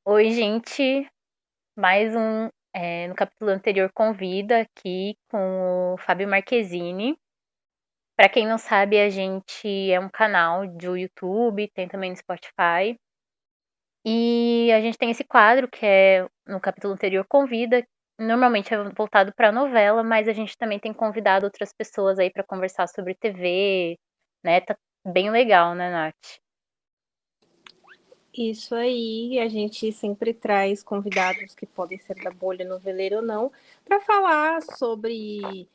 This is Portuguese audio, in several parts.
Oi, gente. Mais um, no capítulo anterior, Convida, aqui com o Fábio Marquezine. Para quem não sabe, a gente é um canal do YouTube, tem também no Spotify. E a gente tem esse quadro que é, no capítulo anterior, Convida. Normalmente é voltado para novela, mas a gente também tem convidado outras pessoas aí para conversar sobre TV, né? Tá bem legal, né, Nath? Isso aí, a gente sempre traz convidados que podem ser da bolha noveleira ou não, para falar sobre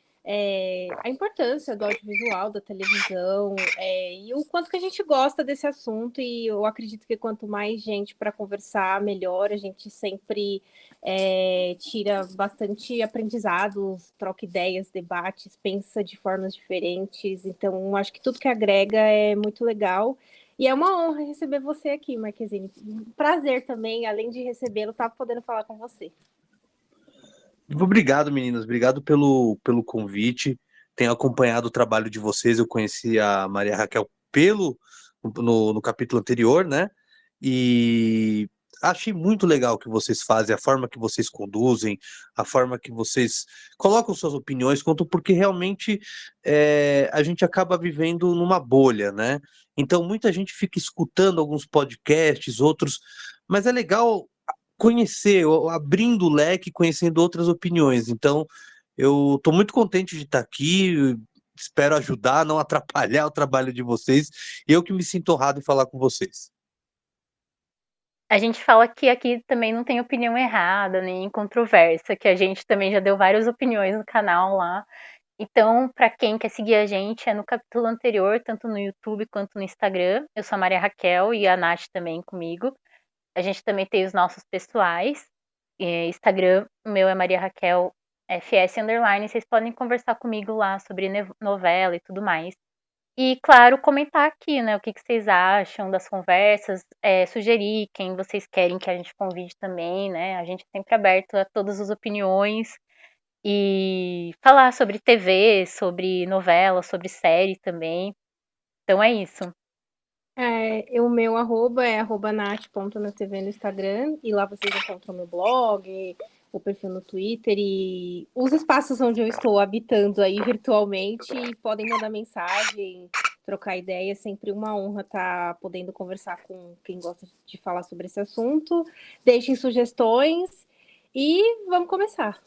a importância do audiovisual, da televisão, e o quanto que a gente gosta desse assunto. E eu acredito que quanto mais gente para conversar, melhor. A gente sempre tira bastante aprendizados, troca ideias, debates, pensa de formas diferentes. Então, acho que tudo que agrega é muito legal. E é uma honra receber você aqui, Marquezine. Um prazer também, além de recebê-lo, estar podendo falar com você. Obrigado, meninas. Obrigado pelo convite. Tenho acompanhado o trabalho de vocês. Eu conheci a Maria Raquel no capítulo anterior, né? E achei muito legal o que vocês fazem, a forma que vocês conduzem, a forma que vocês colocam suas opiniões, contam porque realmente a gente acaba vivendo numa bolha, né? Então muita gente fica escutando alguns podcasts, outros, mas é legal conhecer, abrindo o leque, conhecendo outras opiniões. Então, eu estou muito contente de estar aqui, espero ajudar, não atrapalhar o trabalho de vocês. Eu que me sinto honrado em falar com vocês. A gente fala que aqui também não tem opinião errada, nem controvérsia, que a gente também já deu várias opiniões no canal lá. Então, para quem quer seguir a gente, é no capítulo anterior, tanto no YouTube quanto no Instagram. Eu sou a Maria Raquel e a Nath também comigo. A gente também tem os nossos pessoais. Instagram, o meu é Maria Raquel FS underline. Vocês podem conversar comigo lá sobre novela e tudo mais. E, claro, comentar aqui, né, o que vocês acham das conversas, sugerir quem vocês querem que a gente convide também, né? A gente é sempre aberto a todas as opiniões e falar sobre TV, sobre novela, sobre série também. Então é isso. O meu arroba é @nath.natv no Instagram, e lá vocês encontram meu blog, o perfil no Twitter e os espaços onde eu estou habitando aí virtualmente. E podem mandar mensagem, trocar ideia. É sempre uma honra estar podendo conversar com quem gosta de falar sobre esse assunto. Deixem sugestões e vamos começar.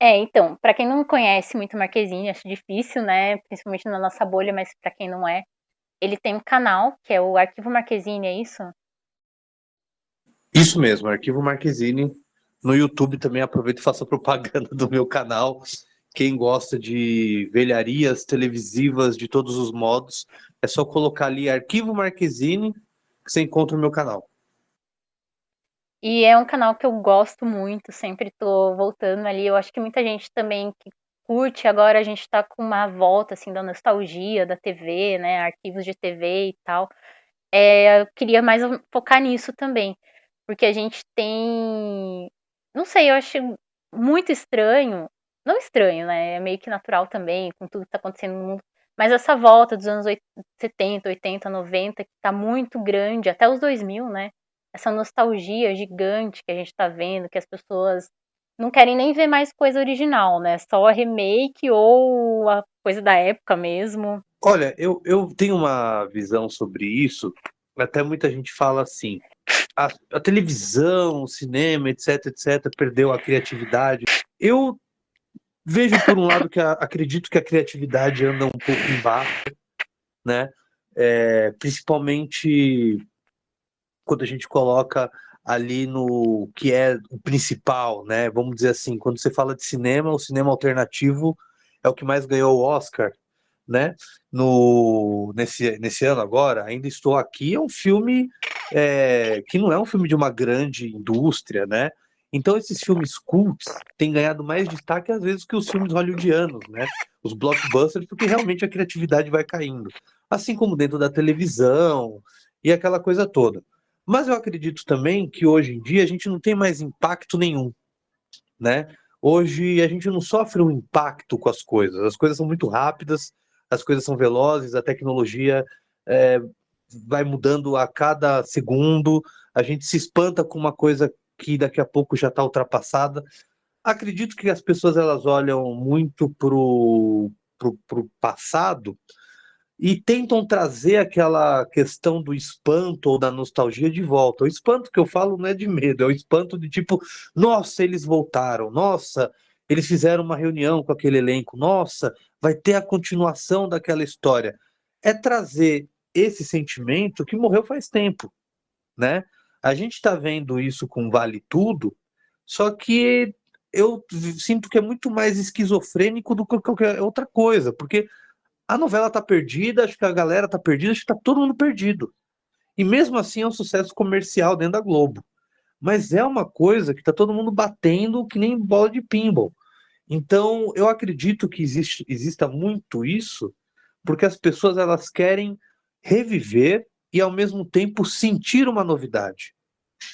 Então, para quem não conhece muito Marquezine, acho difícil, né? Principalmente na nossa bolha, mas para quem não é, ele tem um canal que é o Arquivo Marquezine, é isso? Isso mesmo, Arquivo Marquezine. No YouTube também aproveito e faço a propaganda do meu canal. Quem gosta de velharias televisivas de todos os modos, é só colocar ali Arquivo Marquezine que você encontra o meu canal. E é um canal que eu gosto muito, sempre tô voltando ali. Eu acho que muita gente também que curte, agora a gente tá com uma volta assim da nostalgia da TV, né, arquivos de TV e tal. Eu queria mais focar nisso também, porque a gente tem, não sei, eu acho muito estranho, não estranho, né, é meio que natural também, com tudo que tá acontecendo no mundo, mas essa volta dos anos 70, 80, 90, que tá muito grande, até os 2000, né, essa nostalgia gigante que a gente tá vendo, que as pessoas não querem nem ver mais coisa original, né, só a remake ou a coisa da época mesmo. Olha, eu tenho uma visão sobre isso. Até muita gente fala assim: a televisão, o cinema, etc, etc, perdeu a criatividade. Eu vejo por um lado que acredito que a criatividade anda um pouco embaixo, né? Principalmente quando a gente coloca ali no que é o principal, né? Vamos dizer assim, quando você fala de cinema, o cinema alternativo é o que mais ganhou o Oscar, né? Nesse ano agora, Ainda Estou Aqui é um filme que não é um filme de uma grande indústria, né? Então esses filmes cults têm ganhado mais destaque às vezes que os filmes hollywoodianos, né? Os blockbusters, porque realmente a criatividade vai caindo. Assim como dentro da televisão e aquela coisa toda. Mas eu acredito também que hoje em dia a gente não tem mais impacto nenhum, né? Hoje a gente não sofre um impacto com as coisas são muito rápidas, as coisas são velozes, a tecnologia é, vai mudando a cada segundo, a gente se espanta com uma coisa que daqui a pouco já está ultrapassada. Acredito que as pessoas elas olham muito pro passado e tentam trazer aquela questão do espanto ou da nostalgia de volta. O espanto que eu falo não é de medo, é o espanto de tipo, nossa, eles voltaram, nossa, eles fizeram uma reunião com aquele elenco, nossa, vai ter a continuação daquela história. É trazer esse sentimento que morreu faz tempo, né? A gente está vendo isso com Vale Tudo, só que eu sinto que é muito mais esquizofrênico do que qualquer outra coisa, porque a novela tá perdida, acho que a galera tá perdida, acho que tá todo mundo perdido. E mesmo assim é um sucesso comercial dentro da Globo. Mas é uma coisa que tá todo mundo batendo que nem bola de pinball. Então, eu acredito que exista muito isso, porque as pessoas elas querem reviver e ao mesmo tempo sentir uma novidade.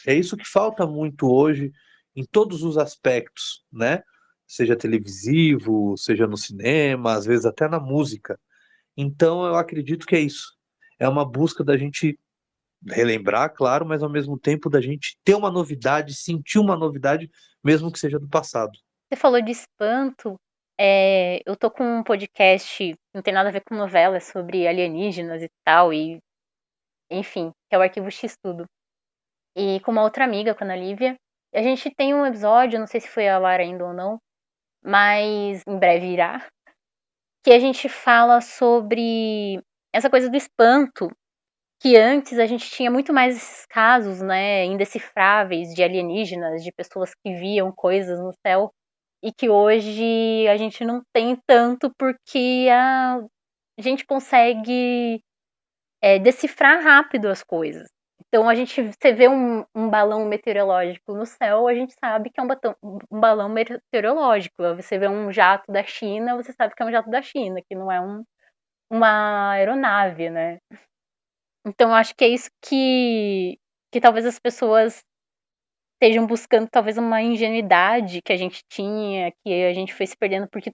É isso que falta muito hoje em todos os aspectos, né? Seja televisivo, seja no cinema, às vezes até na música. Então, eu acredito que é isso. É uma busca da gente relembrar, claro, mas ao mesmo tempo da gente ter uma novidade, sentir uma novidade, mesmo que seja do passado. Você falou de espanto. Eu tô com um podcast, não tem nada a ver com novela, é sobre alienígenas e tal, e enfim, que é o Arquivo X Tudo. E com uma outra amiga, com a Ana Lívia. A gente tem um episódio, não sei se foi ao ar ainda ou não, mas em breve irá, que a gente fala sobre essa coisa do espanto, que antes a gente tinha muito mais esses casos, né, indecifráveis de alienígenas, de pessoas que viam coisas no céu, e que hoje a gente não tem tanto porque a gente consegue decifrar rápido as coisas. Então você vê um balão meteorológico no céu, a gente sabe que é um balão meteorológico. Você vê um jato da China, você sabe que é um jato da China, que não é uma aeronave, né? Então eu acho que é isso que talvez as pessoas estejam buscando, talvez uma ingenuidade que a gente tinha, que a gente foi se perdendo, porque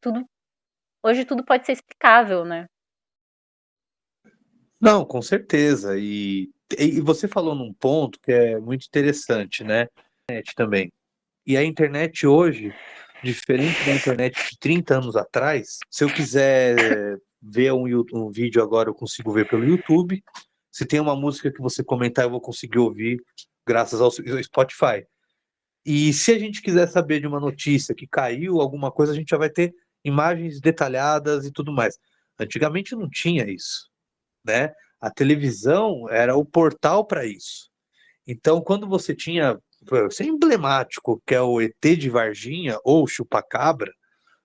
hoje tudo pode ser explicável, né? Não, com certeza. E você falou num ponto que é muito interessante, né? Internet também. E a internet hoje, diferente da internet de 30 anos atrás, se eu quiser ver um vídeo agora, eu consigo ver pelo YouTube. Se tem uma música que você comentar, eu vou conseguir ouvir graças ao Spotify. E se a gente quiser saber de uma notícia que caiu, alguma coisa, a gente já vai ter imagens detalhadas e tudo mais. Antigamente não tinha isso, né? A televisão era o portal para isso. Então, quando você tinha, isso é emblemático, que é o ET de Varginha ou Chupacabra,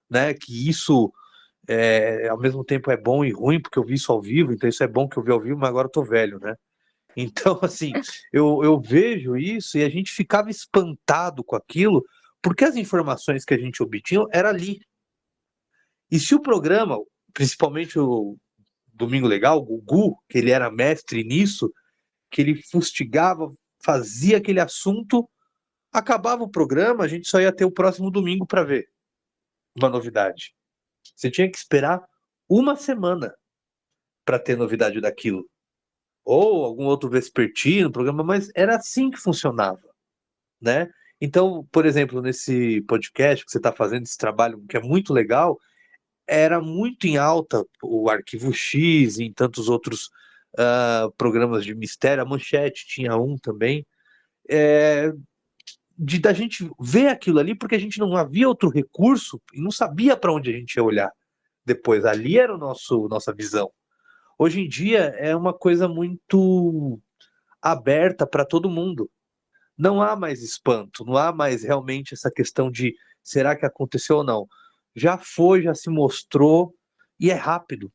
né? Que isso ao mesmo tempo é bom e ruim, porque eu vi isso ao vivo, então isso é bom que eu vi ao vivo, mas agora eu tô velho, né? Então, assim, eu vejo isso e a gente ficava espantado com aquilo, porque as informações que a gente obtinha era ali. E se o programa, principalmente o Domingo Legal, o Gugu, que ele era mestre nisso, que ele fustigava, fazia aquele assunto, acabava o programa, a gente só ia ter o próximo domingo para ver uma novidade. Você tinha que esperar uma semana para ter novidade daquilo. Ou algum outro vespertino, programa, mas era assim que funcionava, né? Então, por exemplo, nesse podcast que você está fazendo, esse trabalho que é muito legal, era muito em alta o Arquivo X e em tantos outros programas de mistério, a Manchete tinha um também, é, de da gente ver aquilo ali, porque a gente não havia outro recurso e não sabia para onde a gente ia olhar depois. Ali era o nossa visão. Hoje em dia é uma coisa muito aberta para todo mundo. Não há mais espanto, não há mais realmente essa questão de será que aconteceu ou não. Já foi, já se mostrou e é rápido.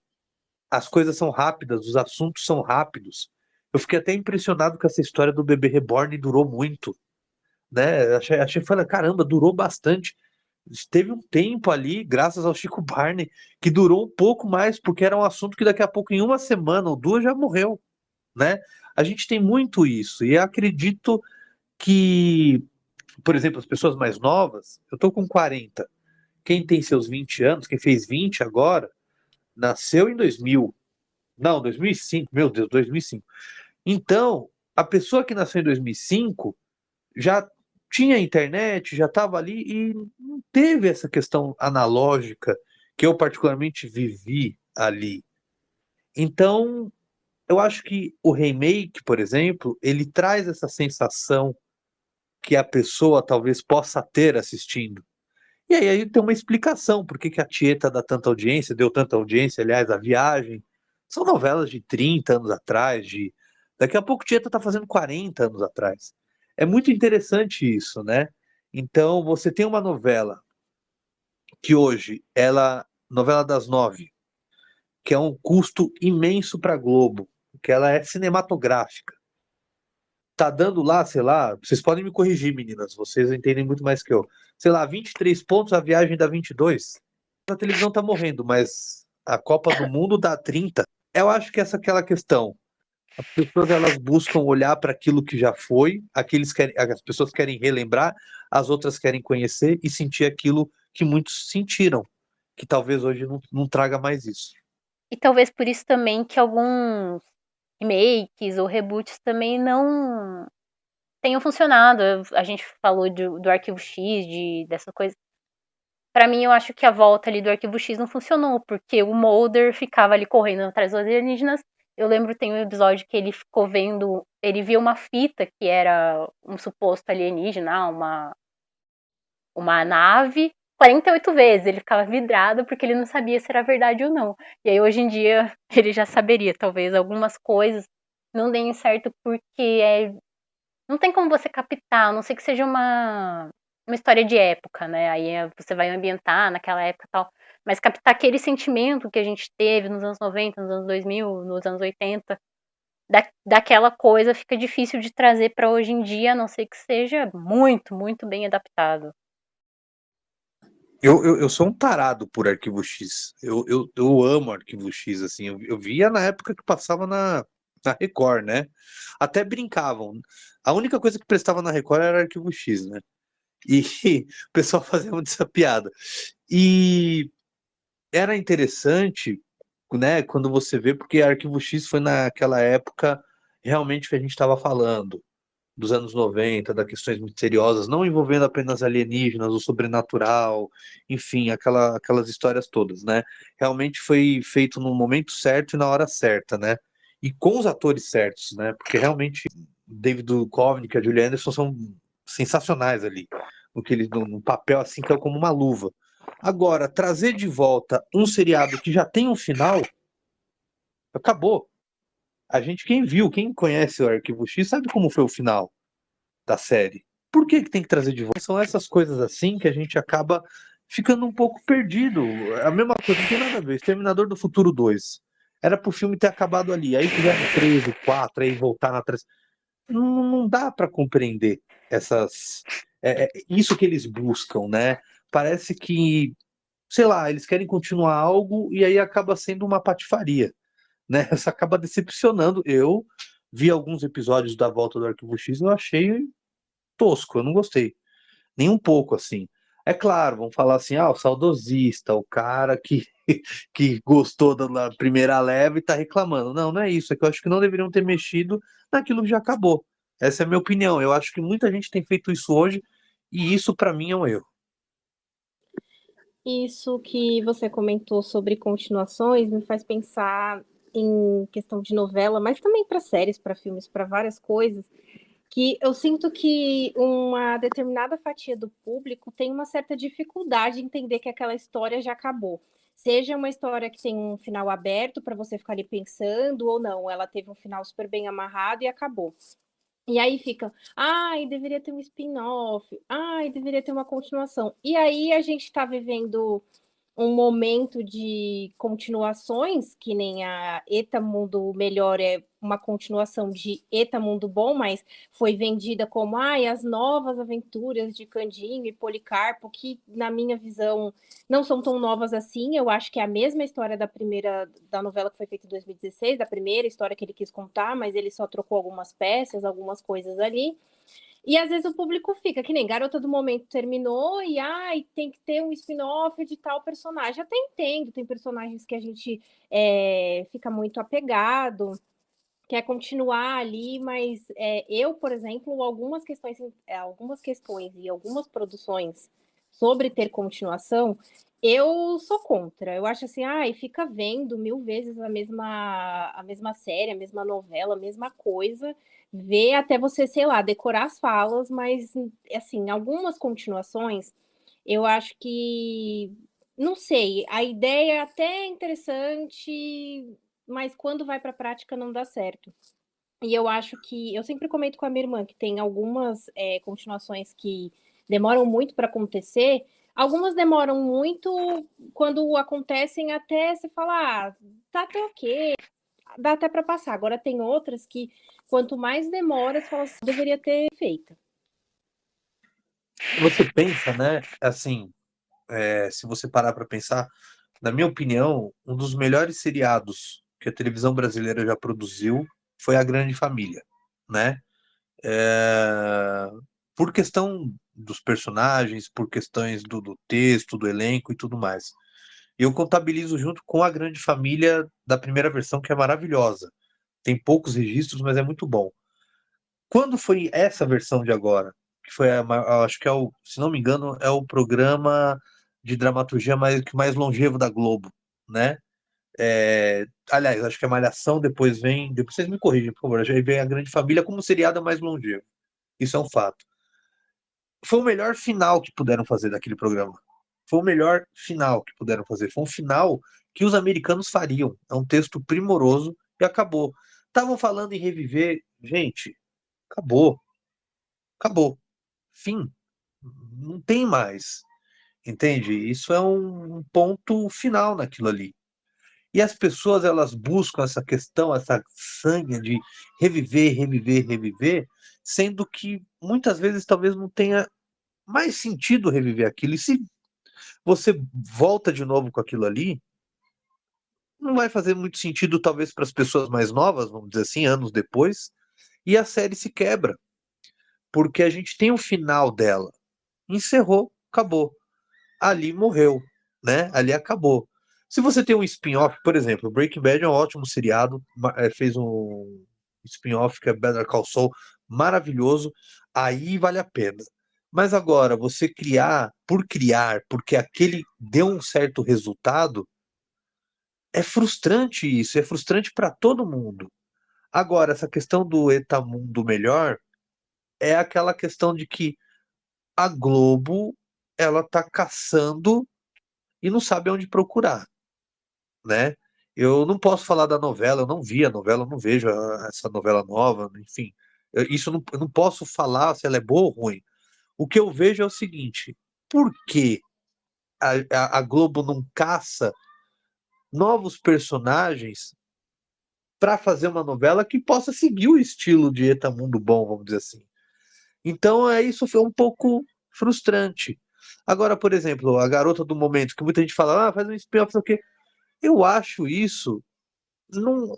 As coisas são rápidas, os assuntos são rápidos. Eu fiquei até impressionado com essa história do bebê reborn durou muito, né? Achei falei, caramba, durou bastante. Teve um tempo ali, graças ao Chico Barney, que durou um pouco mais, porque era um assunto que daqui a pouco, em uma semana ou duas, já morreu, né? A gente tem muito isso, e acredito que, por exemplo, as pessoas mais novas, eu tô com 40, quem tem seus 20 anos, quem fez 20 agora, nasceu em 2000, Não, 2005, meu Deus, 2005. Então, a pessoa que nasceu em 2005 já tinha internet, já estava ali e não teve essa questão analógica que eu particularmente vivi ali. Então, eu acho que o remake, por exemplo, ele traz essa sensação que a pessoa talvez possa ter assistindo. E aí tem uma explicação por que que a Tieta dá tanta audiência, deu tanta audiência, aliás, a Viagem. São novelas de 30 anos atrás, de daqui a pouco Tieta está fazendo 40 anos atrás. É muito interessante isso, né? Então, você tem uma novela que hoje, novela das 9, que é um custo imenso para a Globo, que ela é cinematográfica. Tá dando lá, sei lá, vocês podem me corrigir, meninas, vocês entendem muito mais que eu. Sei lá, 23 pontos, a Viagem dá 22. A televisão tá morrendo, mas a Copa do Mundo dá 30. Eu acho que essa é aquela questão. As pessoas elas buscam olhar para aquilo que já foi, as pessoas querem relembrar, as outras querem conhecer e sentir aquilo que muitos sentiram, que talvez hoje não traga mais isso. E talvez por isso também que alguns remakes ou reboots também não tenham funcionado. A gente falou do Arquivo X, dessa coisa. Pra mim, eu acho que a volta ali do Arquivo X não funcionou, porque o Mulder ficava ali correndo atrás dos alienígenas. Eu lembro, tem um episódio que ele ficou vendo, ele viu uma fita que era um suposto alienígena, uma nave, 48 vezes. Ele ficava vidrado porque ele não sabia se era verdade ou não. E aí, hoje em dia, ele já saberia, talvez, algumas coisas não deem certo porque não tem como você captar, a não ser que seja uma história de época, né? Aí você vai ambientar naquela época e tal. Mas captar aquele sentimento que a gente teve nos anos 90, nos anos 2000, nos anos 80, daquela coisa fica difícil de trazer para hoje em dia, a não ser que seja muito, muito bem adaptado. Eu sou um tarado por Arquivo X. Eu amo Arquivo X, assim. Eu via na época que passava na Record, né? Até brincavam. A única coisa que prestava na Record era Arquivo X, né? E o pessoal fazia muito essa piada. E era interessante, né, quando você vê, porque Arquivo X foi naquela época realmente que a gente estava falando dos anos 90, das questões misteriosas, não envolvendo apenas alienígenas, o sobrenatural, enfim, aquelas histórias todas, né? Realmente foi feito no momento certo e na hora certa, né? E com os atores certos, né? Porque realmente David Duchovny e a Julie Anderson são sensacionais ali, no papel assim que é como uma luva. Agora, trazer de volta um seriado que já tem um final, acabou. A gente, quem viu, quem conhece o Arquivo X, sabe como foi o final da série. Por que que tem que trazer de volta? São essas coisas assim que a gente acaba ficando um pouco perdido. A mesma coisa, não tem nada a ver. Exterminador do Futuro 2. Era pro filme ter acabado ali. Aí fizeram 3, o 4, aí voltar na 3. Não dá para compreender isso que eles buscam, né? Parece que, sei lá, eles querem continuar algo e aí acaba sendo uma patifaria, né? Isso acaba decepcionando. Eu vi alguns episódios da Volta do Arquivo X e eu achei tosco, eu não gostei. Nem um pouco, assim. É claro, vamos falar assim, o saudosista, o cara que, que gostou da primeira leva e tá reclamando. Não, não é isso. É que eu acho que não deveriam ter mexido naquilo que já acabou. Essa é a minha opinião. Eu acho que muita gente tem feito isso hoje e isso, para mim, é um erro. Isso que você comentou sobre continuações me faz pensar em questão de novela, mas também para séries, para filmes, para várias coisas, que eu sinto que uma determinada fatia do público tem uma certa dificuldade em entender que aquela história já acabou. Seja uma história que tem um final aberto para você ficar ali pensando, ou não, ela teve um final super bem amarrado e acabou. E aí fica, ai, deveria ter um spin-off, ai, deveria ter uma continuação. E aí a gente está vivendo um momento de continuações, que nem a Eta Mundo Melhor é uma continuação de Eta Mundo Bom, mas foi vendida como as novas aventuras de Candinho e Policarpo, que na minha visão não são tão novas assim. Eu acho que é a mesma história da novela que foi feita em 2016, da primeira história que ele quis contar, mas ele só trocou algumas peças, algumas coisas ali. E às vezes o público fica, que nem Garota do Momento terminou e ai, tem que ter um spin-off de tal personagem. Até entendo, tem personagens que a gente fica muito apegado, quer continuar ali, mas eu, por exemplo, algumas questões e algumas produções sobre ter continuação, eu sou contra. Eu acho assim, ai, fica vendo 1000 vezes a mesma série, a mesma novela, a mesma coisa, ver até você, sei lá, decorar as falas, mas assim, algumas continuações, eu acho que não sei, a ideia é até interessante, mas quando vai para a prática não dá certo. E eu acho que eu sempre comento com a minha irmã que tem algumas continuações que demoram muito para acontecer, algumas demoram muito quando acontecem até você falar, ah, tá até ok, dá até para passar. Agora tem outras que quanto mais demora, você fala assim, deveria ter feito. Você pensa, né? Assim, se você parar para pensar, na minha opinião, um dos melhores seriados que a televisão brasileira já produziu foi A Grande Família, né? É, por questão dos personagens, por questões do texto, do elenco e tudo mais. Eu contabilizo junto com A Grande Família da primeira versão, que é maravilhosa. Tem poucos registros, mas é muito bom. Quando foi essa versão de agora? Que foi, acho que se não me engano, é o programa de dramaturgia mais longevo da Globo, né? Aliás, acho que é Malhação, depois vocês me corrigem, por favor, já vem A Grande Família como seriado mais longevo. Isso é um fato. Foi o melhor final que puderam fazer daquele programa. Foi o melhor final que puderam fazer. Foi um final que os americanos fariam. É um texto primoroso e acabou. Estavam falando em reviver. Gente, acabou. Acabou. Fim. Não tem mais. Entende? Isso é um ponto final naquilo ali. E as pessoas, elas buscam essa questão, essa sangue de reviver, reviver, reviver, sendo que muitas vezes talvez não tenha mais sentido reviver aquilo. E se você volta de novo com aquilo ali, não vai fazer muito sentido, talvez, para as pessoas mais novas, vamos dizer assim, anos depois, e a série se quebra, porque a gente tem o final dela. Encerrou, acabou. Ali morreu, né? Ali acabou. Se você tem um spin-off, por exemplo, Breaking Bad é um ótimo seriado, fez um spin-off que é Better Call Saul, maravilhoso, aí vale a pena. Mas agora, você criar por criar, porque aquele deu um certo resultado, é frustrante isso, é frustrante para todo mundo. Agora, essa questão do Eta Mundo Melhor é aquela questão de que a Globo, ela tá caçando e não sabe onde procurar, né? Eu não posso falar da novela, eu não vi a novela, eu não vejo essa novela nova, enfim. Eu não posso falar se ela é boa ou ruim. O que eu vejo é o seguinte: por que a Globo não caça novos personagens para fazer uma novela que possa seguir o estilo de Eta Mundo Bom, vamos dizer assim? Então, isso foi um pouco frustrante. Agora, por exemplo, a Garota do Momento, que muita gente fala, faz um spin-off, não sei o quê. Eu acho isso não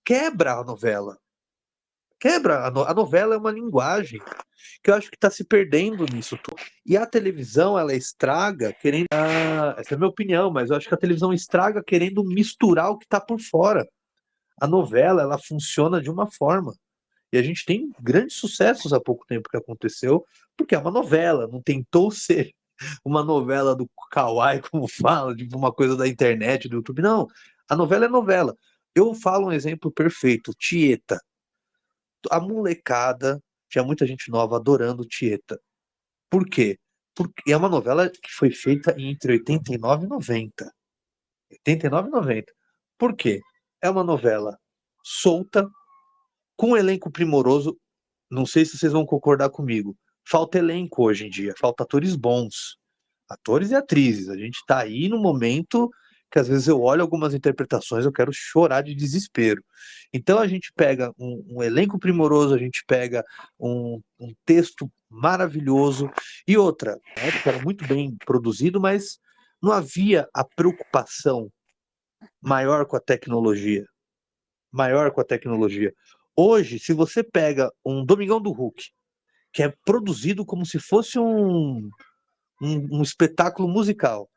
quebra a novela. Quebra a novela é uma linguagem que eu acho que está se perdendo nisso tudo. E a televisão, ela estraga querendo. Essa é a minha opinião, mas eu acho que a televisão estraga querendo misturar o que está por fora. A novela, ela funciona de uma forma. E a gente tem grandes sucessos há pouco tempo que aconteceu, porque é uma novela, não tentou ser uma novela do Kawaii, como fala, de uma coisa da internet, do YouTube. Não, a novela é novela. Eu falo um exemplo perfeito, Tieta. A molecada, tinha muita gente nova adorando Tieta. Por quê? Porque é uma novela que foi feita entre 89 e 90. 89 e 90. Por quê? É uma novela solta, com um elenco primoroso. Não sei se vocês vão concordar comigo. Falta elenco hoje em dia, falta atores bons, atores e atrizes. A gente está aí no momento que às vezes eu olho algumas interpretações, eu quero chorar de desespero. Então a gente pega um elenco primoroso, a gente pega um texto maravilhoso e outra, né, que era muito bem produzido, mas não havia a preocupação maior com a tecnologia, maior com a tecnologia. Hoje, se você pega um Domingão do Hulk que é produzido como se fosse um espetáculo musical,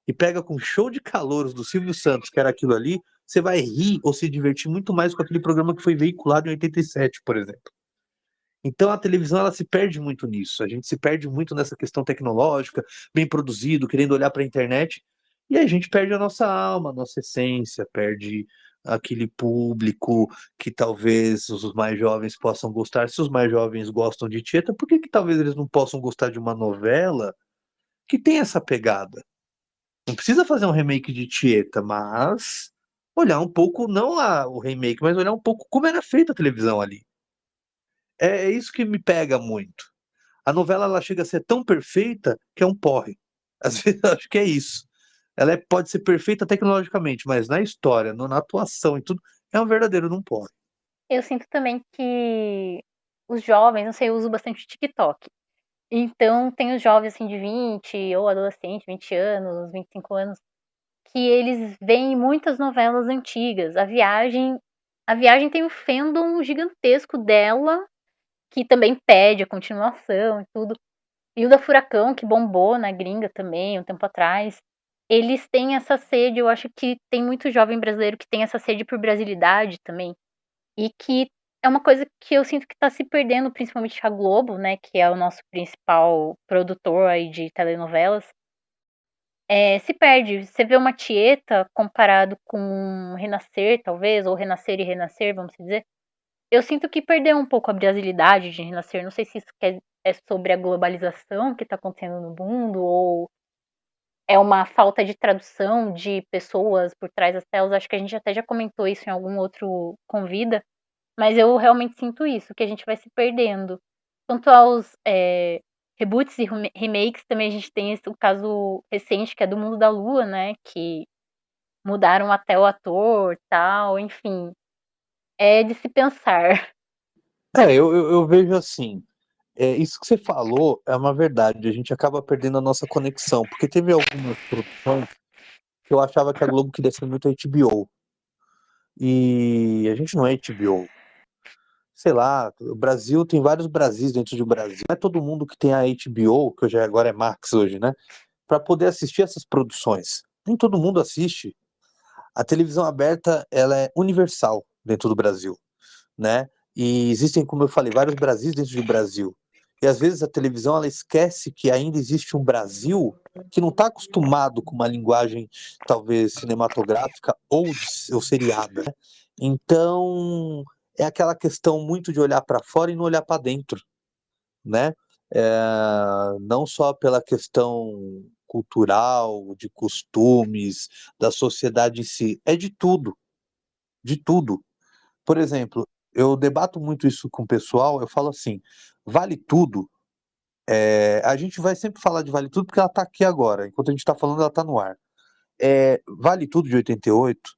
e pega com show de calouros do Silvio Santos, que era aquilo ali, você vai rir ou se divertir muito mais com aquele programa que foi veiculado em 87, por exemplo. Então a televisão ela se perde muito nisso. A gente se perde muito nessa questão tecnológica, bem produzido, querendo olhar para a internet, e a gente perde a nossa alma, a nossa essência, perde aquele público que talvez os mais jovens possam gostar. Se os mais jovens gostam de Tieta, por que que talvez eles não possam gostar de uma novela que tem essa pegada? Não precisa fazer um remake de Tieta, mas olhar um pouco, não o remake, mas olhar um pouco como era feita a televisão ali. É isso que me pega muito. A novela ela chega a ser tão perfeita que é um porre. Às vezes eu acho que é isso. Ela pode ser perfeita tecnologicamente, mas na história, na atuação e tudo, é um verdadeiro não porre. Eu sinto também que os jovens, não sei, eu uso bastante o TikTok. Então, tem os jovens assim de 20 ou adolescente, 20 anos, 25 anos, que eles veem muitas novelas antigas. A Viagem tem um fandom gigantesco dela, que também pede a continuação e tudo. E o da Furacão, que bombou na gringa também, um tempo atrás. Eles têm essa sede, eu acho que tem muito jovem brasileiro que tem essa sede por brasilidade também. E que é uma coisa que eu sinto que está se perdendo, principalmente a Globo, né, que é o nosso principal produtor aí de telenovelas, se perde. Você vê uma Tieta comparado com Renascer, talvez, ou Renascer e Renascer, vamos dizer. Eu sinto que perdeu um pouco a brasilidade de Renascer. Não sei se isso é sobre a globalização que está acontecendo no mundo, ou é uma falta de tradução de pessoas por trás das telas. Acho que a gente até já comentou isso em algum outro Convida. Mas eu realmente sinto isso, que a gente vai se perdendo. Quanto aos reboots e remakes, também a gente tem o caso recente, que é do Mundo da Lua, né? Que mudaram até o ator, tal, enfim. É de se pensar. Eu vejo assim, isso que você falou é uma verdade, a gente acaba perdendo a nossa conexão, porque teve algumas produções que eu achava que a Globo queria ser muito HBO, e a gente não é HBO. Sei lá, o Brasil tem vários Brasis dentro do Brasil. Não é todo mundo que tem a HBO, que hoje agora é Max hoje, né? Para poder assistir essas produções. Nem todo mundo assiste. A televisão aberta, ela é universal dentro do Brasil, né? E existem, como eu falei, vários Brasis dentro do Brasil. E às vezes a televisão ela esquece que ainda existe um Brasil que não está acostumado com uma linguagem talvez cinematográfica ou seriada, né? Então é aquela questão muito de olhar para fora e não olhar para dentro, né? Não só pela questão cultural, de costumes, da sociedade em si, é de tudo, de tudo. Por exemplo, eu debato muito isso com o pessoal, eu falo assim, vale tudo. A gente vai sempre falar de Vale Tudo porque ela está aqui agora, enquanto a gente está falando, ela está no ar. Vale Tudo de 88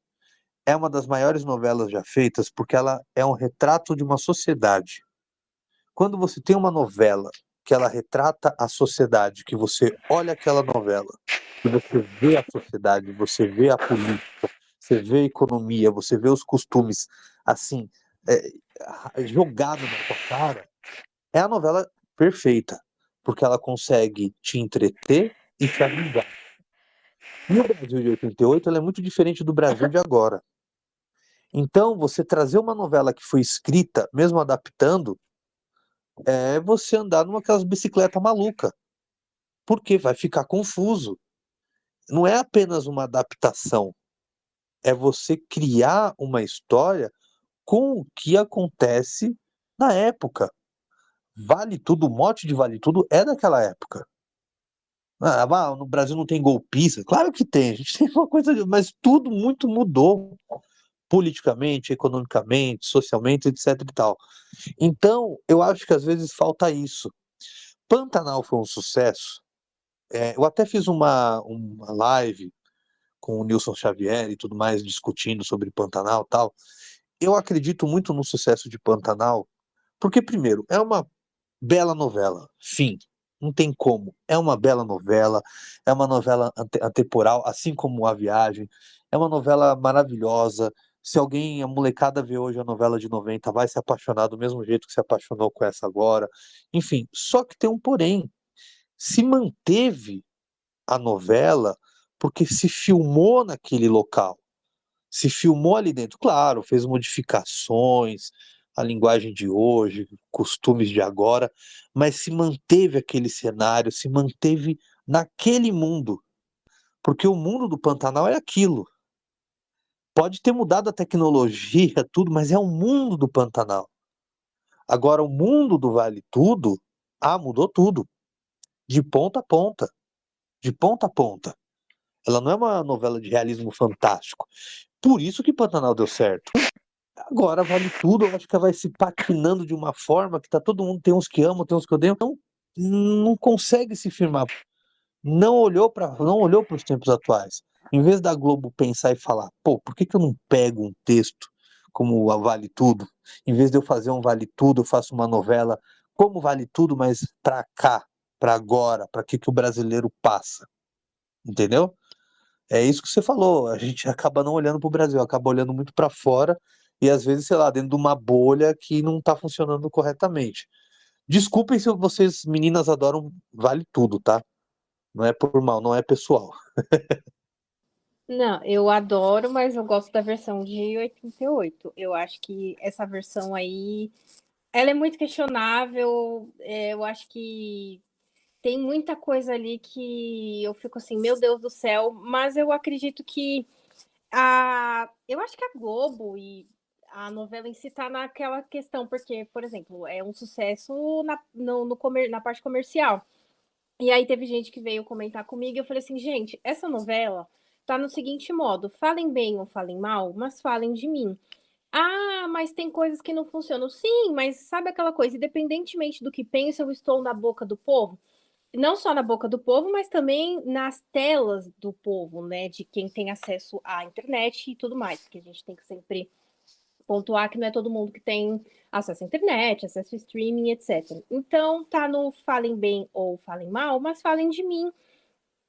é uma das maiores novelas já feitas porque ela é um retrato de uma sociedade. Quando você tem uma novela que ela retrata a sociedade, que você olha aquela novela, e você vê a sociedade, você vê a política, você vê a economia, você vê os costumes, assim, jogado na sua cara, é a novela perfeita, porque ela consegue te entreter e te avisar. E o Brasil de 88 ela é muito diferente do Brasil de agora. Então, você trazer uma novela que foi escrita, mesmo adaptando, é você andar numa aquelas bicicleta maluca, porque vai ficar confuso. Não é apenas uma adaptação, é você criar uma história com o que acontece na época. Vale Tudo, o mote de Vale Tudo é daquela época. No Brasil não tem golpista. Claro que tem, a gente tem uma coisa, mas tudo muito mudou politicamente, economicamente, socialmente, etc e tal. Então, eu acho que às vezes falta isso. Pantanal foi um sucesso. Eu até fiz uma live com o Nilson Xavier e tudo mais, discutindo sobre Pantanal e tal. Eu acredito muito no sucesso de Pantanal, porque, primeiro, é uma bela novela, fim. Não tem como. É uma bela novela, é uma novela atemporal, assim como A Viagem. É uma novela maravilhosa, Se alguém, a molecada vê hoje a novela de 90, vai se apaixonar do mesmo jeito que se apaixonou com essa agora. Enfim, só que tem um porém. Se manteve a novela porque se filmou naquele local. Se filmou ali dentro, claro, fez modificações, a linguagem de hoje, costumes de agora, mas se manteve aquele cenário, se manteve naquele mundo, porque o mundo do Pantanal é aquilo. Pode ter mudado a tecnologia, tudo, mas é o mundo do Pantanal. Agora, o mundo do Vale Tudo, mudou tudo, de ponta a ponta, de ponta a ponta. Ela não é uma novela de realismo fantástico. Por isso que Pantanal deu certo. Agora Vale Tudo, eu acho que ela vai se patinando de uma forma que tá todo mundo, tem uns que amam, tem uns que odeiam, não consegue se firmar. Não olhou para os tempos atuais. Em vez da Globo pensar e falar, pô, por que que eu não pego um texto como a Vale Tudo? Em vez de eu fazer um Vale Tudo, eu faço uma novela como Vale Tudo, mas para cá, para agora, para que o brasileiro passa, entendeu? É isso que você falou. A gente acaba não olhando para o Brasil, acaba olhando muito para fora e às vezes, sei lá, dentro de uma bolha que não está funcionando corretamente. Desculpem se vocês, meninas, adoram Vale Tudo, tá? Não é por mal, não é pessoal. Não, eu adoro, mas eu gosto da versão de 88. Eu acho que essa versão aí, ela é muito questionável. Eu acho que tem muita coisa ali que eu fico assim, meu Deus do céu. Mas eu acredito que eu acho que a Globo e a novela em si tá naquela questão, porque, por exemplo, é um sucesso na parte comercial. E aí teve gente que veio comentar comigo e eu falei assim, gente, essa novela tá no seguinte modo, falem bem ou falem mal, mas falem de mim. Ah, mas tem coisas que não funcionam. Sim, mas sabe aquela coisa, independentemente do que pensa, eu estou na boca do povo. Não só na boca do povo, mas também nas telas do povo, né? De quem tem acesso à internet e tudo mais, porque a gente tem que sempre pontuar que não é todo mundo que tem acesso à internet, acesso ao streaming, etc. Então, tá no falem bem ou falem mal, mas falem de mim.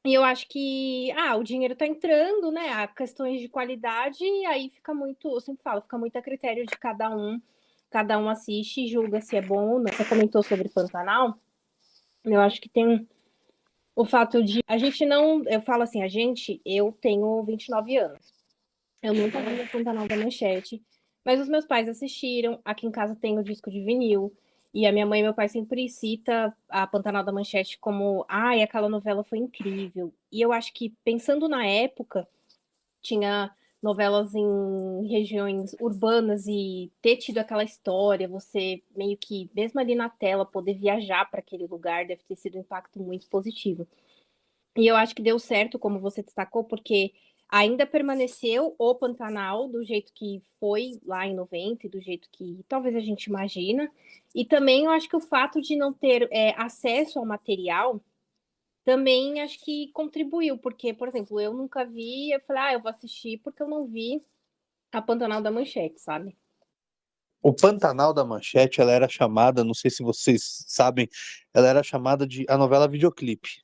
E eu acho que, o dinheiro tá entrando, né? Há questões de qualidade, e aí fica muito, eu sempre falo, fica muito a critério de cada um assiste e julga se é bom ou não. Você comentou sobre Pantanal, eu acho que tem o fato de a gente não, eu falo assim, eu tenho 29 anos. Eu nunca vi o Pantanal da Manchete, mas os meus pais assistiram. Aqui em casa tem o disco de vinil. E a minha mãe e meu pai sempre cita a Pantanal da Manchete como, aquela novela foi incrível. E eu acho que, pensando na época, tinha novelas em regiões urbanas e ter tido aquela história, você meio que, mesmo ali na tela, poder viajar para aquele lugar, deve ter sido um impacto muito positivo. E eu acho que deu certo, como você destacou, porque ainda permaneceu o Pantanal do jeito que foi lá em 90 e do jeito que talvez a gente imagina. E também eu acho que o fato de não ter acesso ao material também acho que contribuiu, porque, por exemplo, eu nunca vi, eu falei, eu vou assistir porque eu não vi a Pantanal da Manchete, sabe? O Pantanal da Manchete, ela era chamada, não sei se vocês sabem, ela era chamada de a novela videoclipe,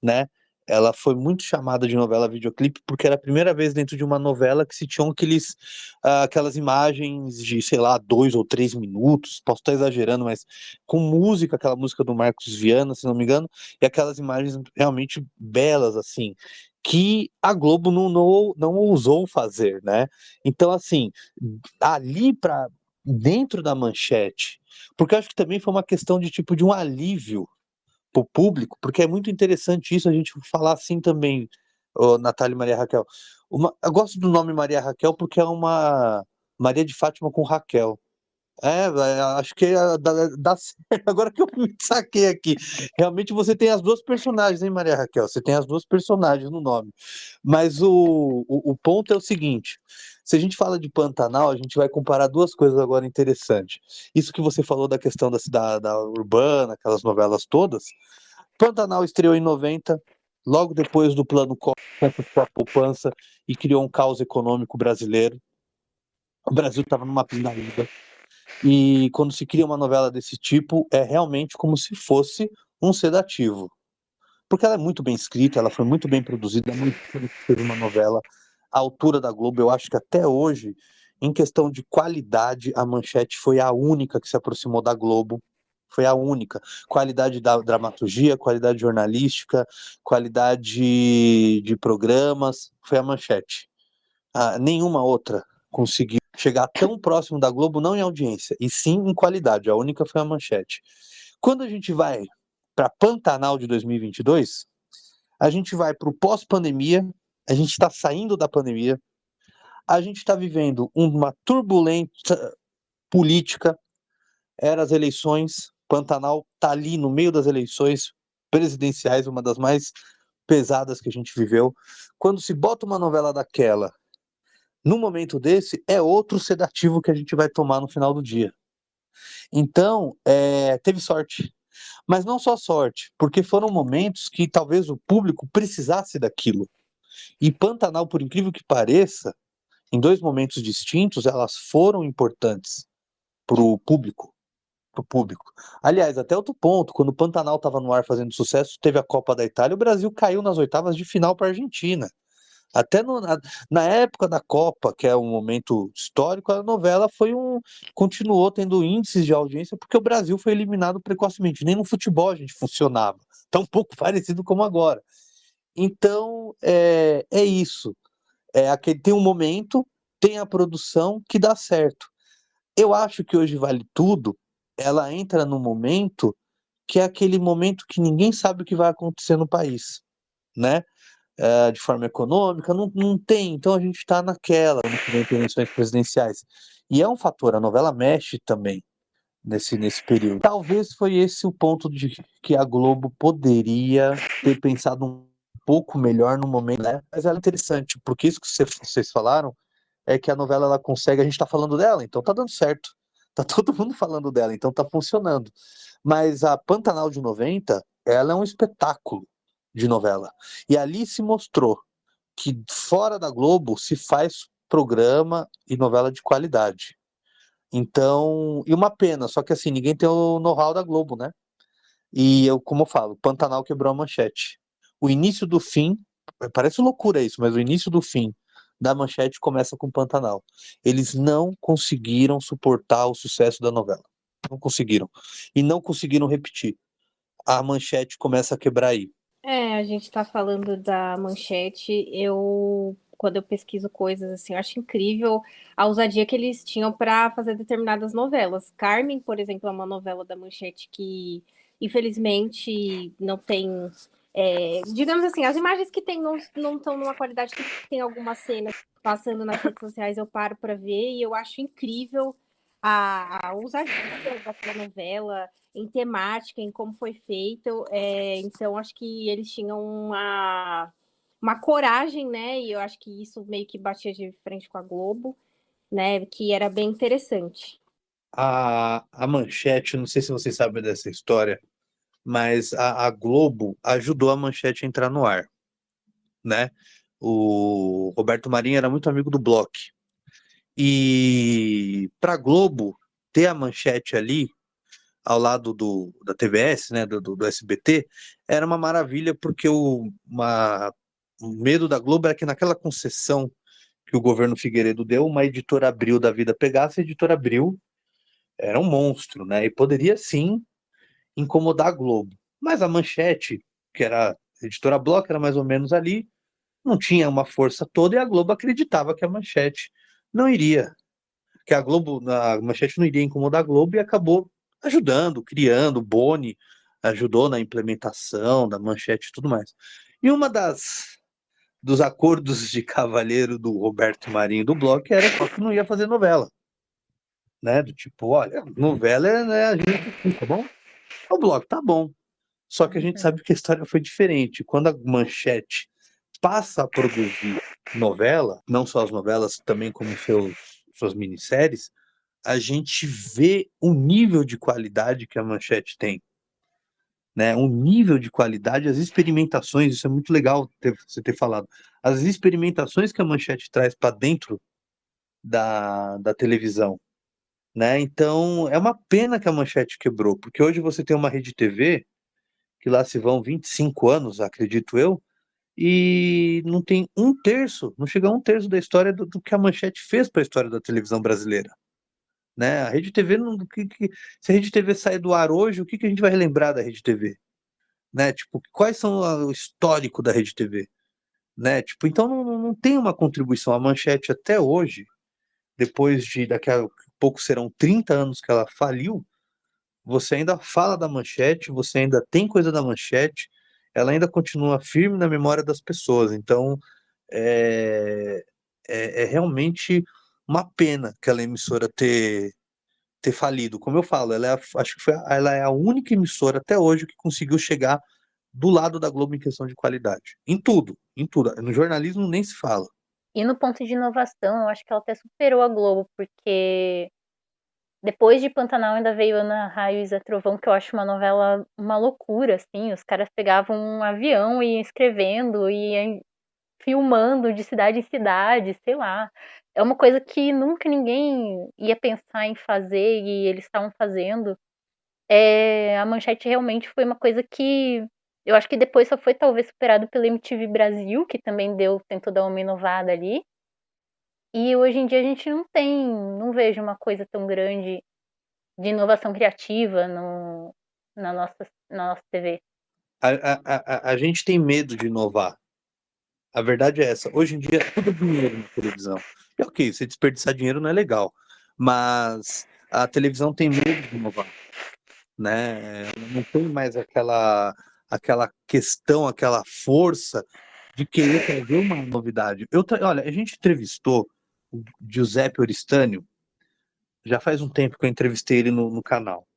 né? Ela foi muito chamada de novela videoclipe porque era a primeira vez dentro de uma novela que se tinham aquelas imagens de, sei lá, 2 ou 3 minutos, posso estar exagerando, mas com música, aquela música do Marcos Viana, se não me engano, e aquelas imagens realmente belas, assim, que a Globo não ousou fazer, né? Então, assim, ali para dentro da Manchete, porque eu acho que também foi uma questão de tipo de um alívio para o público, porque é muito interessante isso, a gente falar assim também, Natália e Maria Raquel. Eu gosto do nome Maria Raquel porque é uma Maria de Fátima com Raquel. Acho que dá certo. Agora que eu me saquei aqui. Realmente você tem as duas personagens, hein, Maria Raquel? Você tem as duas personagens no nome. Mas o ponto é o seguinte: se a gente fala de Pantanal, a gente vai comparar duas coisas agora interessantes. Isso que você falou da questão da cidade da urbana, aquelas novelas todas. Pantanal estreou em 90, logo depois do Plano Collor, com a poupança e criou um caos econômico brasileiro. O Brasil estava numa pindaíba. E quando se cria uma novela desse tipo, é realmente como se fosse um sedativo. Porque ela é muito bem escrita, ela foi muito bem produzida, é muito fez uma novela. à altura da Globo. Eu acho que até hoje, em questão de qualidade, a Manchete foi a única que se aproximou da Globo. Foi a única. Qualidade da dramaturgia, qualidade jornalística, qualidade de programas, foi a Manchete. Nenhuma outra conseguiu chegar tão próximo da Globo, não em audiência, e sim em qualidade. A única foi a Manchete. Quando a gente vai para Pantanal de 2022, a gente vai para o pós-pandemia, a gente está saindo da pandemia, a gente está vivendo uma turbulenta política, eram as eleições, Pantanal está ali no meio das eleições presidenciais, uma das mais pesadas que a gente viveu. Quando se bota uma novela daquela, no momento desse, é outro sedativo que a gente vai tomar no final do dia. Então, teve sorte. Mas não só sorte, porque foram momentos que talvez o público precisasse daquilo. E Pantanal, por incrível que pareça, em dois momentos distintos, elas foram importantes para o público. Pro público. Aliás, até outro ponto, quando o Pantanal estava no ar fazendo sucesso, teve a Copa da Itália, o Brasil caiu nas oitavas de final para a Argentina. Até na época da Copa, que é um momento histórico, a novela continuou tendo índices de audiência porque o Brasil foi eliminado precocemente. Nem no futebol a gente funcionava. Tá um pouco parecido como agora. Então, é isso. Tem um momento, tem a produção que dá certo. Eu acho que hoje Vale Tudo, ela entra no momento que é aquele momento que ninguém sabe o que vai acontecer no país, né? De forma econômica, não tem. Então a gente está naquela, ano que vem tem eleições presidenciais. E é um fator, a novela mexe também nesse período. Talvez foi esse o ponto de que a Globo poderia ter pensado um pouco melhor no momento, né? Mas ela é interessante, porque isso que vocês falaram é que a novela ela consegue, a gente está falando dela, então tá dando certo. Tá todo mundo falando dela, então tá funcionando. Mas a Pantanal de 90, ela é um espetáculo de novela. E ali se mostrou que fora da Globo se faz programa e novela de qualidade. Então, e uma pena, só que assim, ninguém tem o know-how da Globo, né? E eu, como eu falo, Pantanal quebrou a Manchete. O início do fim, parece loucura isso, mas o início do fim da Manchete começa com Pantanal. Eles não conseguiram suportar o sucesso da novela. Não conseguiram. E não conseguiram repetir. A Manchete começa a quebrar aí. A gente está falando da Manchete. Quando eu pesquiso coisas assim, eu acho incrível a ousadia que eles tinham para fazer determinadas novelas. Carmen, por exemplo, é uma novela da Manchete que, infelizmente, não tem. Digamos assim, as imagens que tem não estão numa qualidade que tem algumas cenas passando nas redes sociais, eu paro para ver e eu acho incrível a ousadia daquela novela em temática, em como foi feito. Então, acho que eles tinham uma coragem, né? E eu acho que isso meio que batia de frente com a Globo, né? Que era bem interessante. A Manchete, não sei se vocês sabem dessa história, mas a Globo ajudou a Manchete a entrar no ar, né? O Roberto Marinho era muito amigo do Bloch. E para a Globo ter a Manchete ali, ao lado da TVS, né, do SBT, era uma maravilha, porque o medo da Globo era que naquela concessão que o governo Figueiredo deu, uma editora Abril da vida pegasse, a editora Abril era um monstro, né, e poderia sim incomodar a Globo. Mas a Manchete, que era a editora Bloch, era mais ou menos ali, não tinha uma força toda, e a Globo acreditava que a Manchete não iria, que a Manchete não iria incomodar a Globo, e acabou ajudando, criando, o Boni ajudou na implementação da Manchete e tudo mais. E uma dos acordos de cavalheiro do Roberto Marinho do Bloch era só que não ia fazer novela, né? Do tipo, olha, novela né, a gente, tá bom? O Bloch tá bom. Só que a gente sabe que a história foi diferente. Quando a Manchete passa a produzir novela, não só as novelas, também como suas minisséries, a gente vê o nível de qualidade que a Manchete tem, né? O nível de qualidade, as experimentações, isso é muito legal você ter falado. As experimentações que a Manchete traz para dentro da televisão, né? Então, é uma pena que a Manchete quebrou, porque hoje você tem uma rede TV, que lá se vão 25 anos, acredito eu, e não tem um terço, não chega a um terço da história do que a Manchete fez para a história da televisão brasileira, né? A Rede TV, não, se a Rede TV sair do ar hoje, o que a gente vai relembrar da Rede TV? Né? Tipo, quais são o histórico da Rede TV? Né? Tipo, então não tem uma contribuição. A Manchete até hoje, depois de daqui a pouco serão 30 anos que ela faliu, você ainda fala da Manchete, você ainda tem coisa da Manchete, ela ainda continua firme na memória das pessoas. Então, é, é realmente uma pena aquela emissora ter falido. Como eu falo, acho que ela é a única emissora até hoje que conseguiu chegar do lado da Globo em questão de qualidade. Em tudo, em tudo. No jornalismo nem se fala. E no ponto de inovação, eu acho que ela até superou a Globo, porque depois de Pantanal ainda veio Ana Raio e Zé Trovão, que eu acho uma novela uma loucura, assim. Os caras pegavam um avião e iam escrevendo, e filmando de cidade em cidade, sei lá. É uma coisa que nunca ninguém ia pensar em fazer e eles estavam fazendo. A Manchete realmente foi uma coisa que eu acho que depois só foi talvez superado pela MTV Brasil, que também tentou dar uma inovada ali. E hoje em dia a gente não vejo uma coisa tão grande de inovação criativa na nossa TV. A gente tem medo de inovar. A verdade é essa. Hoje em dia, tudo é dinheiro na televisão. E ok, você desperdiçar dinheiro não é legal. Mas a televisão tem medo de inovar, né? Não tem mais aquela questão, aquela força de querer trazer uma novidade. Olha, a gente entrevistou o Giuseppe Oristânio, já faz um tempo que eu entrevistei ele no canal.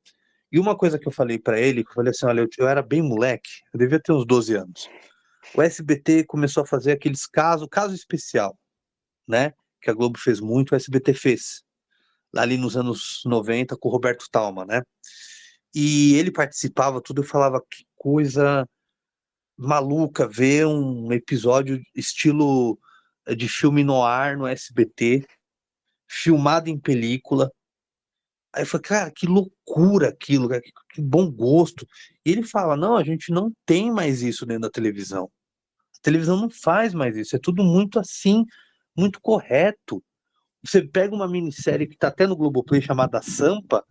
E uma coisa que eu falei para ele, que eu falei assim, olha, eu era bem moleque, eu devia ter uns 12 anos. O SBT começou a fazer aqueles caso especial, né? Que a Globo fez muito, o SBT fez. Lá ali nos anos 90 com o Roberto Talma, né? E ele participava tudo, eu falava que coisa maluca ver um episódio estilo de filme noir no SBT, filmado em película. Aí eu falei, cara, que loucura aquilo, cara, que bom gosto. E ele fala, não, a gente não tem mais isso dentro da televisão. A televisão não faz mais isso, é tudo muito assim, muito correto. Você pega uma minissérie que tá até no Globoplay chamada Sampa,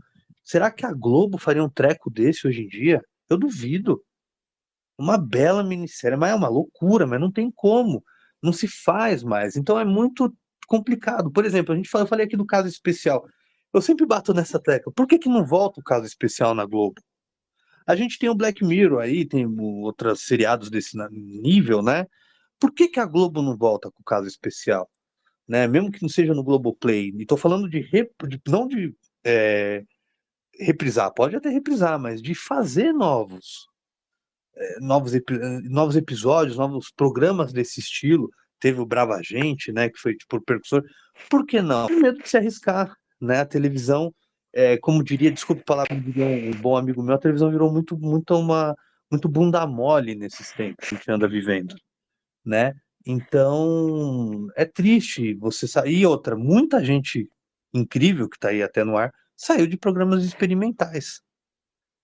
será que a Globo faria um treco desse hoje em dia? Eu duvido. Uma bela minissérie, mas é uma loucura, mas não tem como. Não se faz mais. Então é muito complicado. Por exemplo, eu falei aqui do caso especial. Eu sempre bato nessa tecla. Por que não volta o caso especial na Globo? A gente tem o Black Mirror aí, tem outros seriados desse nível, né? Por que a Globo não volta com o caso especial? Né? Mesmo que não seja no Globoplay. E tô falando não de reprisar, pode até reprisar, mas de fazer novos episódios, novos programas desse estilo. Teve o Brava Gente, né, que foi tipo o percussor. Por que não? Tem medo de se arriscar, né? A televisão, como diria, desculpe a palavra, diria um bom amigo meu, a televisão virou muito bunda mole nesses tempos que a gente anda vivendo, né? Então, é triste você sair. E outra, muita gente incrível que está aí até no ar saiu de programas experimentais.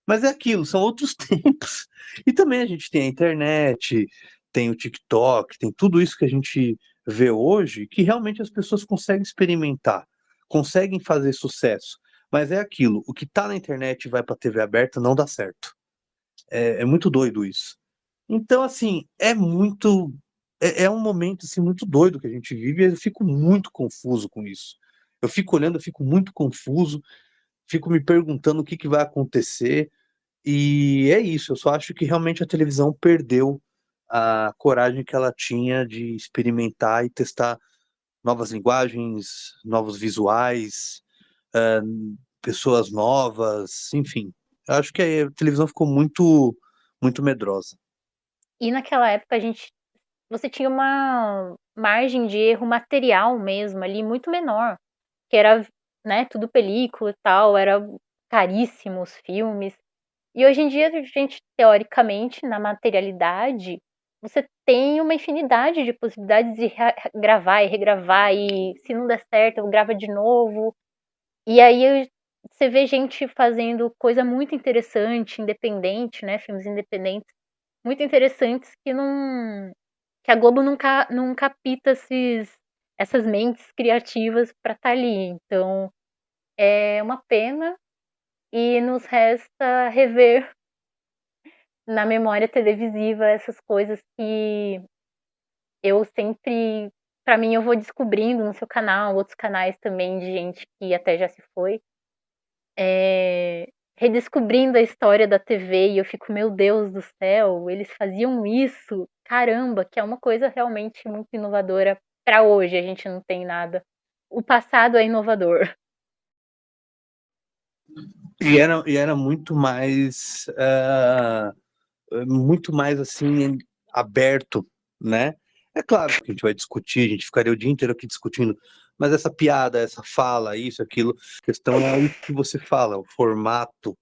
Mas é aquilo, são outros tempos. E também a gente tem a internet, tem o TikTok, tem tudo isso que a gente vê hoje, que realmente as pessoas conseguem experimentar, conseguem fazer sucesso. Mas é aquilo, o que está na internet e vai para a TV aberta não dá certo. É muito doido isso. Então, assim, é um momento assim, muito doido que a gente vive e eu fico muito confuso com isso. Eu fico olhando, eu fico muito confuso, fico me perguntando o que vai acontecer. E é isso, eu só acho que realmente a televisão perdeu a coragem que ela tinha de experimentar e testar novas linguagens, novos visuais, pessoas novas, enfim. Eu acho que a televisão ficou muito medrosa. E naquela época você tinha uma margem de erro material mesmo ali muito menor, que era, né, tudo película e tal, era caríssimo os filmes. E hoje em dia, a gente, teoricamente, na materialidade, você tem uma infinidade de possibilidades de gravar e regravar, e se não der certo, grava de novo. E aí você vê gente fazendo coisa muito interessante, independente, né? Filmes independentes, muito interessantes que que a Globo não capta essas mentes criativas para estar ali. Então, é uma pena e nos resta rever na memória televisiva essas coisas que eu sempre, para mim, eu vou descobrindo no seu canal, outros canais também de gente que até já se foi, redescobrindo a história da TV e eu fico, meu Deus do céu, eles faziam isso, caramba, que é uma coisa realmente muito inovadora para hoje, a gente não tem nada. O passado é inovador. E era muito mais assim, aberto, né? É claro que a gente vai discutir, a gente ficaria o dia inteiro aqui discutindo, mas essa piada, essa fala, isso, aquilo, a questão é isso que você fala, o formato,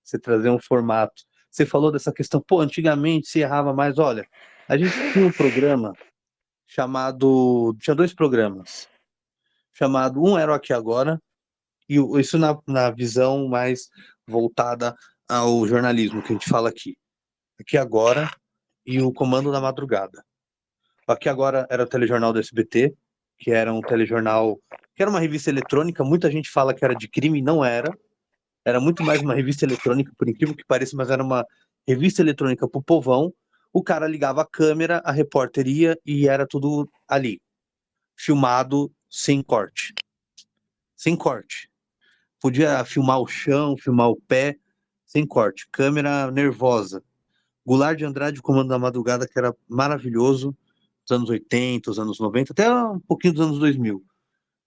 você trazer um formato. Você falou dessa questão, pô, antigamente se errava mais, olha, a gente tinha um programa tinha dois programas, um era o Aqui Agora, e isso na visão mais voltada ao jornalismo que a gente fala aqui. Aqui Agora e o Comando da Madrugada. Aqui Agora era o telejornal do SBT, que era um telejornal, que era uma revista eletrônica, muita gente fala que era de crime, não era. Era muito mais uma revista eletrônica, por incrível que pareça, mas era uma revista eletrônica pro povão. O cara ligava a câmera, a repórter ia e era tudo ali, filmado sem corte. Sem corte. Podia filmar o chão, filmar o pé, sem corte. Câmera nervosa. Goulart de Andrade, Comando da Madrugada, que era maravilhoso, os anos 80, os anos 90, até um pouquinho dos anos 2000.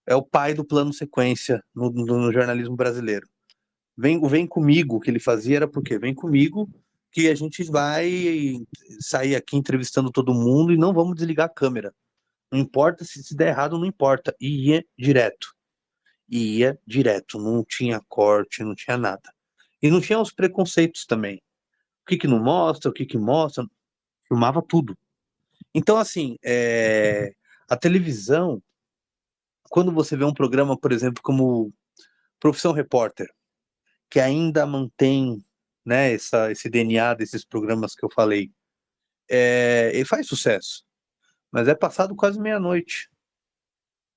É o pai do plano sequência no jornalismo brasileiro. Vem comigo, que ele fazia era porque vem comigo que a gente vai sair aqui entrevistando todo mundo e não vamos desligar a câmera. Não importa se der errado, não importa. E ia direto. E ia direto. Não tinha corte, não tinha nada. E não tinha os preconceitos também. O que não mostra, o que mostra. Filmava tudo. Então, assim, a televisão, quando você vê um programa, por exemplo, como Profissão Repórter, que ainda mantém, né, esse DNA desses programas que eu falei, ele faz sucesso, mas é passado quase meia-noite,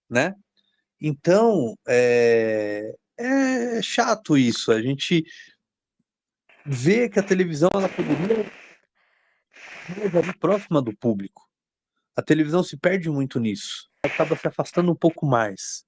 né? Então, é chato isso. A gente vê que a televisão ela poderia estar ali próxima do público. A televisão se perde muito nisso. Acaba se afastando um pouco mais.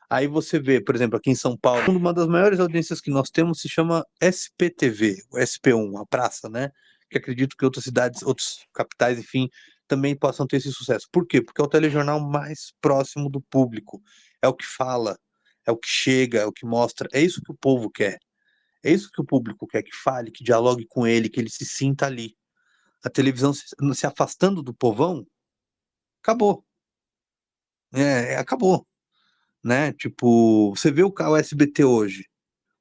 Aí você vê, por exemplo, aqui em São Paulo, uma das maiores audiências que nós temos se chama SPTV, o SP1, a praça, né? Que acredito que outras cidades, outras capitais, enfim, também possam ter esse sucesso. Por quê? Porque é o telejornal mais próximo do público. É o que fala, é o que chega, é o que mostra. É isso que o povo quer. É isso que o público quer, que fale, que dialogue com ele, que ele se sinta ali. A televisão se afastando do povão, acabou. Acabou, né? Tipo, você vê o SBT hoje.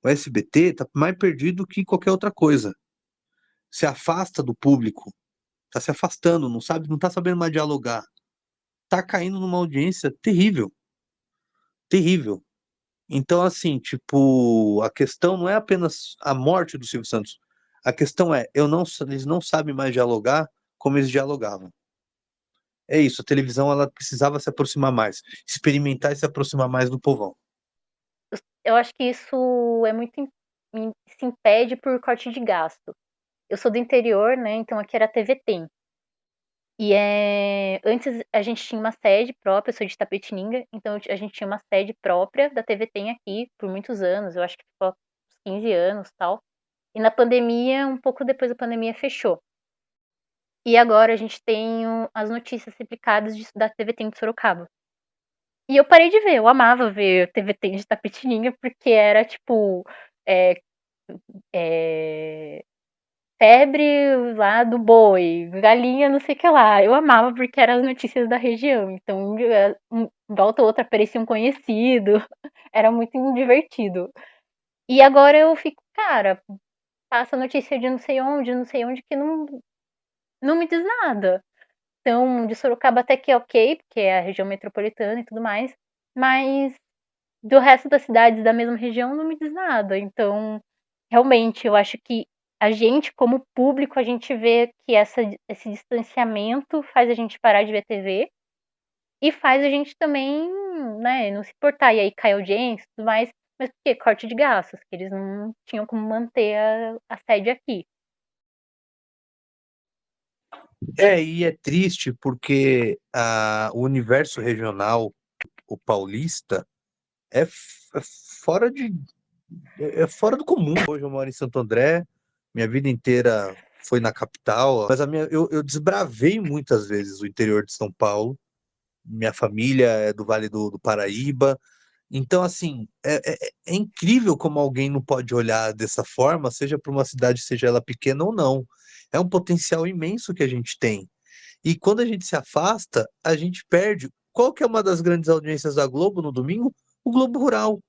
O SBT tá mais perdido que qualquer outra coisa. Se afasta do público, tá se afastando, não sabe, não tá sabendo mais dialogar. Tá caindo numa audiência terrível, terrível. Então, assim, tipo, a questão não é apenas a morte do Silvio Santos. A questão é, eles não sabem mais dialogar como eles dialogavam. É isso, a televisão ela precisava se aproximar mais, experimentar e se aproximar mais do povão. Eu acho que isso é muito se impede por corte de gasto. Eu sou do interior, né? Então aqui era a TV Tem. E antes a gente tinha uma sede própria, eu sou de Itapetininga, então a gente tinha uma sede própria da TV Tem aqui por muitos anos, eu acho que ficou uns 15 anos, tal. E na pandemia, um pouco depois da pandemia fechou. E agora a gente tem as notícias replicadas da TV Tem de Sorocaba. E eu parei de ver, eu amava ver a TV Tem de Itapetininga porque era tipo é, é, febre lá do boi, galinha não sei o que lá. Eu amava porque eram as notícias da região. Então, volta ou outra aparecia um conhecido. Era muito divertido. E agora eu fico, cara, passa notícia de não sei onde, que não me diz nada. Então, de Sorocaba até que é ok, porque é a região metropolitana e tudo mais. Mas do resto das cidades da mesma região não me diz nada. Então, realmente, eu acho que a gente, como público, a gente vê que esse distanciamento faz a gente parar de ver TV e faz a gente também, né, não se importar. E aí cai audiência e tudo mais. Mas por quê? Corte de gastos, que eles não tinham como manter a sede aqui. E é triste porque o universo regional, o paulista, é, é fora de, é fora do comum. Hoje eu moro em Santo André, minha vida inteira foi na capital, mas eu desbravei muitas vezes o interior de São Paulo. Minha família é do Vale do Paraíba. Então, assim, é incrível como alguém não pode olhar dessa forma, seja para uma cidade, seja ela pequena ou não. É um potencial imenso que a gente tem. E quando a gente se afasta, a gente perde. Qual que é uma das grandes audiências da Globo no domingo? O Globo Rural.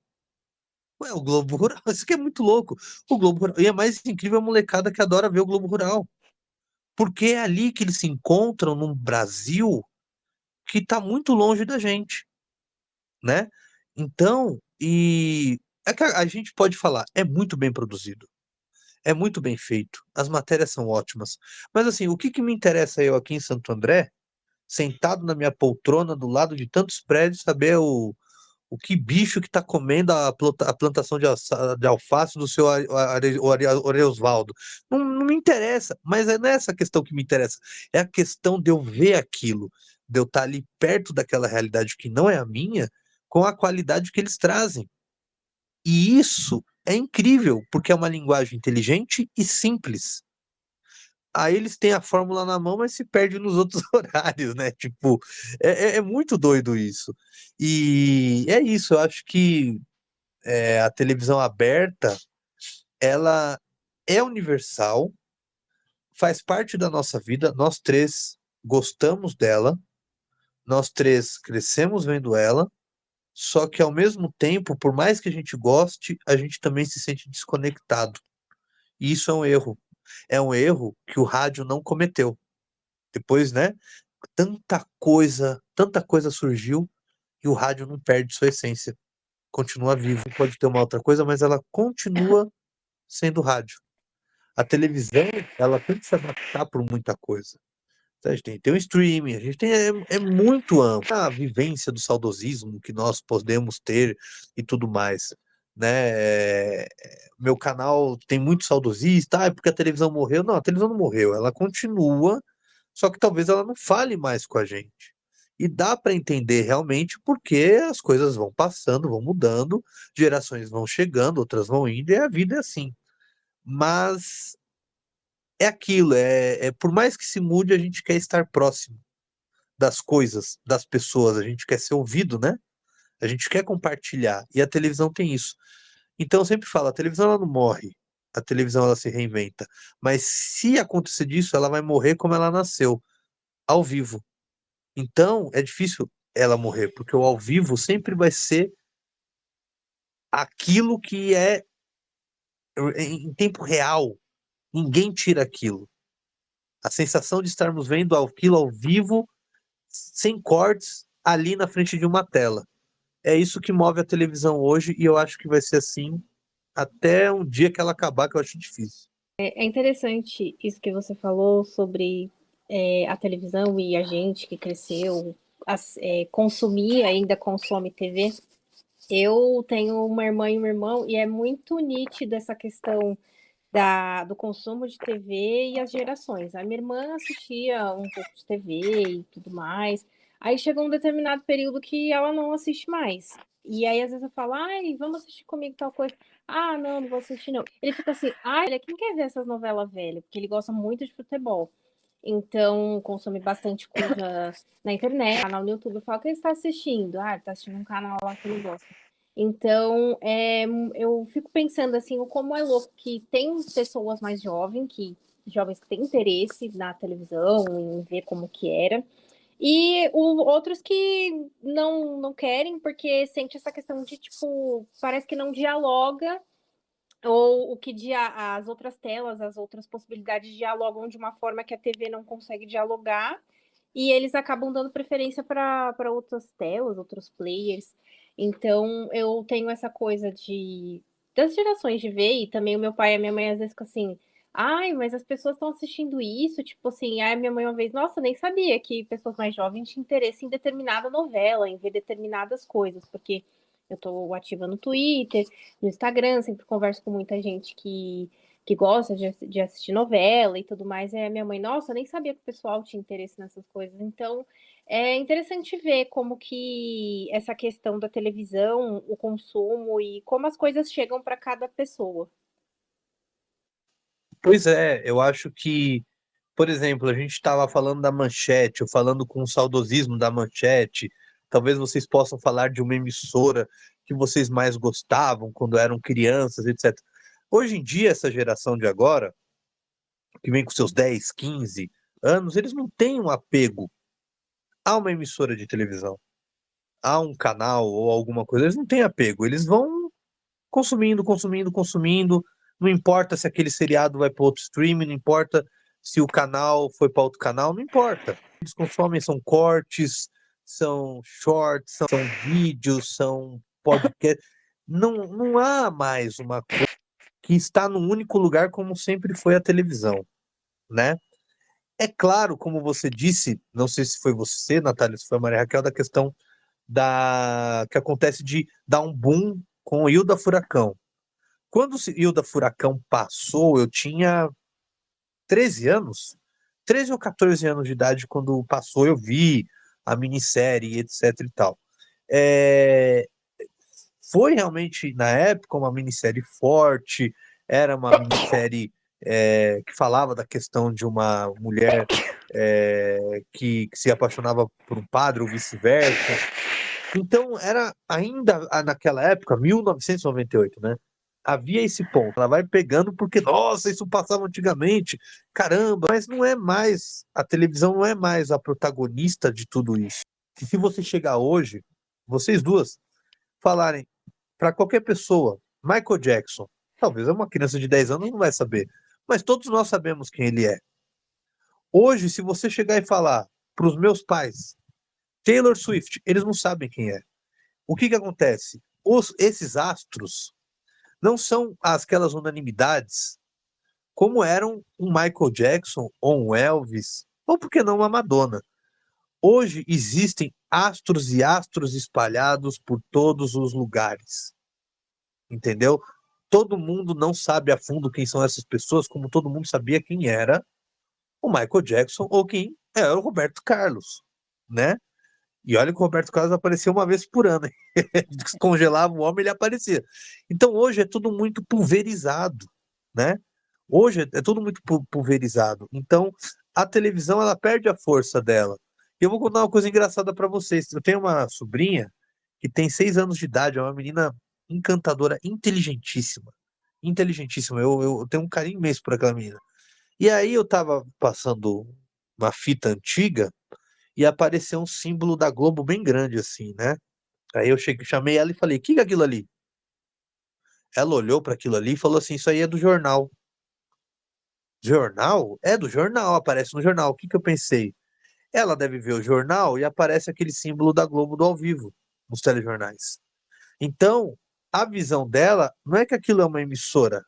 Ué, o Globo Rural, isso que é muito louco. O Globo Rural. E é mais incrível a molecada que adora ver o Globo Rural. Porque é ali que eles se encontram num Brasil que está muito longe da gente, né? Então, é que a gente pode falar, é muito bem produzido, é muito bem feito, as matérias são ótimas. Mas assim, o que que me interessa eu aqui em Santo André, sentado na minha poltrona do lado de tantos prédios, saber o que bicho que está comendo a plantação de alface do seu Oreosvaldo. Não me interessa, mas é nessa questão que me interessa. É a questão de eu ver aquilo, de eu estar ali perto daquela realidade que não é a minha, com a qualidade que eles trazem. E isso é incrível, porque é uma linguagem inteligente e simples. Aí eles têm a fórmula na mão, mas se perde nos outros horários, né? Tipo, é muito doido isso. E é isso, eu acho que a televisão aberta, ela é universal, faz parte da nossa vida, nós três gostamos dela, nós três crescemos vendo ela, só que ao mesmo tempo, por mais que a gente goste, a gente também se sente desconectado. E isso é um erro. É um erro que o rádio não cometeu. Depois, né? Tanta coisa surgiu e o rádio não perde sua essência. Continua vivo. Pode ter uma outra coisa, mas ela continua sendo rádio. A televisão, ela tem que se adaptar por muita coisa. A gente tem um streaming, a gente tem, é muito amplo. A vivência do saudosismo que nós podemos ter e tudo mais, né? Meu canal tem muito saudosista, porque a televisão morreu. Não, a televisão não morreu, ela continua, só que talvez ela não fale mais com a gente. E dá para entender realmente porque as coisas vão passando, vão mudando, gerações vão chegando, outras vão indo, e a vida é assim. Mas é aquilo, por mais que se mude, a gente quer estar próximo das coisas, das pessoas, a gente quer ser ouvido, né? A gente quer compartilhar, e a televisão tem isso. Então eu sempre falo, a televisão ela não morre, a televisão ela se reinventa, mas se acontecer disso, ela vai morrer como ela nasceu, ao vivo. Então é difícil ela morrer, porque o ao vivo sempre vai ser aquilo que é em tempo real, ninguém tira aquilo. A sensação de estarmos vendo aquilo ao vivo, sem cortes, ali na frente de uma tela. É isso que move a televisão hoje e eu acho que vai ser assim até um dia que ela acabar, que eu acho difícil. É interessante isso que você falou sobre a televisão e a gente que cresceu, consumir, ainda consome TV. Eu tenho uma irmã e um irmão e é muito nítido essa questão do consumo de TV e as gerações. A minha irmã assistia um pouco de TV e tudo mais. Aí chegou um determinado período que ela não assiste mais. E aí, às vezes, eu falo, ai, vamos assistir comigo tal coisa. Ah, não vou assistir, não. Ele fica assim, ai, olha, quem quer ver essas novelas velhas? Porque ele gosta muito de futebol. Então, consome bastante coisa na internet, canal no YouTube. Eu falo, o que ele está assistindo? Ah, ele está assistindo um canal lá que ele gosta. Então, eu fico pensando assim, o como é louco que tem pessoas mais jovens que têm interesse na televisão, em ver como que era, e outros que não querem, porque sente essa questão de, tipo, parece que não dialoga, ou as outras telas, as outras possibilidades dialogam de uma forma que a TV não consegue dialogar, e eles acabam dando preferência para outras telas, outros players. Então, eu tenho essa coisa das gerações de ver, e também o meu pai e a minha mãe às vezes ficam assim, Ai, mas as pessoas estão assistindo isso, tipo assim, ai, minha mãe uma vez, nossa, nem sabia que pessoas mais jovens tinham interesse em determinada novela, em ver determinadas coisas, porque eu tô ativa no Twitter, no Instagram, sempre converso com muita gente que gosta de assistir novela e tudo mais. É, minha mãe, nossa, nem sabia que o pessoal tinha interesse nessas coisas. Então, é interessante ver como que essa questão da televisão, o consumo e como as coisas chegam para cada pessoa. Pois é, eu acho que, por exemplo, a gente estava falando da Manchete, ou falando com o saudosismo da Manchete. Talvez vocês possam falar de uma emissora que vocês mais gostavam quando eram crianças, etc. Hoje em dia, essa geração de agora, que vem com seus 10, 15 anos, eles não têm um apego a uma emissora de televisão, a um canal ou alguma coisa. Eles não têm apego, eles vão consumindo, consumindo, consumindo. Não importa se aquele seriado vai para outro streaming, não importa se o canal foi para outro canal, não importa. Eles consomem, são cortes, são shorts, são vídeos, são podcasts. Não há mais uma coisa que está num único lugar como sempre foi a televisão, né? É claro, como você disse, não sei se foi você, Natália, se foi a Maria Raquel, da questão da que acontece de dar um boom com o Hilda Furacão. Quando o Hilda Furacão passou, eu tinha 13 anos, 13 ou 14 anos de idade quando passou, eu vi a minissérie, etc e tal. É, foi realmente, na época, uma minissérie forte, era uma minissérie que falava da questão de uma mulher que se apaixonava por um padre ou vice-versa. Então, era ainda naquela época, 1998, né? Havia esse ponto. Ela vai pegando porque, nossa, isso passava antigamente, caramba, mas não é mais, a televisão não é mais a protagonista de tudo isso. E se você chegar hoje, vocês duas, falarem para qualquer pessoa, Michael Jackson, talvez uma criança de 10 anos não vai saber, mas todos nós sabemos quem ele é. Hoje, se você chegar e falar para os meus pais, Taylor Swift, eles não sabem quem é. O que que acontece? Esses astros não são aquelas unanimidades como eram um Michael Jackson ou um Elvis, ou por que não uma Madonna. Hoje existem astros e astros espalhados por todos os lugares, entendeu? Todo mundo não sabe a fundo quem são essas pessoas, como todo mundo sabia quem era o Michael Jackson ou quem era o Roberto Carlos, né? E olha que o Roberto Carlos aparecia uma vez por ano. Descongelava o homem, ele aparecia. Então hoje é tudo muito pulverizado, né? Hoje é tudo muito pulverizado. Então a televisão ela perde a força dela. E eu vou contar uma coisa engraçada para vocês. Eu tenho uma sobrinha que tem 6 anos de idade, é uma menina encantadora, inteligentíssima. Inteligentíssima. Eu tenho um carinho imenso por aquela menina. E aí eu tava passando uma fita antiga e apareceu um símbolo da Globo bem grande assim, né? Aí eu cheguei, chamei ela e falei: "O que que é aquilo ali?" Ela olhou para aquilo ali e falou assim: "Isso aí é do jornal." Jornal? É do jornal, aparece no jornal. O que que eu pensei? Ela deve ver o jornal e aparece aquele símbolo da Globo do ao vivo nos telejornais. Então, a visão dela não é que aquilo é uma emissora,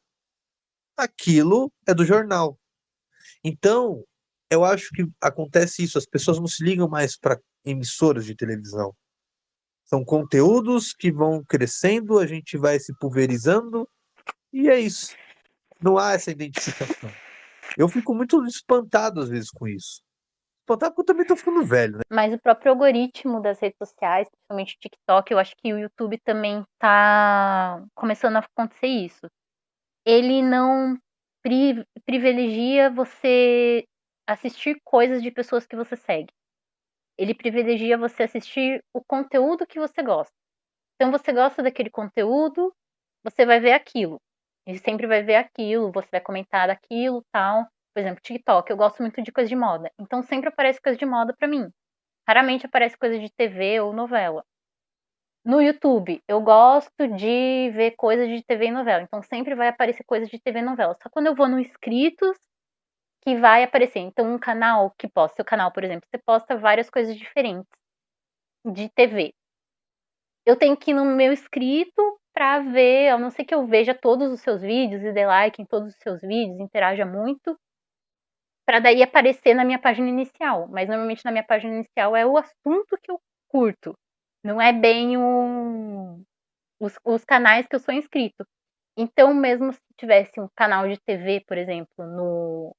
aquilo é do jornal. Então, eu acho que acontece isso, as pessoas não se ligam mais para emissoras de televisão. São conteúdos que vão crescendo, a gente vai se pulverizando e é isso. Não há essa identificação. Eu fico muito espantado às vezes com isso. Espantado porque eu também tô ficando velho, né? Mas o próprio algoritmo das redes sociais, principalmente o TikTok, eu acho que o YouTube também tá começando a acontecer isso. Ele não privilegia você assistir coisas de pessoas que você segue. Ele privilegia você assistir o conteúdo que você gosta. Então você gosta daquele conteúdo, você vai ver aquilo. E sempre vai ver aquilo, você vai comentar daquilo, tal. Por exemplo, TikTok, eu gosto muito de coisa de moda. Então sempre aparece coisa de moda pra mim. Raramente aparece coisa de TV ou novela. No YouTube, eu gosto de ver coisas de TV e novela. Então sempre vai aparecer coisas de TV e novela. Só quando eu vou no inscritos que vai aparecer. Então um canal que posta, seu canal, por exemplo, você posta várias coisas diferentes de TV. eu tenho que ir no meu inscrito pra ver, a não ser que eu veja todos os seus vídeos e dê like em todos os seus vídeos, interaja muito, pra daí aparecer na minha página inicial. Mas normalmente na minha página inicial é o assunto que eu curto. Não é bem os canais que eu sou inscrito. Então, mesmo se tivesse um canal de TV, por exemplo, no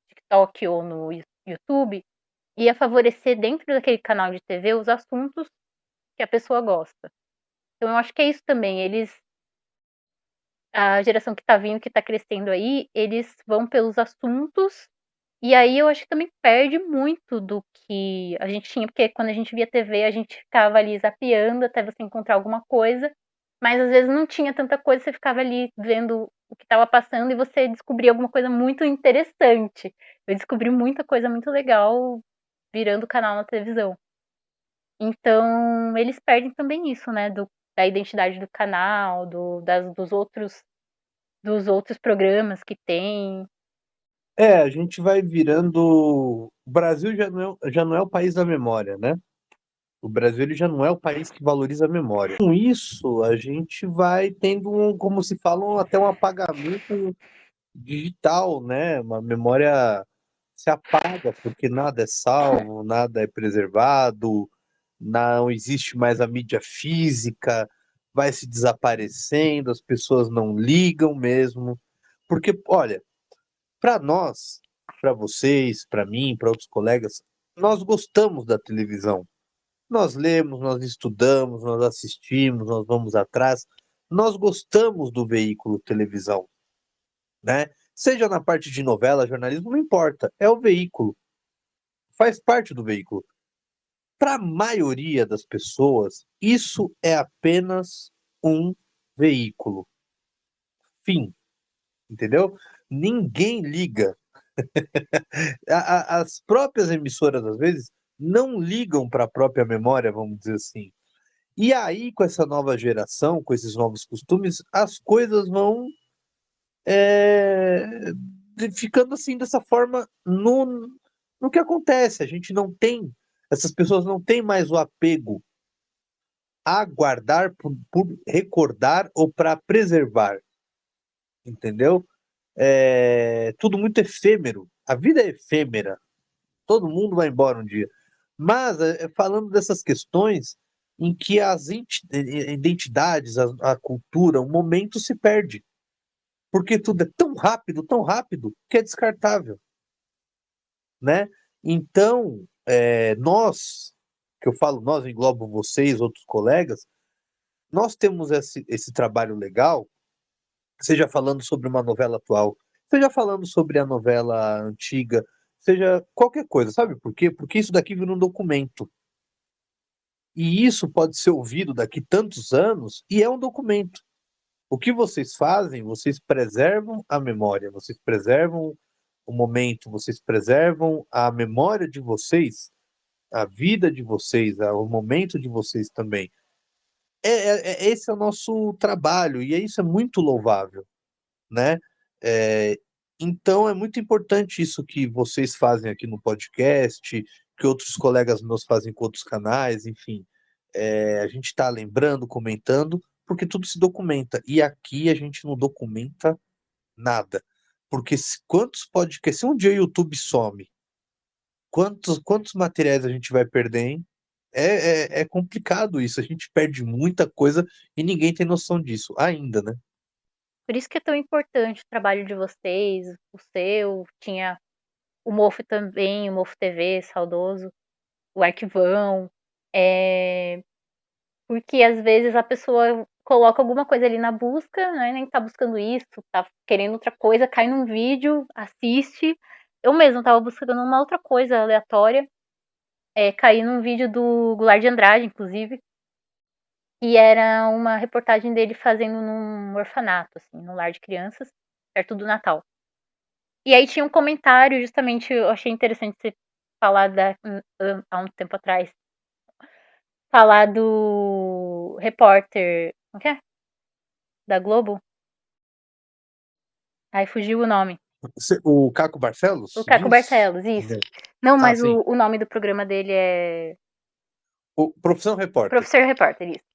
TikTok ou no YouTube, ia favorecer dentro daquele canal de TV os assuntos que a pessoa gosta. Então, eu acho que é isso também. A geração que tá vindo, que tá crescendo aí, eles vão pelos assuntos. E aí eu acho que também perde muito do que a gente tinha, porque quando a gente via TV, a gente ficava ali zapeando até você encontrar alguma coisa, mas às vezes não tinha tanta coisa, você ficava ali vendo o que estava passando e você descobria alguma coisa muito interessante. Eu descobri muita coisa muito legal virando canal na televisão. Então, eles perdem também isso, né, da identidade do canal, dos outros programas que tem. A gente vai virando. O Brasil já não é o país da memória, né? O Brasil ele já não é o país que valoriza a memória. Com isso, a gente vai tendo, como se falam, até um apagamento digital, né? Uma memória se apaga, porque nada é salvo, nada é preservado, não existe mais a mídia física, vai se desaparecendo, as pessoas não ligam mesmo. Porque, olha, para nós, para vocês, para mim, para outros colegas, nós gostamos da televisão. Nós lemos, nós estudamos, nós assistimos, nós vamos atrás. Nós gostamos do veículo televisão, né? Seja na parte de novela, jornalismo, não importa, é o veículo, faz parte do veículo. Para a maioria das pessoas, isso é apenas um veículo. Fim, entendeu? Ninguém liga. As próprias emissoras, às vezes, não ligam para a própria memória, vamos dizer assim. E aí, com essa nova geração, com esses novos costumes, as coisas vão é, ficando assim dessa forma no que acontece. A gente não tem, essas pessoas não têm mais o apego a guardar por recordar ou para preservar, entendeu? É tudo muito efêmero. A vida é efêmera. Todo mundo vai embora um dia. Mas falando dessas questões em que as identidades, a cultura, o momento se perde. Porque tudo é tão rápido, que é descartável, né? Então, nós, que eu falo nós, englobo vocês, outros colegas, nós temos esse trabalho legal, seja falando sobre uma novela atual, seja falando sobre a novela antiga, seja qualquer coisa, sabe por quê? Porque isso daqui vira um documento. E isso pode ser ouvido daqui tantos anos e é um documento. O que vocês fazem? Vocês preservam a memória, vocês preservam o momento, vocês preservam a memória de vocês, a vida de vocês, o momento de vocês também. Esse é o nosso trabalho e isso é muito louvável, né? É, então é muito importante isso que vocês fazem aqui no podcast, que outros colegas meus fazem com outros canais, enfim. A gente está lembrando, comentando, porque tudo se documenta. E aqui a gente não documenta nada. Porque quantos podcasts, se um dia o YouTube some, quantos materiais a gente vai perder, hein? É complicado isso. A gente perde muita coisa e ninguém tem noção disso ainda, né? Por isso que é tão importante o trabalho de vocês, o seu, tinha o Mofo também, o Mofo TV, saudoso, o Arquivão, porque às vezes a pessoa coloca alguma coisa ali na busca, né, nem tá buscando isso, tá querendo outra coisa, cai num vídeo, assiste. Eu mesma estava buscando uma outra coisa aleatória, caí num vídeo do Goulart de Andrade, inclusive, e era uma reportagem dele fazendo num orfanato, assim, num lar de crianças, perto do Natal. E aí tinha um comentário, justamente, eu achei interessante você falar há um tempo atrás, falar do repórter, como que é? Da Globo? Aí fugiu o nome. O Caco Barcelos O Caco diz? Barcelos, isso. Não, Ah, mas sim. o nome do programa dele é O Profissão Repórter. Professor Repórter, isso.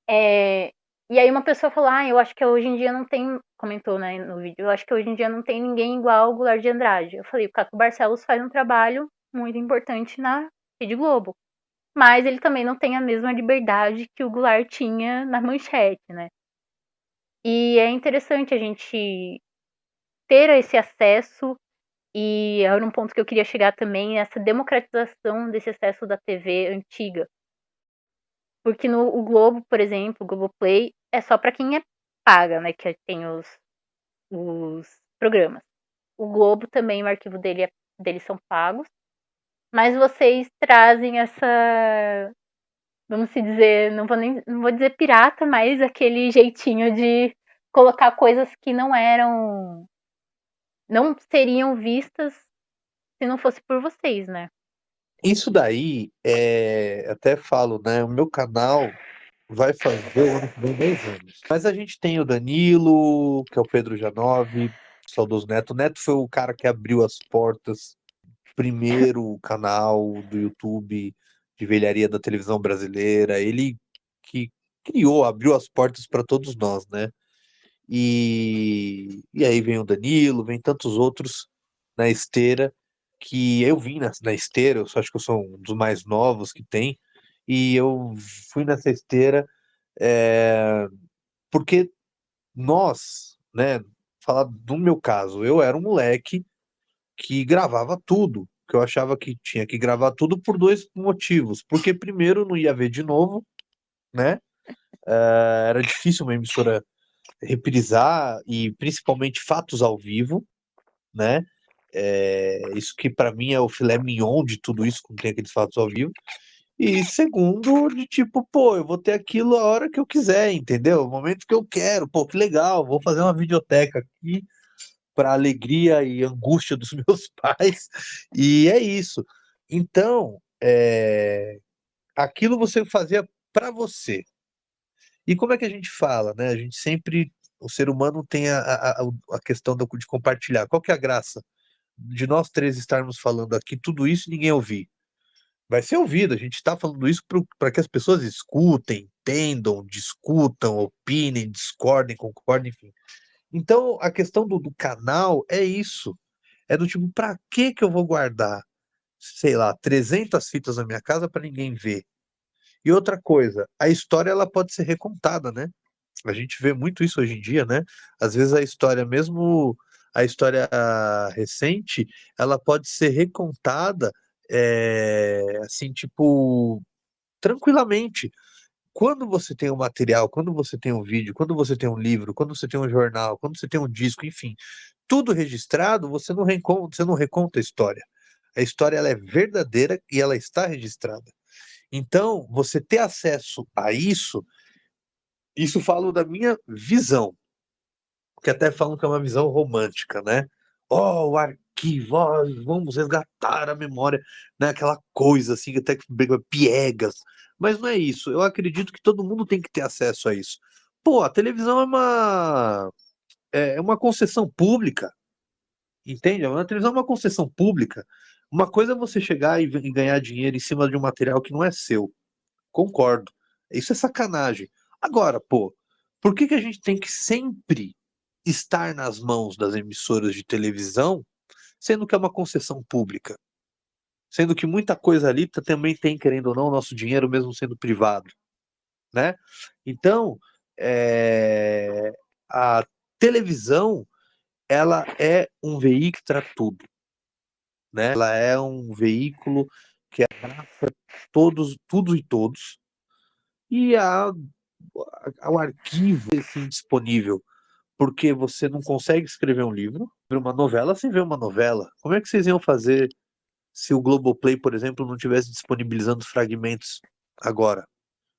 E aí uma pessoa falou, eu acho que hoje em dia não tem, comentou, né, no vídeo, eu acho que hoje em dia não tem ninguém igual o Goulart de Andrade. Eu falei, o Caco Barcelos faz um trabalho muito importante na Rede Globo, mas ele também não tem a mesma liberdade que o Goulart tinha na Manchete, né? E é interessante a gente ter esse acesso, e era um ponto que eu queria chegar também, essa democratização desse acesso da TV antiga. Porque no o Globo, por exemplo, o Globoplay, é só para quem é paga, né, que tem os programas. O Globo também, o arquivo deles são pagos, mas vocês trazem essa, vamos se dizer, não vou dizer pirata, mas aquele jeitinho de colocar coisas que não seriam vistas se não fosse por vocês, né? Isso daí, até falo, né? O meu canal vai fazer o ano que vem 10 anos. Mas a gente tem o Danilo, que é o Pedro Janove, saudoso Neto. O Neto foi o cara que abriu as portas, primeiro canal do YouTube de velharia da televisão brasileira. Ele que criou, abriu as portas para todos nós, né? E aí vem o Danilo, vem tantos outros na esteira, que eu vim na esteira, eu só acho que eu sou um dos mais novos que tem, e eu fui nessa esteira porque nós, né, falar do meu caso, eu era um moleque que gravava tudo, que eu achava que tinha que gravar tudo por dois motivos, porque primeiro não ia ver de novo, né, era difícil uma emissora reprisar e principalmente fatos ao vivo, né? Isso que para mim é o filé mignon de tudo isso, quando tem aqueles fatos ao vivo. E segundo, de tipo, pô, eu vou ter aquilo a hora que eu quiser, entendeu? O momento que eu quero, pô, que legal, vou fazer uma videoteca aqui para alegria e angústia dos meus pais. E é isso. Então, aquilo você fazia para você. E como é que a gente fala, né? A gente sempre, o ser humano tem a questão de compartilhar. Qual que é a graça de nós três estarmos falando aqui tudo isso e ninguém ouvir? Vai ser ouvido, a gente está falando isso para que as pessoas escutem, entendam, discutam, opinem, discordem, concordem, enfim. Então, a questão do canal é isso. É do tipo, para que eu vou guardar, sei lá, 300 fitas na minha casa para ninguém ver? E outra coisa, a história ela pode ser recontada, né? A gente vê muito isso hoje em dia, né? Às vezes a história, mesmo a história recente, ela pode ser recontada, assim, tipo, tranquilamente. Quando você tem um material, quando você tem um vídeo, quando você tem um livro, quando você tem um jornal, quando você tem um disco, enfim, tudo registrado, você não reconta a história. A história ela é verdadeira e ela está registrada. Então, você ter acesso a isso falo da minha visão, que até falam que é uma visão romântica, né? Oh, o arquivo, ó, vamos resgatar a memória, né? Aquela coisa assim, até que piegas. Mas não é isso. Eu acredito que todo mundo tem que ter acesso a isso. Pô, a televisão é uma concessão pública, entende? A televisão é uma concessão pública. Uma coisa é você chegar e ganhar dinheiro em cima de um material que não é seu. Concordo. Isso é sacanagem. Agora, pô, por que que a gente tem que sempre estar nas mãos das emissoras de televisão, sendo que é uma concessão pública? Sendo que muita coisa ali também tem, querendo ou não, o nosso dinheiro, mesmo sendo privado, né? Então, a televisão, ela é um veículo para tudo, né? Ela é um veículo que abraça tudo e todos, e ao arquivo assim, disponível, porque você não consegue escrever um livro, ver uma novela sem ver uma novela. Como é que vocês iam fazer se o Globoplay, por exemplo, não tivesse disponibilizando os fragmentos agora?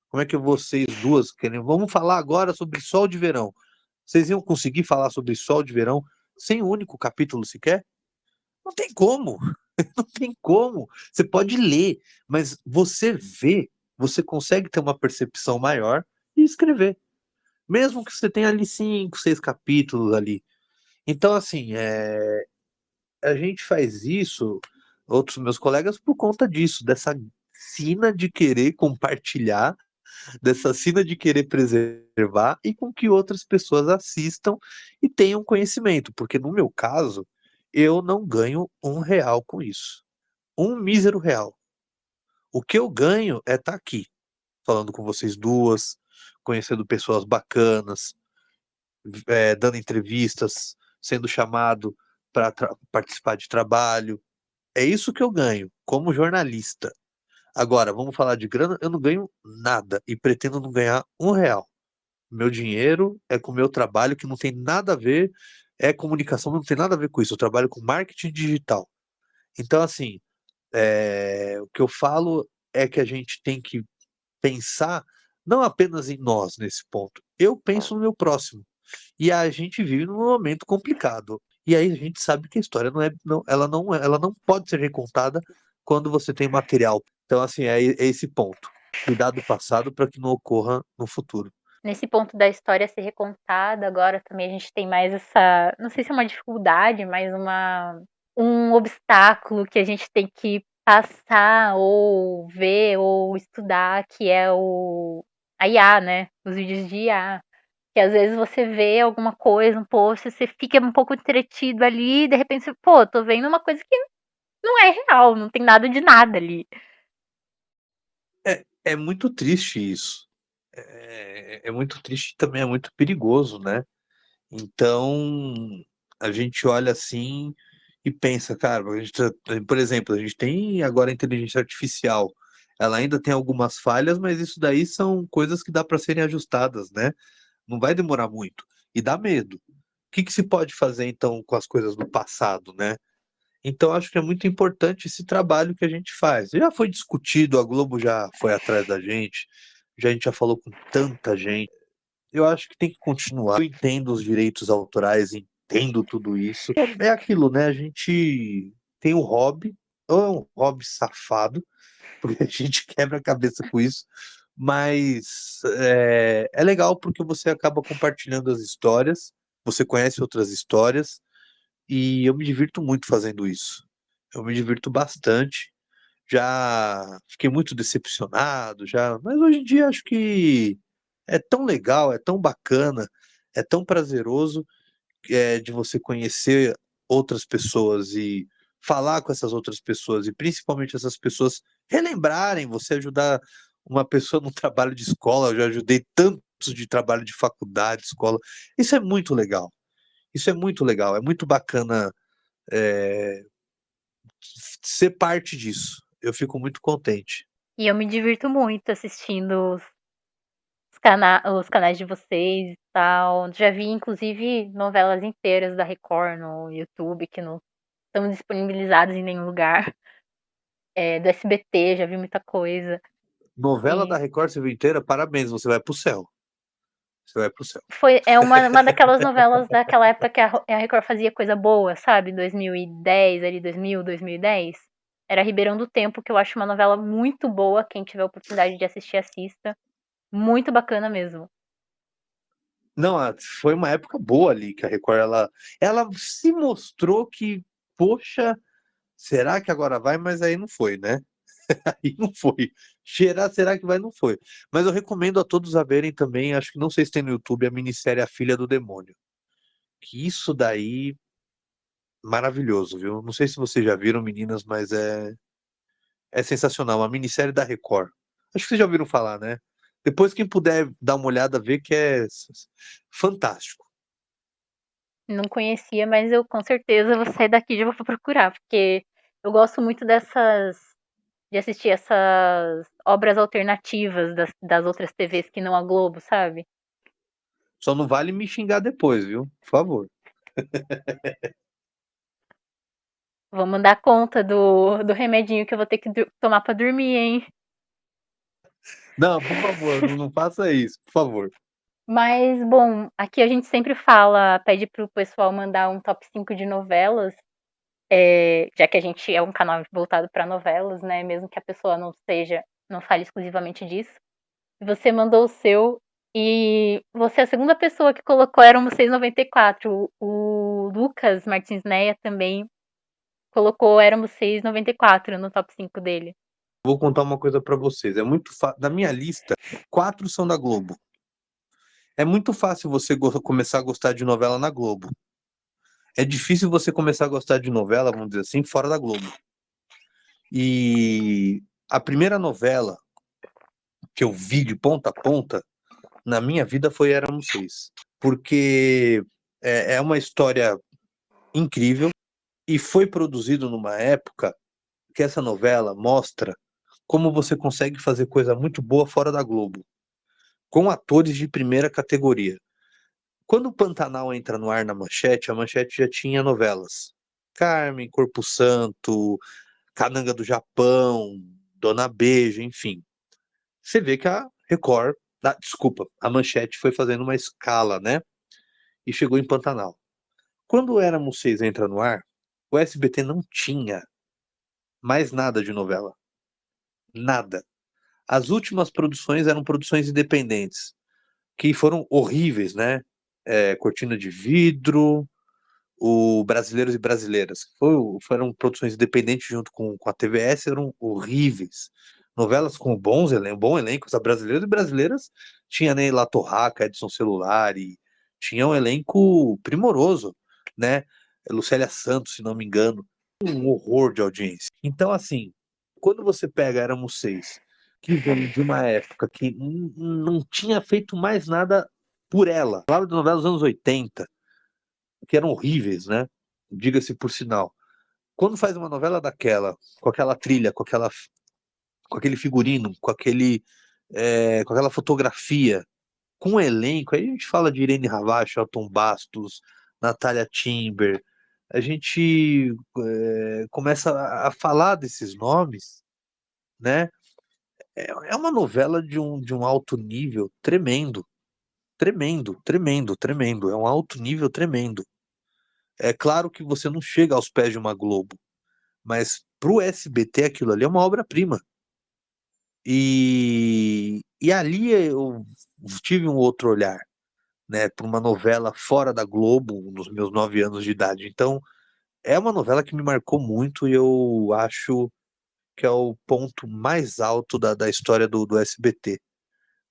Como é que vocês duas querem? Vamos falar agora sobre Sol de Verão. Vocês iam conseguir falar sobre Sol de Verão sem um único capítulo sequer? Não tem como. Não tem como. Você pode ler, mas você vê, você consegue ter uma percepção maior e escrever. Mesmo que você tenha ali 5, 6 capítulos ali. Então, assim, a gente faz isso, outros meus colegas, por conta disso, dessa sina de querer compartilhar dessa sina de querer preservar e com que outras pessoas assistam e tenham conhecimento, porque no meu caso, eu não ganho R$ 1 com isso. Um mísero real. O que eu ganho é estar aqui, falando com vocês duas, conhecendo pessoas bacanas, dando entrevistas, sendo chamado para participar de trabalho. É isso que eu ganho como jornalista. Agora, vamos falar de grana, eu não ganho nada e pretendo não ganhar R$ 1. Meu dinheiro é com o meu trabalho, que não tem nada a ver, é comunicação, não tem nada a ver com isso. Eu trabalho com marketing digital. Então, assim, o que eu falo é que a gente tem que pensar não apenas em nós nesse ponto. Eu penso no meu próximo. E a gente vive num momento complicado. E aí a gente sabe que a história ela não pode ser recontada quando você tem material. Então, assim, é esse ponto. Cuidar do passado para que não ocorra no futuro. Nesse ponto da história ser recontada, agora também a gente tem mais essa, não sei se é uma dificuldade, mas um obstáculo que a gente tem que passar ou ver ou estudar, que é a IA, né? Os vídeos de IA. Que às vezes você vê alguma coisa, um post, você fica um pouco entretido ali, e de repente você, pô, tô vendo uma coisa que não é real, não tem nada de nada ali. É muito triste isso. É muito triste e também é muito perigoso, né? Então, a gente olha assim e pensa, cara, por exemplo, a gente tem agora a inteligência artificial. Ela ainda tem algumas falhas, mas isso daí são coisas que dá para serem ajustadas, né? Não vai demorar muito. E dá medo. O que que se pode fazer então com as coisas do passado, né? Então, acho que é muito importante esse trabalho que a gente faz. Já foi discutido, a Globo já foi atrás da gente, a gente já falou com tanta gente. Eu acho que tem que continuar. Eu entendo os direitos autorais, entendo tudo isso. É aquilo, né? A gente tem um hobby, ou é um hobby safado, porque a gente quebra a cabeça com isso, mas é legal porque você acaba compartilhando as histórias, você conhece outras histórias, e eu me divirto muito fazendo isso. Eu me divirto bastante. Já fiquei muito decepcionado, já, mas hoje em dia acho que é tão legal, é tão bacana, é tão prazeroso de você conhecer outras pessoas e falar com essas outras pessoas e principalmente essas pessoas relembrarem, você ajudar uma pessoa no trabalho de escola, eu já ajudei tantos de trabalho de faculdade, escola. Isso é muito legal. Isso é muito legal, é muito bacana é, ser parte disso. Eu fico muito contente. E eu me divirto muito assistindo os canais de vocês e tal. Já vi, inclusive, novelas inteiras da Record no YouTube, que não estão disponibilizadas em nenhum lugar. Do SBT, já vi muita coisa. Novela da E Record você viu inteira, parabéns, você vai pro céu. Você vai pro céu. é uma daquelas novelas daquela época que a Record fazia coisa boa, sabe? 2010, ali 2010. Era Ribeirão do Tempo, que eu acho uma novela muito boa. Quem tiver oportunidade de assistir, assista. Muito bacana mesmo. Não, foi uma época boa ali que a Record ela se mostrou que, poxa, será que agora vai? Mas aí não foi, né? Aí não foi. Será que vai? Não foi. Mas eu recomendo a todos a verem também, acho que não sei se tem no YouTube, a minissérie A Filha do Demônio. Que isso daí, maravilhoso, viu? Não sei se vocês já viram, meninas, mas é sensacional. Uma minissérie da Record. Acho que vocês já ouviram falar, né? Depois, quem puder dar uma olhada, ver que é fantástico. Não conhecia, mas eu com certeza vou sair daqui e já vou procurar, porque eu gosto muito de assistir essas obras alternativas das outras TVs que não a Globo, sabe? Só não vale me xingar depois, viu? Por favor. Vou mandar conta do remedinho que eu vou ter que tomar pra dormir, hein? Não, por favor, não faça isso, por favor. Mas, bom, aqui a gente sempre pede pro pessoal mandar um top 5 de novelas, já que a gente é um canal voltado para novelas, né? Mesmo que a pessoa não fale exclusivamente disso. Você mandou o seu e você é a segunda pessoa que colocou Éramos 694. O Lucas Martins Neia também colocou Éramos 694 no top 5 dele. Vou contar uma coisa pra vocês. É muito da minha lista, 4 são da Globo. É muito fácil você começar a gostar de novela na Globo. É difícil você começar a gostar de novela, vamos dizer assim, fora da Globo. E a primeira novela que eu vi de ponta a ponta na minha vida foi Éramos Seis. Porque é uma história incrível e foi produzido numa época que essa novela mostra como você consegue fazer coisa muito boa fora da Globo, com atores de primeira categoria. Quando o Pantanal entra no ar na Manchete, a Manchete já tinha novelas. Carmen, Corpo Santo, Cananga do Japão, Dona Beija, enfim. Você vê que a Record, desculpa, a Manchete foi fazendo uma escala, né? E chegou em Pantanal. Quando o Éramos Seis entra no ar, o SBT não tinha mais nada de novela. Nada. As últimas produções eram produções independentes, que foram horríveis, né? Cortina de Vidro, o Brasileiros e Brasileiras. Foram produções independentes junto com a TVS, eram horríveis. Novelas com bom elenco, as Brasileiros e Brasileiras tinha Ney Torraca, Edson Celulari, tinha um elenco primoroso, né? Lucélia Santos, se não me engano, um horror de audiência. Então, assim, quando você pega Éramos Seis, que vem de uma época que não tinha feito mais nada por ela, falava de novelas dos anos 80, que eram horríveis, né? Diga-se por sinal. Quando faz uma novela daquela, com aquela trilha, com aquele figurino, com aquela fotografia, com um elenco, aí a gente fala de Irene Ravache, Elton Bastos, Natália Timber, a gente começa a falar desses nomes, né? É uma novela de um alto nível tremendo, tremendo, tremendo, tremendo. É um alto nível tremendo. É claro que você não chega aos pés de uma Globo, mas pro SBT aquilo ali é uma obra-prima. E ali eu tive um outro olhar, né, para uma novela fora da Globo nos meus 9 anos de idade. Então, é uma novela que me marcou muito e eu acho que é o ponto mais alto da história do SBT.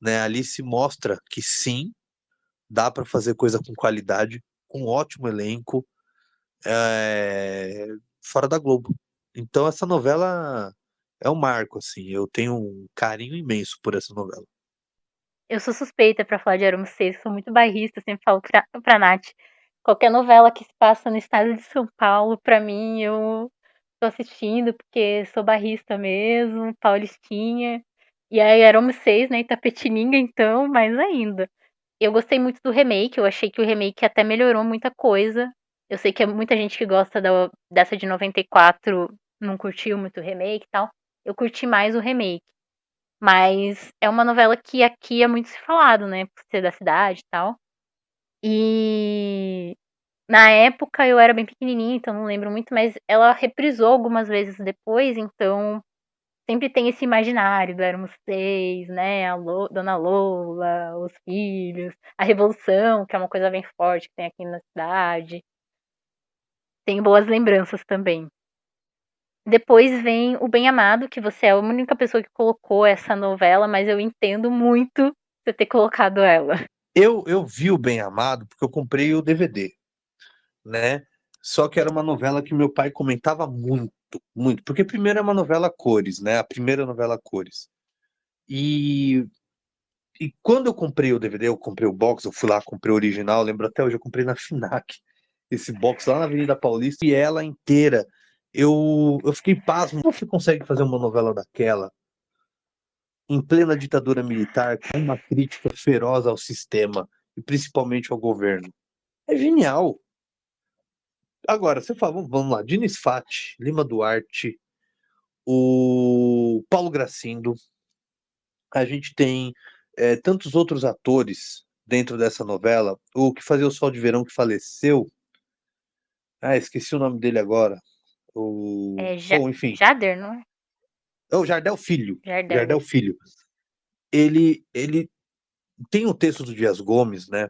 Né? Ali se mostra que sim, dá para fazer coisa com qualidade, com um ótimo elenco, é, fora da Globo. Então essa novela é um marco, assim. Eu tenho um carinho imenso por essa novela. Eu sou suspeita pra falar de Éramos Seis, sou muito bairrista, sempre falo pra Nath. Qualquer novela que se passa no estado de São Paulo, pra mim, eu tô assistindo, porque sou bairrista mesmo, paulistinha. E aí Éramos Seis, né, Itapetininga, então, mais ainda. Eu gostei muito do remake, eu achei que o remake até melhorou muita coisa. Eu sei que muita gente que gosta dessa de 94 não curtiu muito o remake e tal. Eu curti mais o remake. Mas é uma novela que aqui é muito se falado, né, por ser da cidade e tal. E na época eu era bem pequenininha, então não lembro muito, mas ela reprisou algumas vezes depois, então sempre tem esse imaginário do Éramos Seis, né, Dona Lola, os filhos, a Revolução, que é uma coisa bem forte que tem aqui na cidade. Tenho boas lembranças também. Depois vem O Bem Amado, que você é a única pessoa que colocou essa novela, mas eu entendo muito você ter colocado ela. Eu vi o Bem Amado porque eu comprei o DVD, né? Só que era uma novela que meu pai comentava muito, muito. Porque primeiro é uma novela a cores, né? A primeira novela a cores. E, e quando eu comprei o DVD, eu comprei o box, eu fui lá, comprei o original, lembro até hoje, eu comprei na FINAC, esse box lá na Avenida Paulista, e ela inteira. Eu fiquei pasmo. Como você consegue fazer uma novela daquela em plena ditadura militar, com uma crítica feroz ao sistema e principalmente ao governo? É genial. Agora, você fala, vamos lá, Diniz Fati, Lima Duarte, o Paulo Gracindo, a gente tem tantos outros atores dentro dessa novela. O que fazia o Sol de Verão que faleceu, esqueci o nome dele agora. É Bom, enfim, Jader, não é? é o Jardel Filho. Jardel. Jardel Filho. Ele tem o texto do Dias Gomes, né?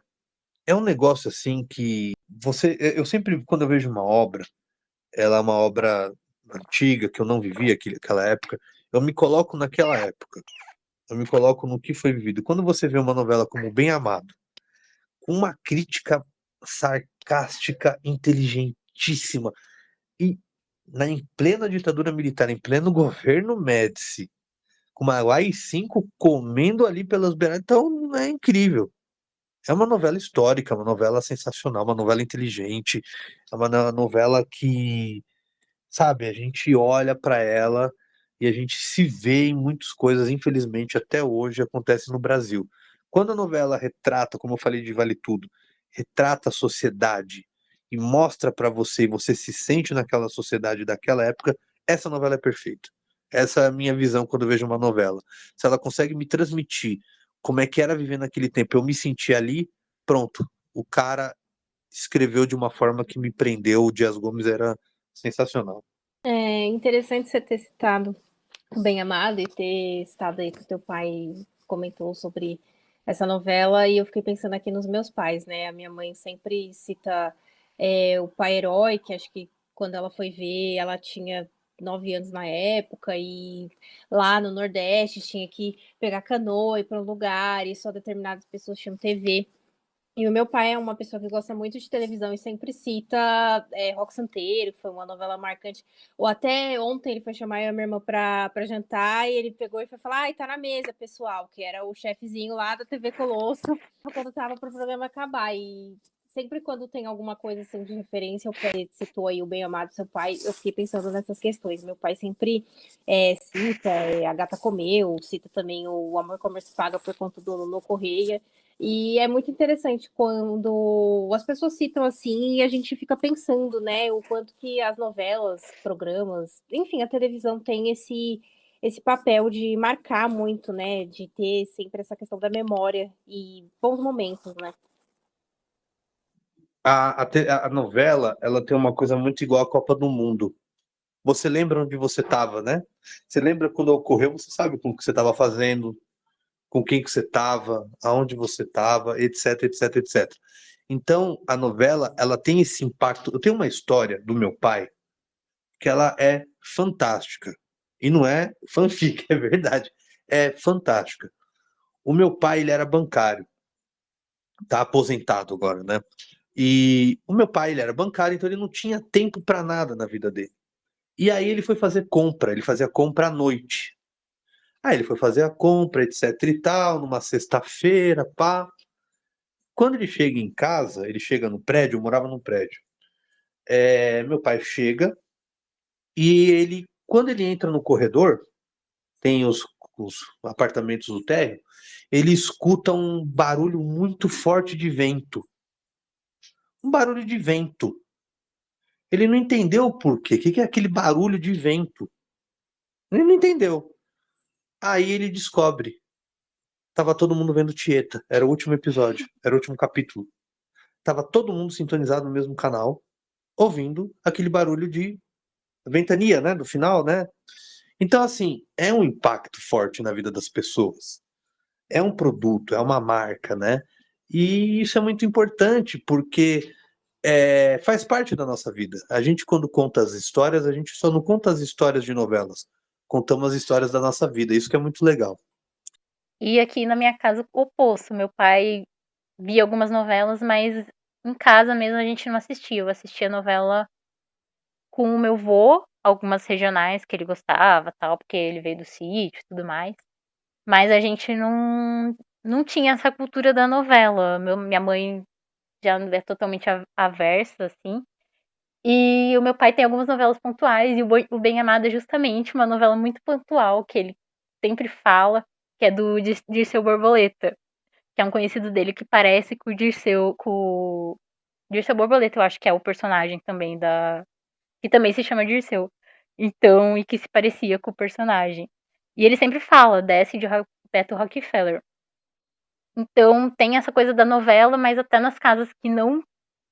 É um negócio assim que eu sempre, quando eu vejo uma obra, ela é uma obra antiga, que eu não vivi aquela época, eu me coloco naquela época. Eu me coloco no que foi vivido. Quando você vê uma novela como Bem Amado, com uma crítica sarcástica, inteligentíssima, e em plena ditadura militar, em pleno governo Médici, com uma AI-5 comendo ali pelas beiras, então é incrível. É uma novela histórica, uma novela sensacional, uma novela inteligente, é uma novela que, sabe, a gente olha para ela e a gente se vê em muitas coisas, infelizmente, até hoje acontece no Brasil. Quando a novela retrata, como eu falei de Vale Tudo, retrata a sociedade e mostra para você, e você se sente naquela sociedade daquela época, essa novela é perfeita. Essa é a minha visão quando eu vejo uma novela. Se ela consegue me transmitir como é que era viver naquele tempo, eu me senti ali, pronto. O cara escreveu de uma forma que me prendeu. O Dias Gomes era sensacional. É interessante você ter citado o Bem Amado e ter citado aí que o teu pai comentou sobre essa novela, e eu fiquei pensando aqui nos meus pais, né? A minha mãe sempre cita o Pai Herói, que acho que quando ela foi ver, ela tinha 9 anos na época, e lá no Nordeste tinha que pegar canoa e ir para um lugar, e só determinadas pessoas tinham TV. E o meu pai é uma pessoa que gosta muito de televisão e sempre cita Rock Santeiro, que foi uma novela marcante. Ou até ontem ele foi chamar eu e a minha irmã pra jantar e ele pegou e foi falar: ai, tá na mesa, pessoal, que era o chefezinho lá da TV Colosso, quando tava pro programa acabar. E sempre quando tem alguma coisa assim de referência, o pai citou aí o Bem Amado Seu Pai, eu fiquei pensando nessas questões. Meu pai sempre cita A Gata Comeu, cita também o Amor Como Se Paga por conta do Lolo Correia. E é muito interessante quando as pessoas citam assim e a gente fica pensando, né, o quanto que as novelas, programas, enfim, a televisão tem esse papel de marcar muito, né, de ter sempre essa questão da memória e bons momentos, né? A novela, ela tem uma coisa muito igual à Copa do Mundo. Você lembra onde você estava, né? Você lembra quando ocorreu, você sabe com o que você estava fazendo, com quem que você estava, aonde você estava, etc, etc, etc. Então, a novela, ela tem esse impacto. Eu tenho uma história do meu pai que ela é fantástica. E não é fanfic, é verdade. É fantástica. O meu pai, ele era bancário. Tá aposentado agora, né? E o meu pai, ele era bancário, então ele não tinha tempo para nada na vida dele. E aí ele foi fazer compra, ele fazia compra à noite. Aí ele foi fazer a compra, etc e tal, numa sexta-feira, pá. Quando ele chega em casa, ele chega no prédio, eu morava num prédio. Meu pai chega e ele, quando ele entra no corredor, tem os apartamentos do térreo, ele escuta um barulho muito forte de vento. Um barulho de vento. Ele não entendeu o porquê. O que é aquele barulho de vento? Ele não entendeu. Aí ele descobre. Tava todo mundo vendo Tieta. Era o último episódio. Era o último capítulo. Tava todo mundo sintonizado no mesmo canal, ouvindo aquele barulho de ventania, né? Do final, né? Então, assim, é um impacto forte na vida das pessoas. É um produto, é uma marca, né? E isso é muito importante porque faz parte da nossa vida. A gente, quando conta as histórias, a gente só não conta as histórias de novelas. Contamos as histórias da nossa vida. Isso que é muito legal. E aqui na minha casa, o oposto. Meu pai via algumas novelas, mas em casa mesmo a gente não assistia. Eu assistia novela com o meu vô, algumas regionais que ele gostava, tal, porque ele veio do sítio e tudo mais. Mas a gente não tinha essa cultura da novela. Minha mãe já é totalmente aversa, assim. E o meu pai tem algumas novelas pontuais, e o Bem Amado é justamente uma novela muito pontual, que ele sempre fala, que é do Dirceu Borboleta, que é um conhecido dele que parece com o Dirceu Borboleta, eu acho que é o personagem também que também se chama Dirceu. Então, e que se parecia com o personagem. E ele sempre fala, desce de Beto Rockefeller. Então, tem essa coisa da novela, mas até nas casas que não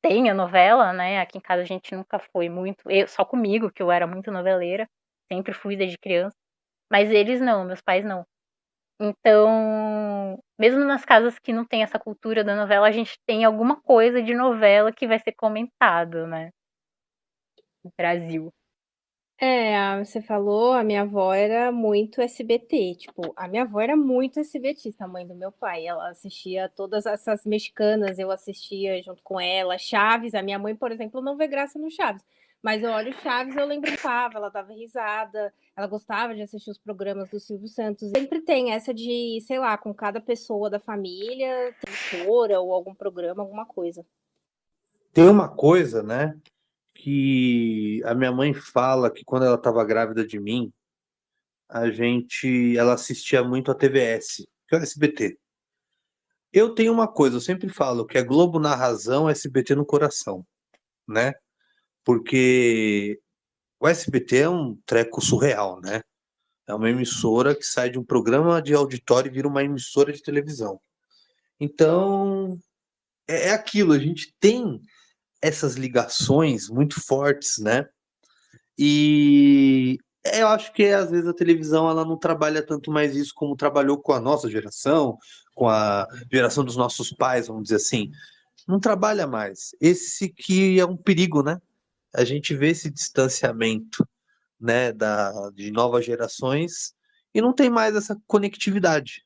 tem a novela, né? Aqui em casa a gente nunca foi muito. Só comigo, que eu era muito noveleira. Sempre fui desde criança. Mas eles não, meus pais não. Então, mesmo nas casas que não tem essa cultura da novela, a gente tem alguma coisa de novela que vai ser comentado, né? No Brasil. Você falou, a minha avó era muito SBT, tipo, a minha avó era muito SBTista, a mãe do meu pai, ela assistia todas essas mexicanas, eu assistia junto com ela, Chaves, a minha mãe, por exemplo, não vê graça no Chaves, mas eu olho Chaves, eu lembro que ela dava risada, ela gostava de assistir os programas do Silvio Santos, sempre tem essa de, sei lá, com cada pessoa da família, emissora ou algum programa, alguma coisa. Tem uma coisa, né, que a minha mãe fala que quando ela estava grávida de mim, ela assistia muito a TVS, que é o SBT. Eu tenho uma coisa, eu sempre falo que é Globo na razão, SBT no coração, né? Porque o SBT é um treco surreal, né? É uma emissora que sai de um programa de auditório e vira uma emissora de televisão. Então, é aquilo, a gente tem essas ligações muito fortes, né? E eu acho que às vezes a televisão ela não trabalha tanto mais isso como trabalhou com a nossa geração, com a geração dos nossos pais, vamos dizer assim. Não trabalha mais. Esse que é um perigo, né? A gente vê esse distanciamento, né, de novas gerações e não tem mais essa conectividade.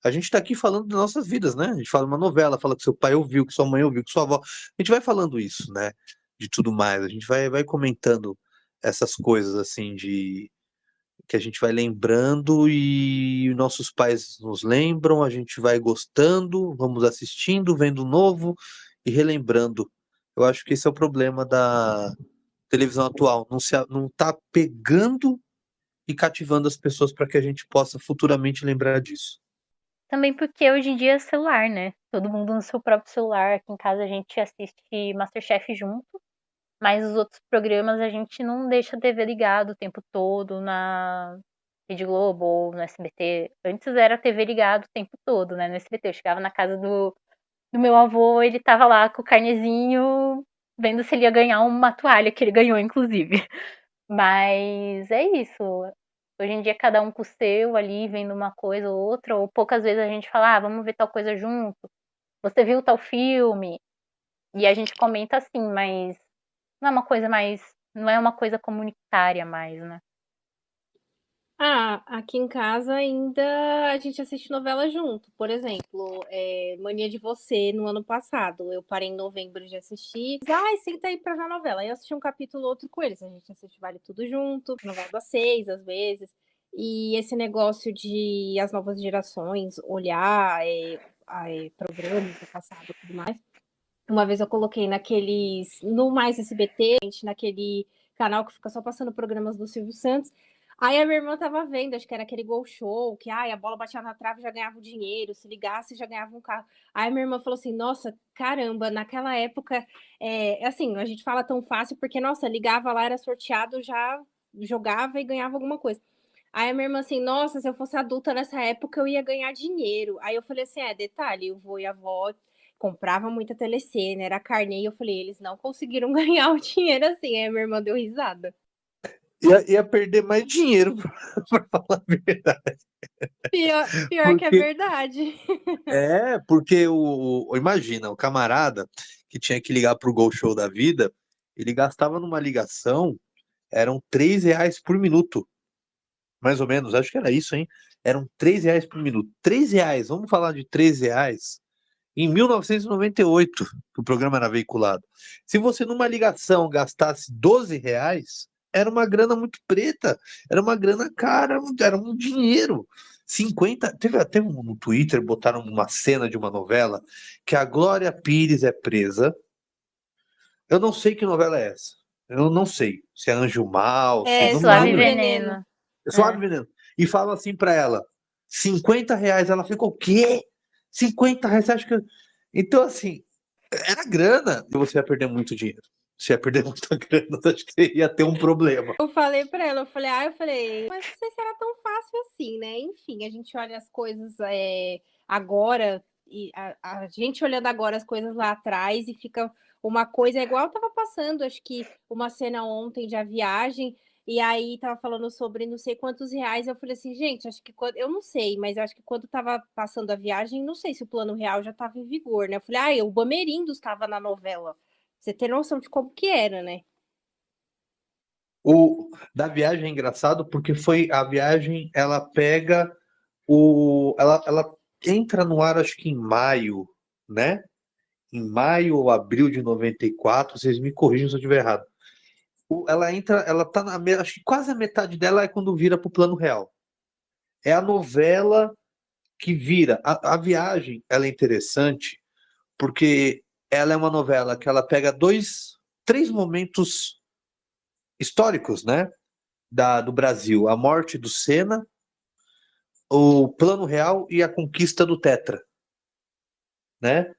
A gente está aqui falando das nossas vidas, né? A gente fala uma novela, fala que seu pai ouviu, que sua mãe ouviu, que sua avó. A gente vai falando isso, né? De tudo mais. A gente vai comentando essas coisas assim de que a gente vai lembrando e nossos pais nos lembram, a gente vai gostando, vamos assistindo, vendo novo e relembrando. Eu acho que esse é o problema da televisão atual. Não tá pegando e cativando as pessoas para que a gente possa futuramente lembrar disso. Também porque hoje em dia é celular, né? Todo mundo no seu próprio celular. Aqui em casa a gente assiste MasterChef junto, mas os outros programas a gente não deixa a TV ligado o tempo todo na Rede Globo ou no SBT. Antes era a TV ligado o tempo todo, né? No SBT. Eu chegava na casa do meu avô, ele tava lá com o carnezinho, vendo se ele ia ganhar uma toalha, que ele ganhou, inclusive. Mas é isso. Hoje em dia, cada um com o seu ali, vendo uma coisa ou outra, ou poucas vezes a gente fala, vamos ver tal coisa junto. Você viu tal filme? E a gente comenta assim, mas não é uma coisa mais. Não é uma coisa comunitária mais, né? Aqui em casa ainda a gente assiste novela junto. Por exemplo, Mania de Você no ano passado. Eu parei em novembro de assistir. Ai, senta aí pra ver a novela. Aí eu assisti um capítulo outro com eles. A gente assiste Vale Tudo Junto, novela das 6, às vezes. E esse negócio de as novas gerações olhar programas do passado e tudo mais. Uma vez eu coloquei no Mais SBT, naquele canal que fica só passando programas do Silvio Santos. Aí a minha irmã tava vendo, acho que era aquele Gol Show, que a bola batia na trave já ganhava o dinheiro, se ligasse já ganhava um carro. Aí a minha irmã falou assim: nossa, caramba, naquela época, assim, a gente fala tão fácil porque, nossa, ligava lá, era sorteado, já jogava e ganhava alguma coisa. Aí a minha irmã assim, nossa, se eu fosse adulta nessa época eu ia ganhar dinheiro. Aí eu falei assim, detalhe, o vô e a avó comprava muita telecena, era carnê, e eu falei, eles não conseguiram ganhar o dinheiro assim. Aí a minha irmã deu risada. Ia perder mais dinheiro, para falar a verdade. Pior que é Porque, verdade. porque imagina, o camarada que tinha que ligar pro Gol Show da vida, ele gastava numa ligação, eram R$ 3 por minuto, mais ou menos, acho que era isso, hein? Eram R$ 3 por minuto. R$ 3, vamos falar de R$ 3 em 1998, que o programa era veiculado. Se você numa ligação gastasse R$ 12, era uma grana muito preta, era uma grana cara, era um dinheiro. 50, teve até no Twitter, botaram uma cena de uma novela que a Glória Pires é presa. Eu não sei que novela é essa. Eu não sei se é Anjo Mal, se não, não Suave lembro. Veneno. Veneno. É Suave É. Veneno. E falam assim pra ela: R$ 50. Ela ficou, o quê? R$ 50? Você acha que. Então, assim, era grana e você ia perder muito dinheiro. Você ia perder muita grana, acho que você ia ter um problema. Eu falei pra ela, mas não sei se era tão fácil assim, né? Enfim, a gente olha as coisas agora, e a gente olhando agora as coisas lá atrás e fica uma coisa igual eu tava passando, acho que uma cena ontem de A Viagem, e aí tava falando sobre não sei quantos reais, eu falei assim, gente, acho que eu não sei, mas eu acho que quando tava passando A Viagem, não sei se o plano real já tava em vigor, né? Eu falei, o Bamerindos estava na novela. Você tem noção de como que era, né? Da viagem é engraçado porque foi a viagem, ela pega ela entra no ar acho que em maio, né? Em maio ou abril de 94, vocês me corrijam se eu estiver errado. Ela entra, ela tá acho que quase a metade dela é quando vira pro plano real. É a novela que vira. A viagem, ela é interessante porque ela é uma novela que ela pega três momentos históricos, né? Do Brasil. A morte do Senna, o plano real e a conquista do Tetra, né?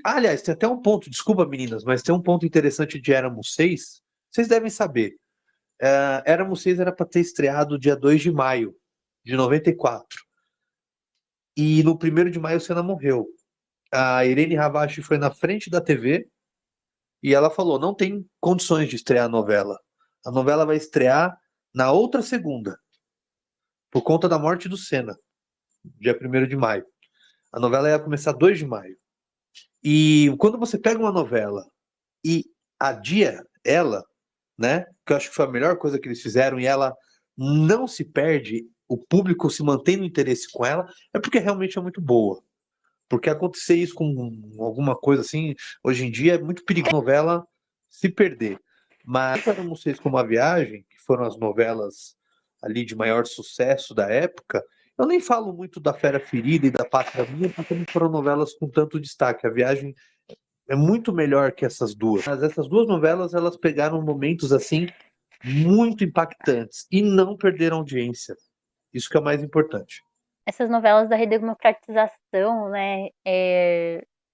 Aliás, tem até um ponto, desculpa meninas, mas tem um ponto interessante de Éramos Seis, vocês devem saber. Éramos Seis era para ter estreado dia 2 de maio de 94. E no 1º de maio o Senna morreu. A Irene Havashi foi na frente da TV e ela falou: não tem condições de estrear a novela. A novela vai estrear na outra segunda, por conta da morte do Senna, dia 1º de maio. A novela ia começar 2 de maio. E quando você pega uma novela e adia ela, né? Que eu acho que foi a melhor coisa que eles fizeram e ela não se perde, o público se mantém no interesse com ela, é porque realmente é muito boa. Porque acontecer isso com alguma coisa assim, hoje em dia é muito perigoso a novela se perder. Mas para vocês como A Viagem, que foram as novelas ali de maior sucesso da época, eu nem falo muito da Fera Ferida e da Pátria Minha, porque não foram novelas com tanto destaque. A Viagem é muito melhor que essas duas. Mas essas duas novelas, elas pegaram momentos assim muito impactantes e não perderam audiência. Isso que é o mais importante. Essas novelas da redemocratização, né?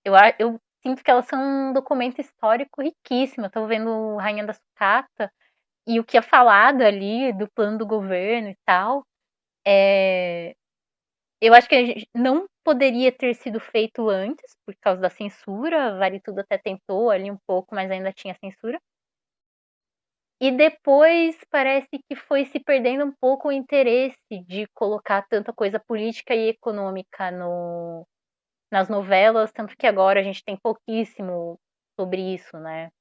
Eu sinto que elas são um documento histórico riquíssimo. Eu tô vendo Rainha da Sucata e o que é falado ali do plano do governo e tal. Eu acho que a gente não poderia ter sido feito antes, por causa da censura. Vale Tudo até tentou ali um pouco, mas ainda tinha censura. E depois parece que foi se perdendo um pouco o interesse de colocar tanta coisa política e econômica nas novelas, tanto que agora a gente tem pouquíssimo sobre isso, né?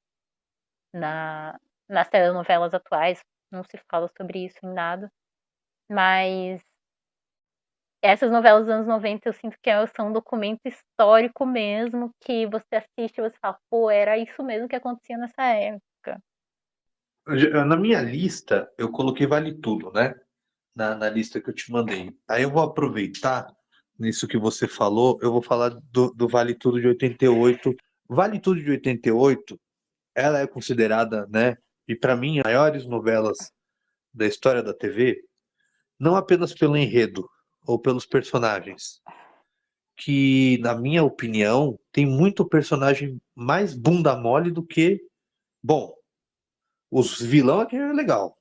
Nas telenovelas atuais, não se fala sobre isso em nada. Mas essas novelas dos anos 90 eu sinto que são um documento histórico mesmo, que você assiste e você fala, pô, era isso mesmo que acontecia nessa época. Na minha lista, eu coloquei Vale Tudo, né? Na lista que eu te mandei. Aí eu vou aproveitar nisso que você falou, eu vou falar do Vale Tudo de 88. Vale Tudo de 88, ela é considerada, né? E para mim, as maiores novelas da história da TV, não apenas pelo enredo ou pelos personagens, que, na minha opinião, tem muito personagem mais bunda mole do que. Bom, os vilão aqui é legal.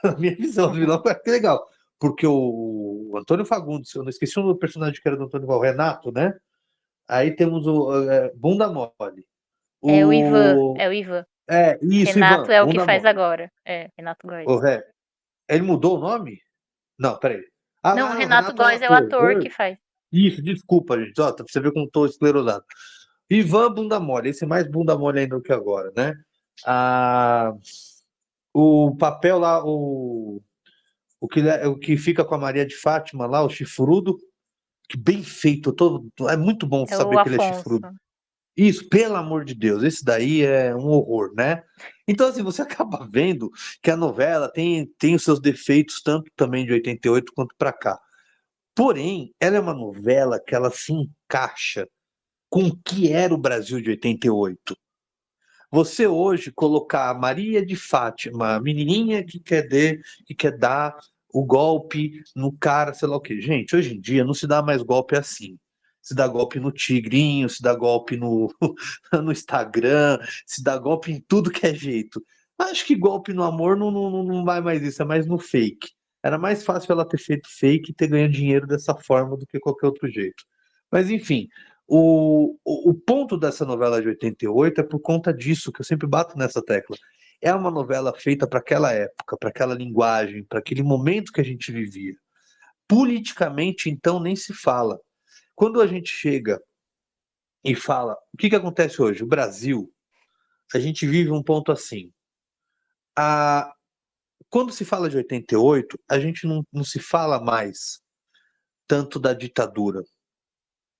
Na minha visão, os vilão é legal. Porque o Antônio Fagundes, eu não esqueci o personagem que era do Antônio Fagundes, Renato, né? Aí temos o Bunda Mole. É o Ivan, O... é o Ivan. Isso, Renato Ivan, é o que Bunda faz Mole. agora. Renato Góes. Ele mudou o nome? Não, peraí. Não, o Não, Renato Renato é o Góes é o ator. ator que faz. Isso, desculpa, gente. Ó, pra você ver como tô esclerosado. Ivan Bunda Mole, esse é mais bunda mole ainda do que agora, né? Ah, o papel lá, o que fica com a Maria de Fátima lá, o chifrudo, que bem feito, é muito bom É o saber que ele é Afonso. chifrudo. Isso, pelo amor de Deus, esse daí é um horror, né? Então, assim, você acaba vendo que a novela tem os seus defeitos, tanto também de 88 quanto para cá. Porém, ela é uma novela que ela se encaixa com o que era o Brasil de 88. Você hoje colocar a Maria de Fátima, a menininha que quer dar o golpe no cara, sei lá o quê. Gente, hoje em dia não se dá mais golpe assim. Se dá golpe no Tigrinho, se dá golpe no Instagram, se dá golpe em tudo que é jeito. Acho que golpe no amor não vai mais isso, é mais no fake. Era mais fácil ela ter feito fake e ter ganho dinheiro dessa forma do que qualquer outro jeito. Mas enfim, o ponto dessa novela de 88 é por conta disso, que eu sempre bato nessa tecla. É uma novela feita para aquela época, para aquela linguagem, para aquele momento que a gente vivia. Politicamente, então, nem se fala. Quando a gente chega e fala, o que acontece hoje? O Brasil, a gente vive um ponto assim. A, quando se fala de 88, a gente não se fala mais tanto da ditadura.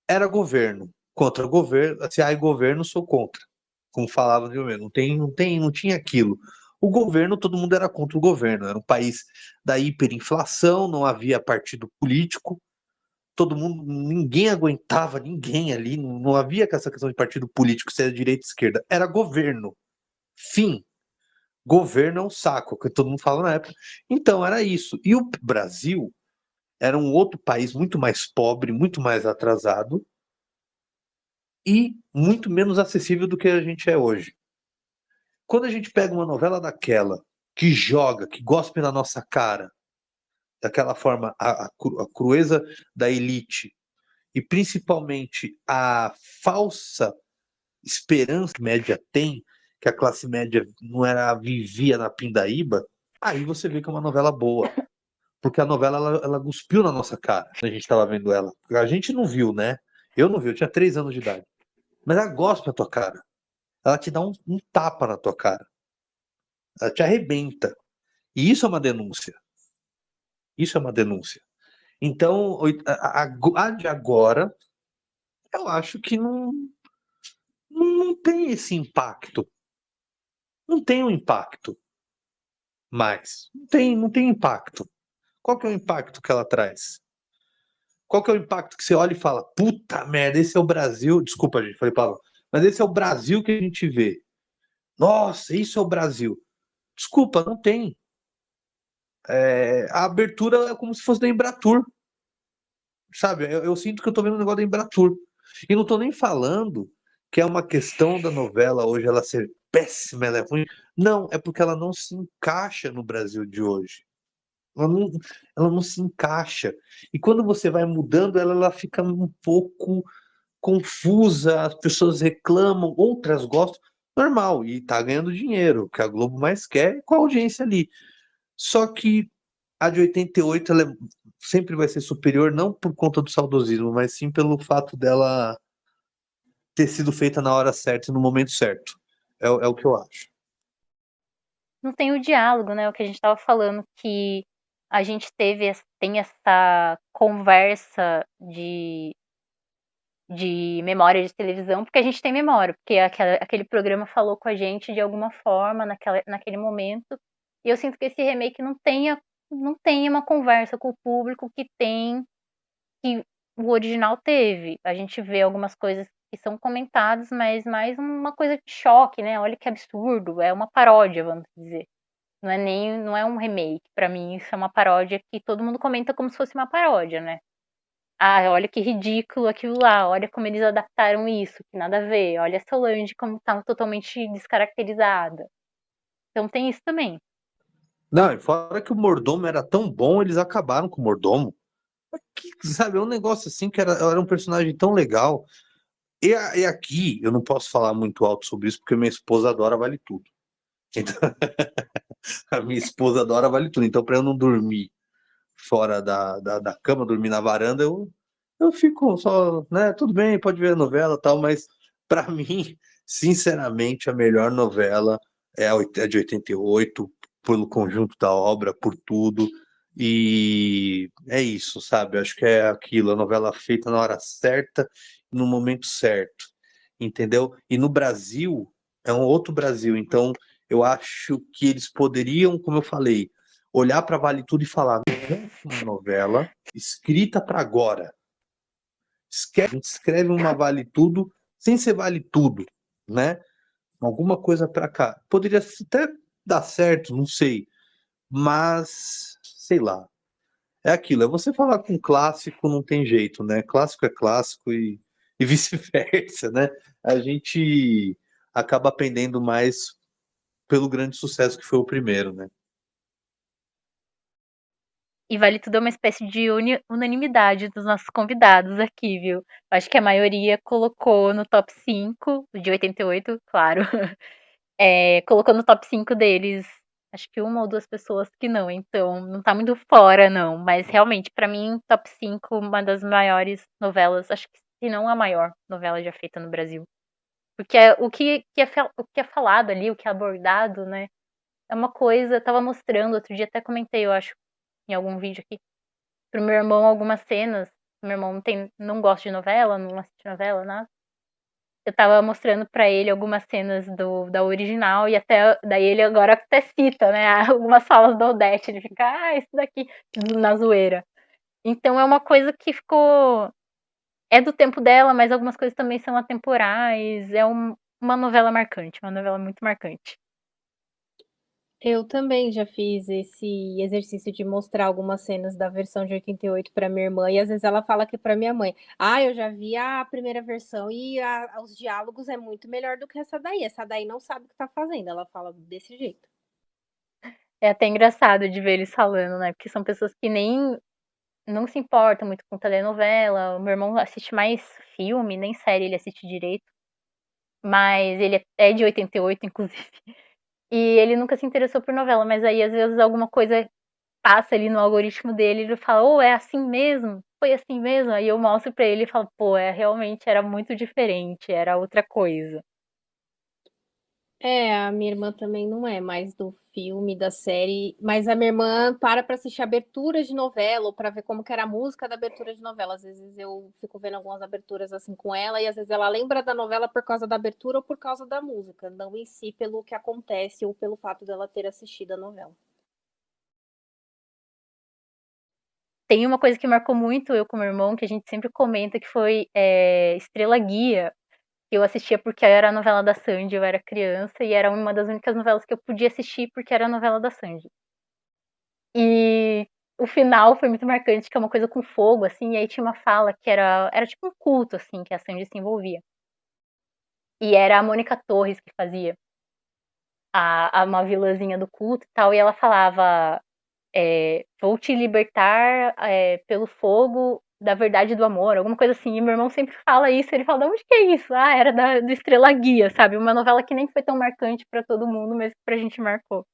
Era governo, contra governo, se há governo, sou contra. Como falava de governo, não tinha aquilo. O governo, todo mundo era contra o governo. Era um país da hiperinflação, não havia partido político, todo mundo, ninguém aguentava ninguém ali, não havia essa questão de partido político, se era direita ou esquerda, era governo. Fim. Governo é um saco, que todo mundo fala na época. Então, era isso. E o Brasil era um outro país muito mais pobre, muito mais atrasado e muito menos acessível do que a gente é hoje. Quando a gente pega uma novela daquela, que joga, que gospe na nossa cara, daquela forma, a crueza da elite, e principalmente a falsa esperança que a média tem, que a classe média não era vivia na pindaíba, aí você vê que é uma novela boa. Porque a novela, ela cuspiu na nossa cara, quando a gente estava vendo ela. A gente não viu, né? Eu não vi, eu tinha 3 anos de idade. Mas ela gospe na tua cara. Ela te dá um tapa na tua cara. Ela te arrebenta. E isso é uma denúncia. Isso é uma denúncia. Então, a de agora, eu acho que não tem esse impacto. Não tem um impacto mais. Não tem impacto. Qual que é o impacto que ela traz? Qual que é o impacto que você olha e fala, puta merda, esse é o Brasil. Desculpa, gente, falei Paulo, mas esse é o Brasil que a gente vê. Nossa, isso é o Brasil. Desculpa, não tem. A abertura é como se fosse da Embratur, sabe? Eu sinto que eu tô vendo um negócio da Embratur. E não tô nem falando que é uma questão da novela hoje ela ser péssima, ela é ruim. Não, é porque ela não se encaixa no Brasil de hoje. Ela não, ela não se encaixa. E quando você vai mudando ela, ela fica um pouco confusa, as pessoas reclamam, outras gostam. Normal, e tá ganhando dinheiro, o que a Globo mais quer é com a audiência ali. Só que a de 88 ela sempre vai ser superior, não por conta do saudosismo, mas sim pelo fato dela ter sido feita na hora certa e no momento certo. É o que eu acho. Não tem o diálogo, né? O que a gente estava falando, que a gente tem essa conversa de memória de televisão, porque a gente tem memória, porque aquele programa falou com a gente de alguma forma naquele momento. E eu sinto que esse remake não tenha uma conversa com o público que o original teve. A gente vê algumas coisas que são comentadas, mas mais uma coisa de choque, né? Olha que absurdo, é uma paródia, vamos dizer. Não é um remake. Pra mim, isso é uma paródia que todo mundo comenta como se fosse uma paródia, né? Ah, olha que ridículo aquilo lá, olha como eles adaptaram isso, que nada a ver. Olha a Solange como tá totalmente descaracterizada. Então tem isso também. Não, e fora que o mordomo era tão bom, eles acabaram com o mordomo. Sabe, é um negócio assim que era um personagem tão legal. E aqui, eu não posso falar muito alto sobre isso, porque minha esposa adora Vale Tudo. Então, a minha esposa adora Vale Tudo. Então, para eu não dormir fora da cama, dormir na varanda, eu fico só, né? Tudo bem, pode ver a novela e tal, mas para mim, sinceramente, a melhor novela é a de 88, pelo conjunto da obra, por tudo. E é isso, sabe? Acho que é aquilo, a novela feita na hora certa, no momento certo, entendeu? E no Brasil, é um outro Brasil, então eu acho que eles poderiam, como eu falei, olhar para Vale Tudo e falar: uma novela escrita para agora. A gente escreve uma Vale Tudo sem ser Vale Tudo, né? Alguma coisa para cá. Poderia até dar certo, não sei, mas sei lá. É aquilo, é você falar com clássico, não tem jeito, né? Clássico é clássico e vice-versa, né? A gente acaba aprendendo mais pelo grande sucesso que foi o primeiro, né? E Vale Tudo é uma espécie de unanimidade dos nossos convidados aqui, viu? Eu acho que a maioria colocou no top 5 de 88, claro. Colocou no top 5 deles. Acho que uma ou duas pessoas que não, então não tá muito fora, não. Mas realmente, pra mim, top 5, uma das maiores novelas, acho que se não a maior novela já feita no Brasil. Porque o que é falado ali, o que é abordado, né? é uma coisa, eu tava mostrando outro dia, até comentei, eu acho, em algum vídeo aqui, pro meu irmão algumas cenas. Meu irmão não gosta de novela, não assiste novela, nada. Eu tava mostrando pra ele algumas cenas da original e até daí ele agora até cita, né, algumas falas da Odete, ele fica, isso daqui, na zoeira. Então é uma coisa que ficou, é do tempo dela, mas algumas coisas também são atemporais, é uma novela marcante, uma novela muito marcante. Eu também já fiz esse exercício de mostrar algumas cenas da versão de 88 para minha irmã, e às vezes ela fala que para minha mãe: "Ah, eu já vi a primeira versão e os diálogos é muito melhor do que essa daí não sabe o que tá fazendo", ela fala desse jeito. É até engraçado de ver eles falando, né, porque são pessoas que nem não se importam muito com telenovela. O meu irmão assiste mais filme, nem série ele assiste direito, mas ele é de 88, inclusive. E ele nunca se interessou por novela, mas aí às vezes alguma coisa passa ali no algoritmo dele e ele fala: "Oh, é assim mesmo? Foi assim mesmo?" Aí eu mostro pra ele e falo: "Pô, realmente era muito diferente, era outra coisa". É, a minha irmã também não é mais do filme, da série, mas a minha irmã para assistir aberturas de novela ou para ver como que era a música da abertura de novela. Às vezes eu fico vendo algumas aberturas assim com ela e às vezes ela lembra da novela por causa da abertura ou por causa da música, não em si pelo que acontece ou pelo fato dela ter assistido a novela. Tem uma coisa que marcou muito eu com meu irmão, que a gente sempre comenta, que foi, Estrela Guia, que eu assistia porque era a novela da Sandy, eu era criança, e era uma das únicas novelas que eu podia assistir porque era a novela da Sandy. E o final foi muito marcante, que é uma coisa com fogo, assim, e aí tinha uma fala que era tipo um culto, assim, que a Sandy se envolvia. E era a Mônica Torres que fazia, uma vilãzinha do culto e tal, e ela falava, vou te libertar pelo fogo da verdade do amor, alguma coisa assim. E meu irmão sempre fala isso, ele fala, de onde que é isso? Era do Estrela Guia, sabe? Uma novela que nem foi tão marcante pra todo mundo, mas que pra gente marcou.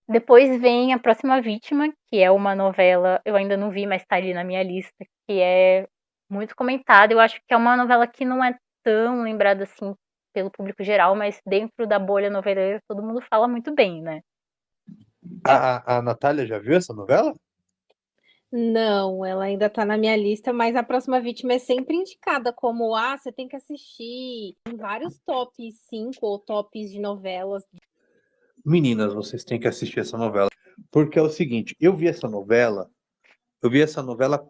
Depois vem A Próxima Vítima, que é uma novela, eu ainda não vi, mas tá ali na minha lista, que é muito comentada. Eu acho que é uma novela que não é tão lembrada assim pelo público geral, mas dentro da bolha noveleira todo mundo fala muito bem, né? A Natália já viu essa novela? Não, ela ainda tá na minha lista, mas A Próxima Vítima é sempre indicada como, você tem que assistir em vários tops 5 ou tops de novelas. Meninas, vocês têm que assistir essa novela. Porque é o seguinte, eu vi essa novela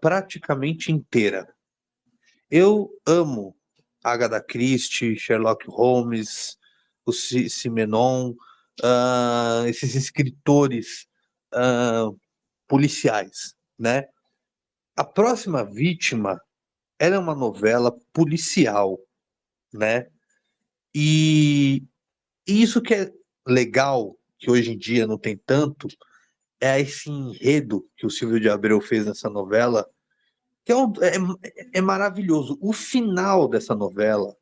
praticamente inteira. Eu amo Agatha Christie, Sherlock Holmes, o Simenon, esses escritores policiais, né? A Próxima Vítima, ela é uma novela policial, né? E isso que é legal, que hoje em dia não tem tanto, é esse enredo que o Silvio de Abreu fez nessa novela, que é maravilhoso. O final dessa novela,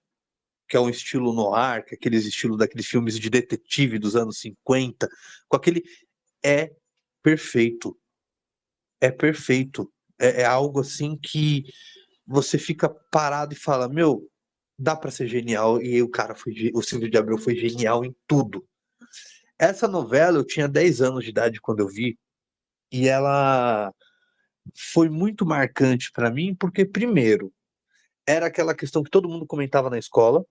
que é um estilo noir, que é aqueles estilos daqueles filmes de detetive dos anos 50, com aquele, é perfeito. É perfeito. É algo assim que você fica parado e fala, meu, dá para ser genial. E o cara o Silvio de Abreu foi genial em tudo. Essa novela eu tinha 10 anos de idade quando eu vi, e ela foi muito marcante para mim, porque primeiro, era aquela questão que todo mundo comentava na escola,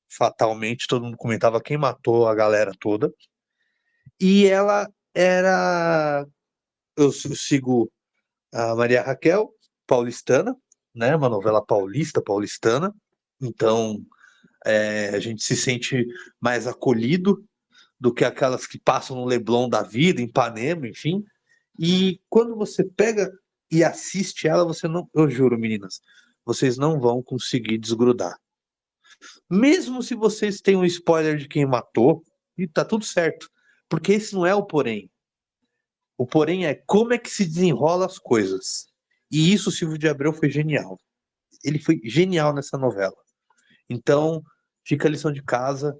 fatalmente, todo mundo comentava quem matou a galera toda. E ela era. Eu sigo a Maria Raquel, paulistana, né? Uma novela paulistana. Então, a gente se sente mais acolhido do que aquelas que passam no Leblon da vida, em Ipanema, enfim. E quando você pega e assiste ela, você não. Eu juro, meninas, vocês não vão conseguir desgrudar. Mesmo se vocês têm um spoiler de quem matou, e tá tudo certo. Porque esse não é o porém. O porém é como é que se desenrola as coisas. E isso o Silvio de Abreu foi genial. Ele foi genial nessa novela. Então, fica a lição de casa.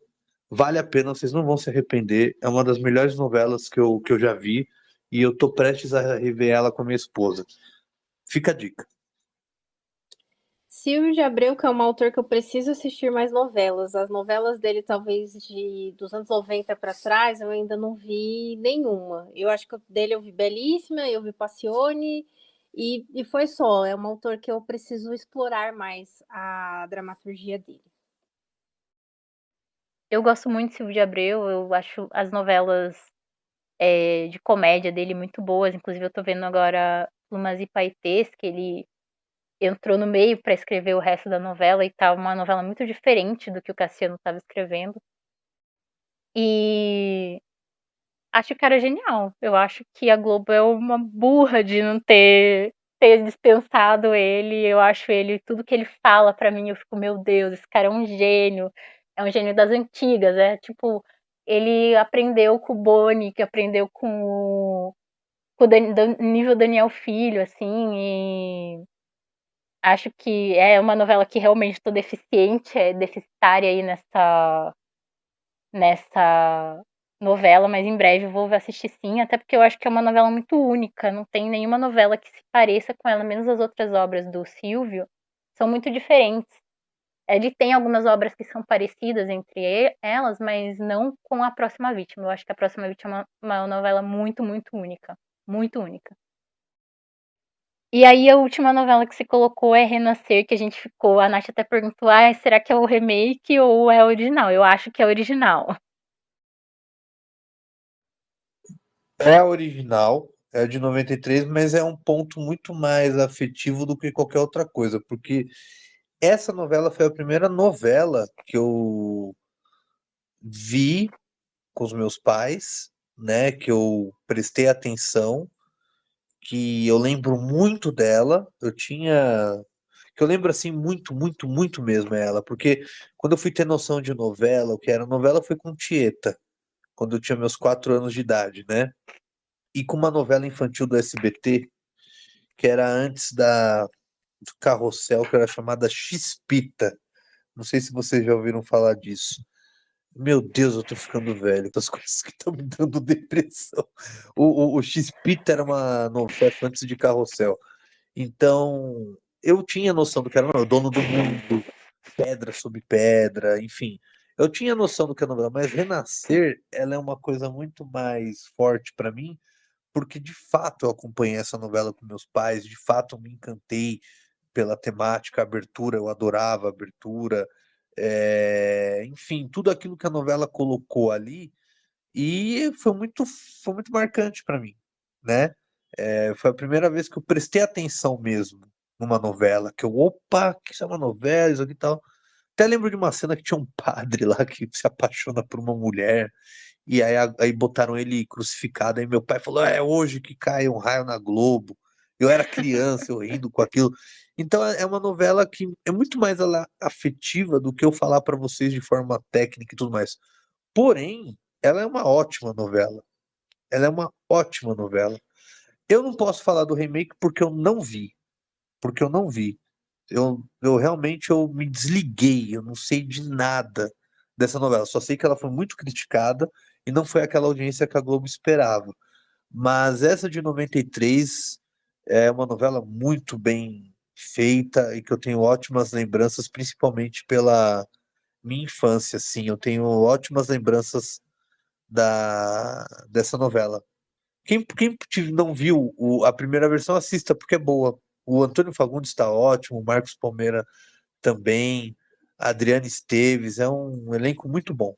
Vale a pena, vocês não vão se arrepender. É uma das melhores novelas que eu já vi. E eu tô prestes a rever ela com a minha esposa. Fica a dica. Silvio de Abreu, que é um autor que eu preciso assistir mais novelas. As novelas dele, talvez dos anos 90 para trás, eu ainda não vi nenhuma. Eu acho que dele eu vi Belíssima, eu vi Passione, e foi só. É um autor que eu preciso explorar mais a dramaturgia dele. Eu gosto muito de Silvio de Abreu, eu acho as novelas de comédia dele muito boas. Inclusive, eu tô vendo agora Plumas e Paetês, que ele entrou no meio para escrever o resto da novela e tá uma novela muito diferente do que o Cassiano estava escrevendo. E acho o cara genial. Eu acho que a Globo é uma burra de não ter dispensado ele. Eu acho ele, tudo que ele fala pra mim, eu fico, meu Deus, esse cara é um gênio. É um gênio das antigas, é tipo, ele aprendeu com o Boni, que aprendeu com o nível Daniel Filho, assim, e acho que é uma novela que realmente tô deficiente, é deficitária aí nessa novela, mas em breve eu vou assistir sim, até porque eu acho que é uma novela muito única, não tem nenhuma novela que se pareça com ela, menos as outras obras do Silvio, são muito diferentes. Ele tem algumas obras que são parecidas entre elas, mas não com A Próxima Vítima. Eu acho que A Próxima Vítima é uma novela muito, muito única. Muito única. E aí a última novela que você colocou é Renascer, que a gente ficou. A Nath até perguntou: ah, será que é o remake ou é o original? Eu acho que é original. É a original, é de 93, mas é um ponto muito mais afetivo do que qualquer outra coisa, porque essa novela foi a primeira novela que eu vi com os meus pais, né, que eu prestei atenção, que eu lembro muito dela. Que eu lembro assim muito, muito, muito mesmo ela, porque quando eu fui ter noção de novela, o que era novela foi com Tieta, quando eu tinha meus 4 anos de idade, né? E com uma novela infantil do SBT, que era antes do Carrossel, que era chamada Chispita. Não sei se vocês já ouviram falar disso. Meu Deus, eu tô ficando velho com as coisas que estão me dando depressão. O X-Pita era uma novela antes de Carrossel. Então, eu tinha noção do que era o Dono do Mundo, Pedra sobre Pedra, enfim. Eu tinha noção do que era novela, mas Renascer, ela é uma coisa muito mais forte para mim, porque de fato eu acompanhei essa novela com meus pais, de fato eu me encantei pela temática, a abertura, eu adorava a abertura, enfim, tudo aquilo que a novela colocou ali, e foi muito marcante para mim, né? Foi a primeira vez que eu prestei atenção mesmo numa novela, que eu, opa, que isso é uma novela, isso aqui e tal. Até lembro de uma cena que tinha um padre lá que se apaixona por uma mulher, e aí botaram ele crucificado, aí meu pai falou, é hoje que cai um raio na Globo. Eu era criança, eu rindo com aquilo. Então é uma novela que é muito mais afetiva do que eu falar para vocês de forma técnica e tudo mais. Porém, ela é uma ótima novela. Ela é uma ótima novela. Eu não posso falar do remake porque eu não vi. Porque eu não vi. Eu realmente eu me desliguei, eu não sei de nada dessa novela. Só sei que ela foi muito criticada e não foi aquela audiência que a Globo esperava. Mas essa de 93 é uma novela muito bem feita e que eu tenho ótimas lembranças, principalmente pela minha infância, assim. Eu tenho ótimas lembranças dessa novela. Quem não viu a primeira versão, assista, porque é boa. O Antônio Fagundes está ótimo, o Marcos Palmeira também, a Adriana Esteves, é um elenco muito bom.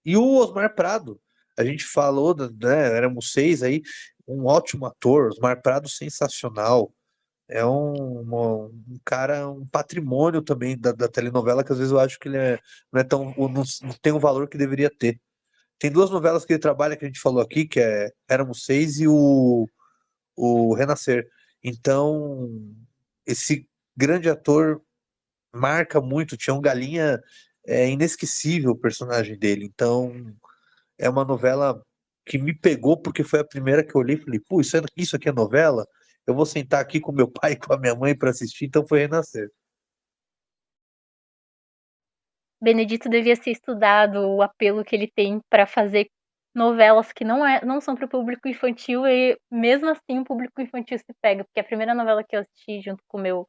E o Osmar Prado, a gente falou, né, éramos 6 aí, um ótimo ator, Osmar Prado sensacional. É um cara, um patrimônio também da telenovela, que às vezes eu acho que ele não é tão, não tem o valor que deveria ter. Tem duas novelas que ele trabalha que a gente falou aqui, que é Éramos Seis e o Renascer. Então, esse grande ator marca muito. Tinha um Galinha, inesquecível o personagem dele. Então, é uma novela que me pegou porque foi a primeira que eu olhei e falei, pô, isso aqui é novela? Eu vou sentar aqui com meu pai e com a minha mãe para assistir, então foi Renascer. Benedito devia ser estudado, o apelo que ele tem para fazer novelas que não são para o público infantil e mesmo assim o público infantil se pega, porque a primeira novela que eu assisti junto com meu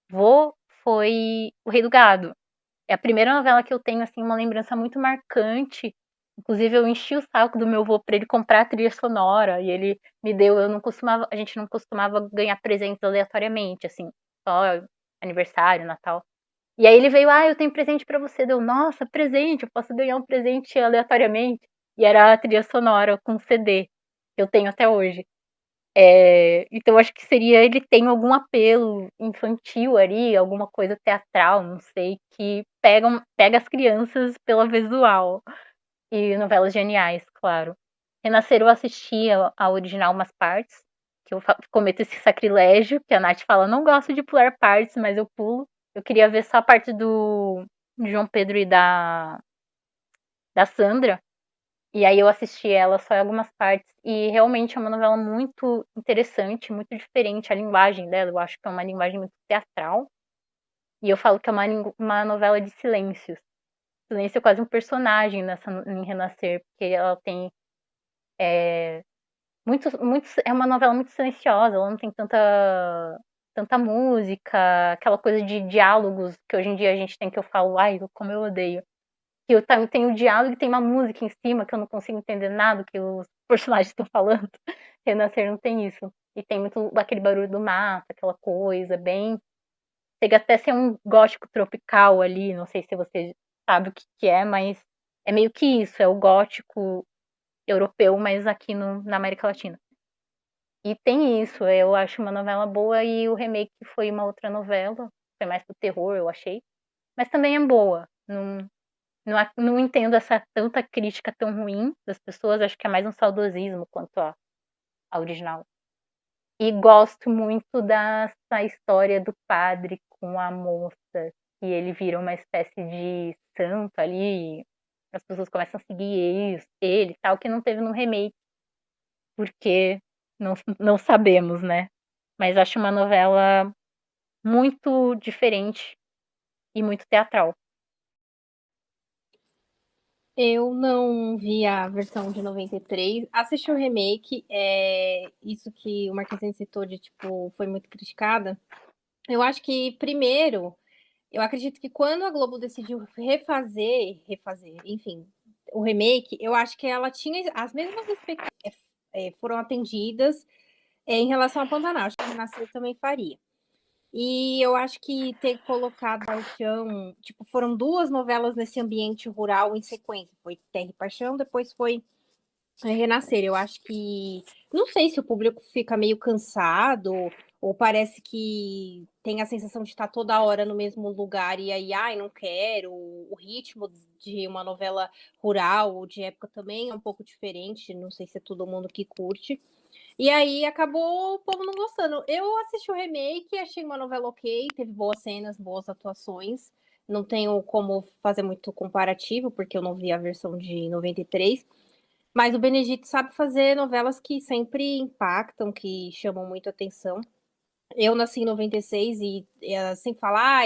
vô foi O Rei do Gado. É a primeira novela que eu tenho, assim, uma lembrança muito marcante. Inclusive, eu enchi o saco do meu avô para ele comprar a trilha sonora e ele me deu. A gente não costumava ganhar presentes aleatoriamente, assim, só aniversário, Natal. E aí ele veio, eu tenho presente para você. Deu, nossa, presente, eu posso ganhar um presente aleatoriamente. E era a trilha sonora com CD, que eu tenho até hoje. Então acho que ele tem algum apelo infantil ali, alguma coisa teatral, não sei, que pega as crianças pela visual. E novelas geniais, claro. Renascer eu assisti a original umas partes, que eu cometo esse sacrilégio, que a Nath fala, não gosto de pular partes, mas eu pulo. Eu queria ver só a parte do João Pedro e da Sandra. E aí eu assisti ela só em algumas partes. E realmente é uma novela muito interessante, muito diferente. A linguagem dela, eu acho que é uma linguagem muito teatral. E eu falo que é uma novela de silêncios. Silêncio é quase um personagem em Renascer, porque ela tem é uma novela muito silenciosa, ela não tem tanta música, aquela coisa de diálogos que hoje em dia a gente tem que eu falo, como eu odeio. Que tem o diálogo e tem uma música em cima que eu não consigo entender nada que os personagens estão falando. Renascer não tem isso. E tem muito daquele barulho do mato, aquela coisa bem. Chega até a ser um gótico tropical ali, não sei se você sabe o que é, mas é meio que isso, é o gótico europeu, mas aqui na América Latina. E tem isso, eu acho uma novela boa e o remake foi uma outra novela, foi mais pro terror, eu achei. Mas também é boa. Não entendo essa tanta crítica tão ruim das pessoas, acho que é mais um saudosismo quanto a original. E gosto muito dessa história do padre com a moça, que ele vira uma espécie de santo ali, as pessoas começam a seguir ele e tal, que não teve no remake, porque não sabemos, né? Mas acho uma novela muito diferente e muito teatral. Eu não vi a versão de 93, assisti o remake, isso que o Marquezine citou de, tipo, foi muito criticada. Eu acho que, primeiro, eu acredito que quando a Globo decidiu refazer, enfim, o remake, eu acho que ela tinha as mesmas expectativas, foram atendidas em relação a Pantanal, acho que a Renascer também faria. E eu acho que ter colocado Paixão, tipo, foram duas novelas nesse ambiente rural em sequência. Foi Terra e Paixão, depois foi Renascer. Eu acho que. Não sei se o público fica meio cansado, ou parece que tem a sensação de estar toda hora no mesmo lugar e aí, não quero. O ritmo de uma novela rural ou de época também é um pouco diferente. Não sei se é todo mundo que curte. E aí acabou o povo não gostando. Eu assisti o remake, achei uma novela ok, teve boas cenas, boas atuações. Não tenho como fazer muito comparativo, porque eu não vi a versão de 93. Mas o Benedito sabe fazer novelas que sempre impactam, que chamam muito atenção. Eu nasci em 96 e sempre fala,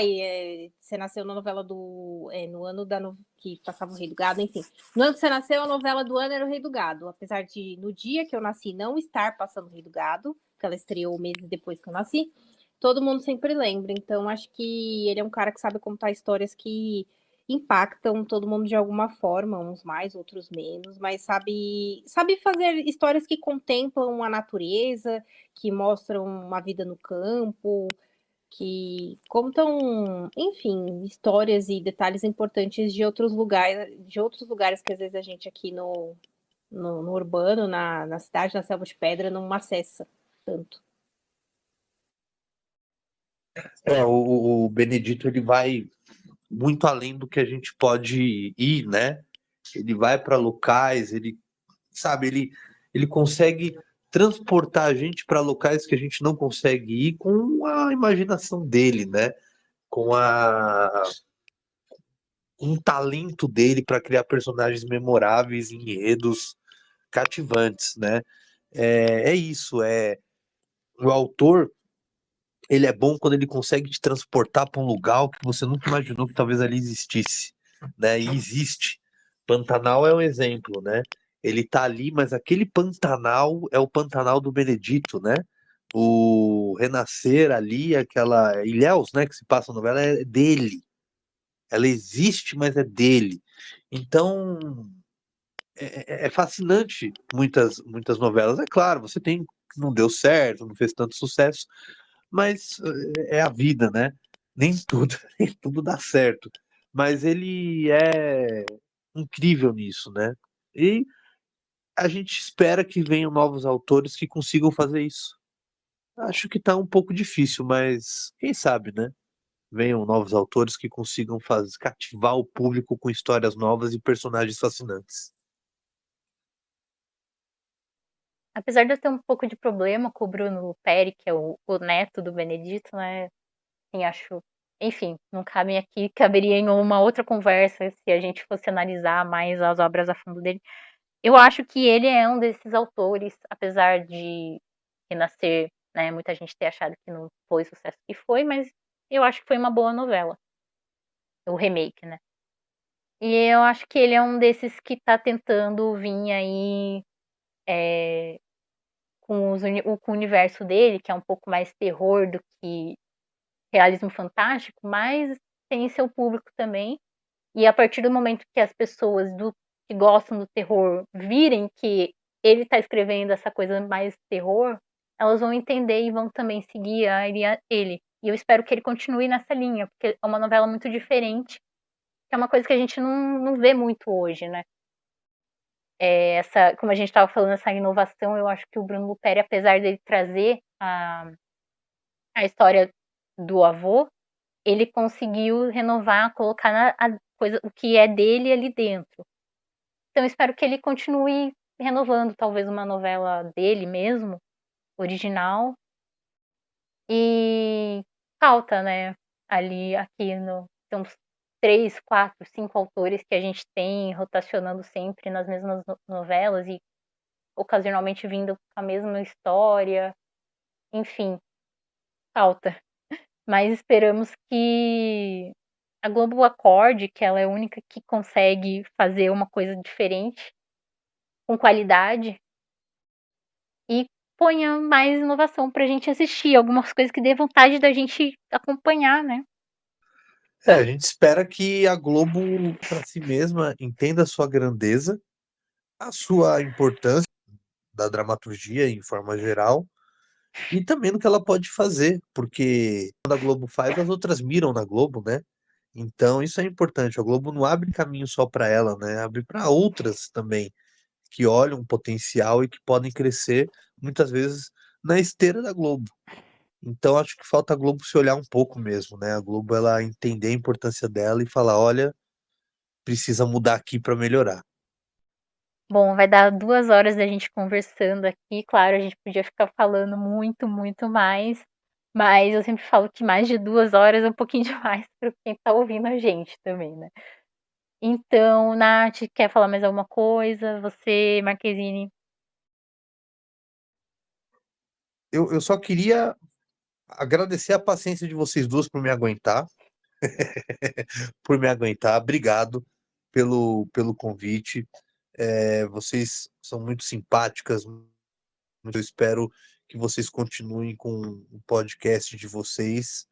você nasceu na novela no ano que passava o Rei do Gado, enfim. No ano que você nasceu, a novela do ano era o Rei do Gado. Apesar de, no dia que eu nasci, não estar passando o Rei do Gado, que ela estreou meses depois que eu nasci, todo mundo sempre lembra. Então, acho que ele é um cara que sabe contar histórias que impactam todo mundo de alguma forma, uns mais, outros menos, mas sabe fazer histórias que contemplam a natureza, que mostram uma vida no campo, que contam, enfim, histórias e detalhes importantes de outros lugares que às vezes a gente aqui no urbano, na cidade, na selva de pedra, não acessa tanto. O Benedito ele vai muito além do que a gente pode ir, né? Ele vai para locais, ele consegue transportar a gente para locais que a gente não consegue ir com a imaginação dele, né? Com um talento dele para criar personagens memoráveis, enredos cativantes, né? É isso, o autor ele é bom quando ele consegue te transportar para um lugar que você nunca imaginou que talvez ali existisse, né? E existe. Pantanal é um exemplo, né? Ele tá ali, mas aquele Pantanal é o Pantanal do Benedito, né? O Renascer ali, aquela Ilhéus, né, que se passa a novela, é dele. Ela existe, mas é dele. Então, é fascinante muitas novelas. É claro, você tem que não deu certo, não fez tanto sucesso, mas é a vida, né? Nem tudo, nem tudo dá certo. Mas ele é incrível nisso, né? E a gente espera que venham novos autores que consigam fazer isso. Acho que tá um pouco difícil, mas quem sabe, né? Venham novos autores que consigam cativar o público com histórias novas e personagens fascinantes. Apesar de eu ter um pouco de problema com o Bruno Peri, que é o neto do Benedito, né? Assim, acho. Enfim, não cabe aqui, caberia em uma outra conversa se a gente fosse analisar mais as obras a fundo dele. Eu acho que ele é um desses autores, apesar de Renascer, né? Muita gente ter achado que não foi o sucesso que foi, mas eu acho que foi uma boa novela. O remake, né? E eu acho que ele é um desses que tá tentando vir aí com o universo dele, que é um pouco mais terror do que realismo fantástico, mas tem seu público também. E a partir do momento que as pessoas que gostam do terror virem que ele está escrevendo essa coisa mais terror, elas vão entender e vão também seguir ele. E eu espero que ele continue nessa linha, porque é uma novela muito diferente, que é uma coisa que a gente não vê muito hoje, né? Como a gente estava falando, essa inovação, eu acho que o Bruno Luperi, apesar dele trazer a história do avô, ele conseguiu renovar, colocar a coisa, o que é dele ali dentro. Então, eu espero que ele continue renovando, talvez uma novela dele mesmo, original. E falta, né? Ali, aqui no. Tem uns 3, 4, 5 autores que a gente tem rotacionando sempre nas mesmas novelas e ocasionalmente vindo com a mesma história. Enfim, falta. Mas esperamos que a Globo acorde, que ela é a única que consegue fazer uma coisa diferente, com qualidade, e ponha mais inovação pra gente assistir, algumas coisas que dê vontade da gente acompanhar, né? A gente espera que a Globo, para si mesma, entenda a sua grandeza, a sua importância da dramaturgia em forma geral, e também no que ela pode fazer, porque quando a Globo faz, as outras miram na Globo, né? Então isso é importante. A Globo não abre caminho só para ela, né? Abre para outras também que olham o potencial e que podem crescer muitas vezes na esteira da Globo. Então acho que falta a Globo se olhar um pouco mesmo, né? A Globo ela entender a importância dela e falar, olha, precisa mudar aqui para melhorar. Bom, vai dar 2 horas da gente conversando aqui. Claro, a gente podia ficar falando muito, muito mais, mas eu sempre falo que mais de 2 horas é um pouquinho demais para quem tá ouvindo a gente também, né? Então, Nath, quer falar mais alguma coisa? Você, Marquezine? Eu só queria agradecer a paciência de vocês duas por me aguentar, por me aguentar. Obrigado pelo convite. Vocês são muito simpáticas. Eu espero que vocês continuem com o podcast de vocês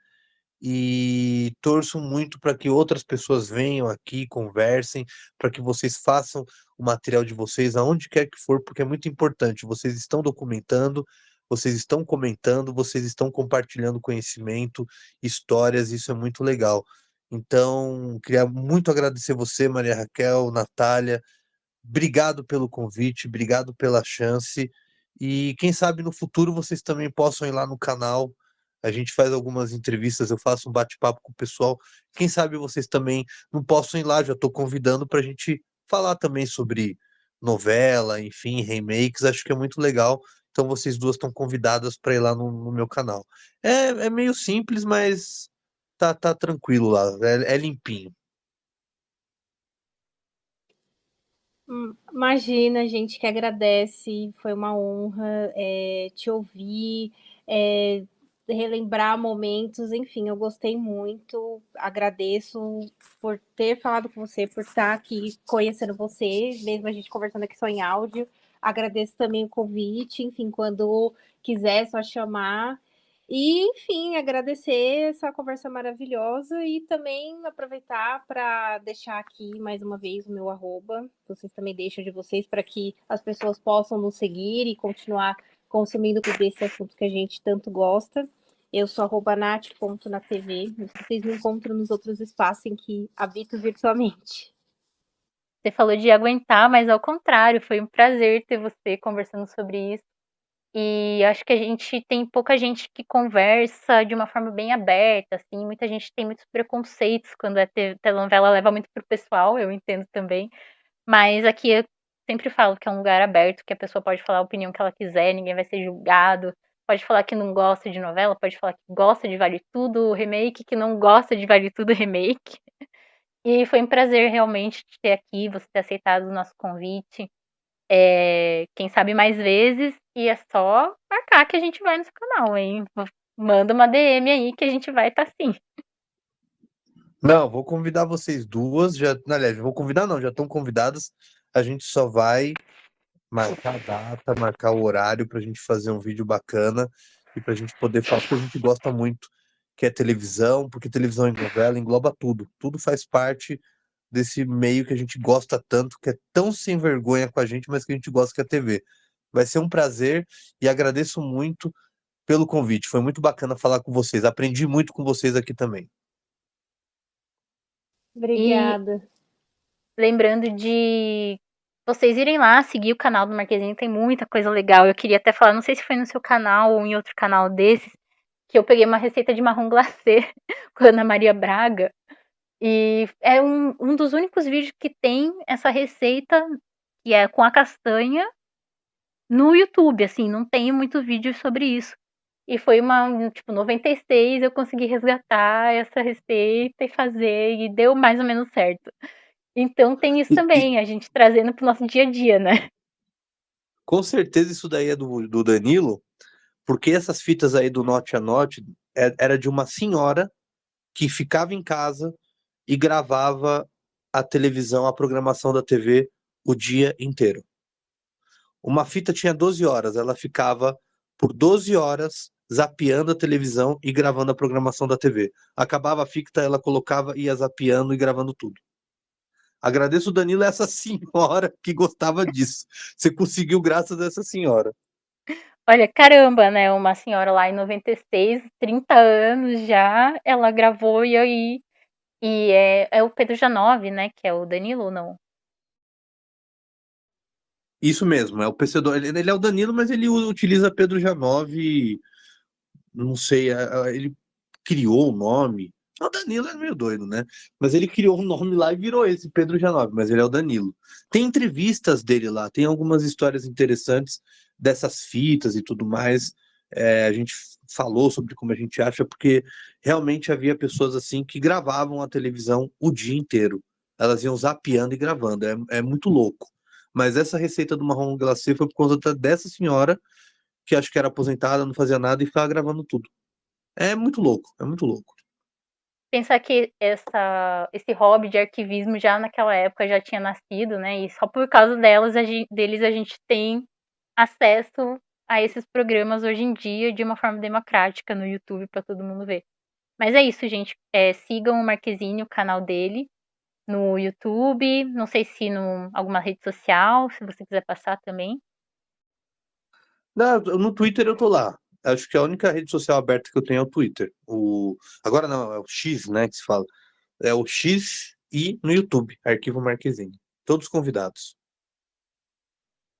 e torço muito para que outras pessoas venham aqui, conversem, para que vocês façam o material de vocês aonde quer que for, porque é muito importante. Vocês estão documentando, vocês estão comentando, vocês estão compartilhando conhecimento, histórias, isso é muito legal. Então, queria muito agradecer você, Maria Raquel, Natália. Obrigado pelo convite, obrigado pela chance. E quem sabe no futuro vocês também possam ir lá no canal. A gente faz algumas entrevistas, eu faço um bate-papo com o pessoal. Quem sabe vocês também não possam ir lá, já estou convidando para a gente falar também sobre novela, enfim, remakes. Acho que é muito legal. Então vocês duas estão convidadas para ir lá no meu canal. É meio simples, mas tá tranquilo lá, é limpinho. Imagina, a gente que agradece, foi uma honra te ouvir, relembrar momentos, enfim, eu gostei muito, agradeço por ter falado com você, por estar aqui conhecendo você, mesmo a gente conversando aqui só em áudio, Agradeço também o convite, enfim, quando quiser, é só chamar. E, enfim, agradecer essa conversa maravilhosa e também aproveitar para deixar aqui mais uma vez o meu @. Vocês também deixam de vocês para que as pessoas possam nos seguir e continuar consumindo desse assunto que a gente tanto gosta. Eu sou @nath.natv. Vocês me encontram nos outros espaços em que habito virtualmente. Você falou de aguentar, mas ao contrário, foi um prazer ter você conversando sobre isso. E acho que a gente tem pouca gente que conversa de uma forma bem aberta, assim. Muita gente tem muitos preconceitos quando é telenovela, leva muito pro pessoal, eu entendo também. Mas aqui eu sempre falo que é um lugar aberto, que a pessoa pode falar a opinião que ela quiser, ninguém vai ser julgado. Pode falar que não gosta de novela, pode falar que gosta de Vale Tudo Remake, que não gosta de Vale Tudo Remake. E foi um prazer realmente te ter aqui, você ter aceitado o nosso convite. Quem sabe mais vezes, e é só marcar que a gente vai no seu canal, hein? Manda uma DM aí que a gente vai estar sim. Não, vou convidar vocês duas, já, aliás, vou convidar não, já estão convidadas. A gente só vai marcar a data, marcar o horário para a gente fazer um vídeo bacana e para a gente poder falar o que a gente gosta muito, que é televisão, porque televisão e novela engloba tudo. Tudo faz parte desse meio que a gente gosta tanto, que é tão sem vergonha com a gente, mas que a gente gosta que é a TV. Vai ser um prazer e agradeço muito pelo convite. Foi muito bacana falar com vocês. Aprendi muito com vocês aqui também. E Obrigada. lembrando de vocês irem lá seguir o canal do Marquezinho, tem muita coisa legal. Eu queria até falar, não sei se foi no seu canal ou em outro canal desses, que eu peguei uma receita de marrom glacê com a Ana Maria Braga. E é um dos únicos vídeos que tem essa receita, que é com a castanha, no YouTube, assim, não tem muito vídeo sobre isso. E foi tipo, 96 eu consegui resgatar essa receita e fazer, e deu mais ou menos certo. Então tem isso E também, a gente trazendo pro nosso dia a dia, né? com certeza isso daí é do Danilo, porque essas fitas aí do Note a Note era de uma senhora que ficava em casa e gravava a televisão, a programação da TV o dia inteiro. Uma fita tinha 12 horas, ela ficava por 12 horas zapeando a televisão e gravando a programação da TV. Acabava a fita, ela colocava, ia zapeando e gravando tudo. Agradeço o Danilo, essa senhora que gostava disso. Você conseguiu graças a essa senhora. Olha, caramba, né? Uma senhora lá em 96, 30 anos já, ela gravou e aí. E é o Pedro Janove, né? Que é o Danilo ou não? Isso mesmo, é o PC2. Ele é o Danilo, mas ele utiliza Pedro Janove, não sei, ele criou o nome. O Danilo é meio doido, né? Mas ele criou um nome lá e virou esse, Pedro Janove, mas ele é o Danilo. Tem entrevistas dele lá, tem algumas histórias interessantes dessas fitas e tudo mais. A gente falou sobre como a gente acha, porque realmente havia pessoas assim que gravavam a televisão o dia inteiro. Elas iam zapeando e gravando, é muito louco. Mas essa receita do marrom glacê foi por conta dessa senhora, que acho que era aposentada, não fazia nada e ficava gravando tudo. É muito louco, é muito louco. Pensar que esse hobby de arquivismo já naquela época já tinha nascido, né? E só por causa deles a gente tem acesso a esses programas hoje em dia de uma forma democrática no YouTube para todo mundo ver. Mas é isso, gente. Sigam o Marquezine, o canal dele, no YouTube. Não sei se no alguma rede social, se você quiser passar também. No Twitter eu tô lá. Acho que a única rede social aberta que eu tenho é o Twitter. Agora não, é o X, né, que se fala. É o X e no YouTube, Arquivo Marquezine. Todos convidados.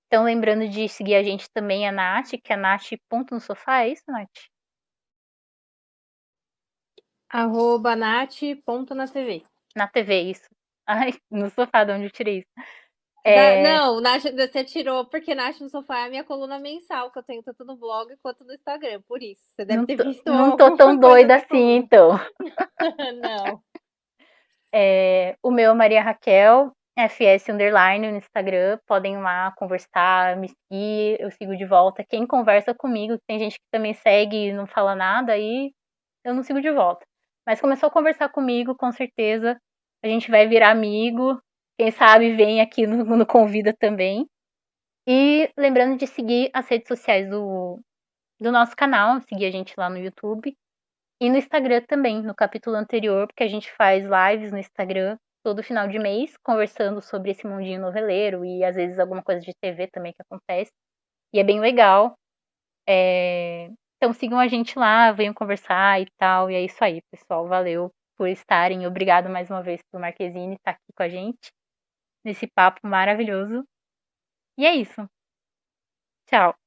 Então, lembrando de seguir a gente também, a Nath, que é Nath.no-sofá, é isso, Nath? @nath.natv. Na TV, isso. Ai, no sofá, de onde eu tirei isso. Não, Nath, você tirou, porque Nath no Sofá é a minha coluna mensal, que eu tenho tanto no blog quanto no Instagram, por isso. Você deve ter visto Não tô alguma tão coisa doida da assim, coluna. então. Não. O meu é Maria Raquel, FS Underline no Instagram. Podem ir lá conversar, me seguir, eu sigo de volta. Quem conversa comigo, tem gente que também segue e não fala nada, aí eu não sigo de volta. Mas começou a conversar comigo, com certeza a gente vai virar amigo. Quem sabe vem aqui no Convida também. E lembrando de seguir as redes sociais do nosso canal, seguir a gente lá no YouTube e no Instagram também, no capítulo anterior, porque a gente faz lives no Instagram todo final de mês, conversando sobre esse mundinho noveleiro e às vezes alguma coisa de TV também que acontece. E é bem legal. Então sigam a gente lá, venham conversar e tal. E é isso aí, pessoal. Valeu por estarem. Obrigado mais uma vez pro Marquezine estar aqui com a gente nesse papo maravilhoso. E é isso. Tchau.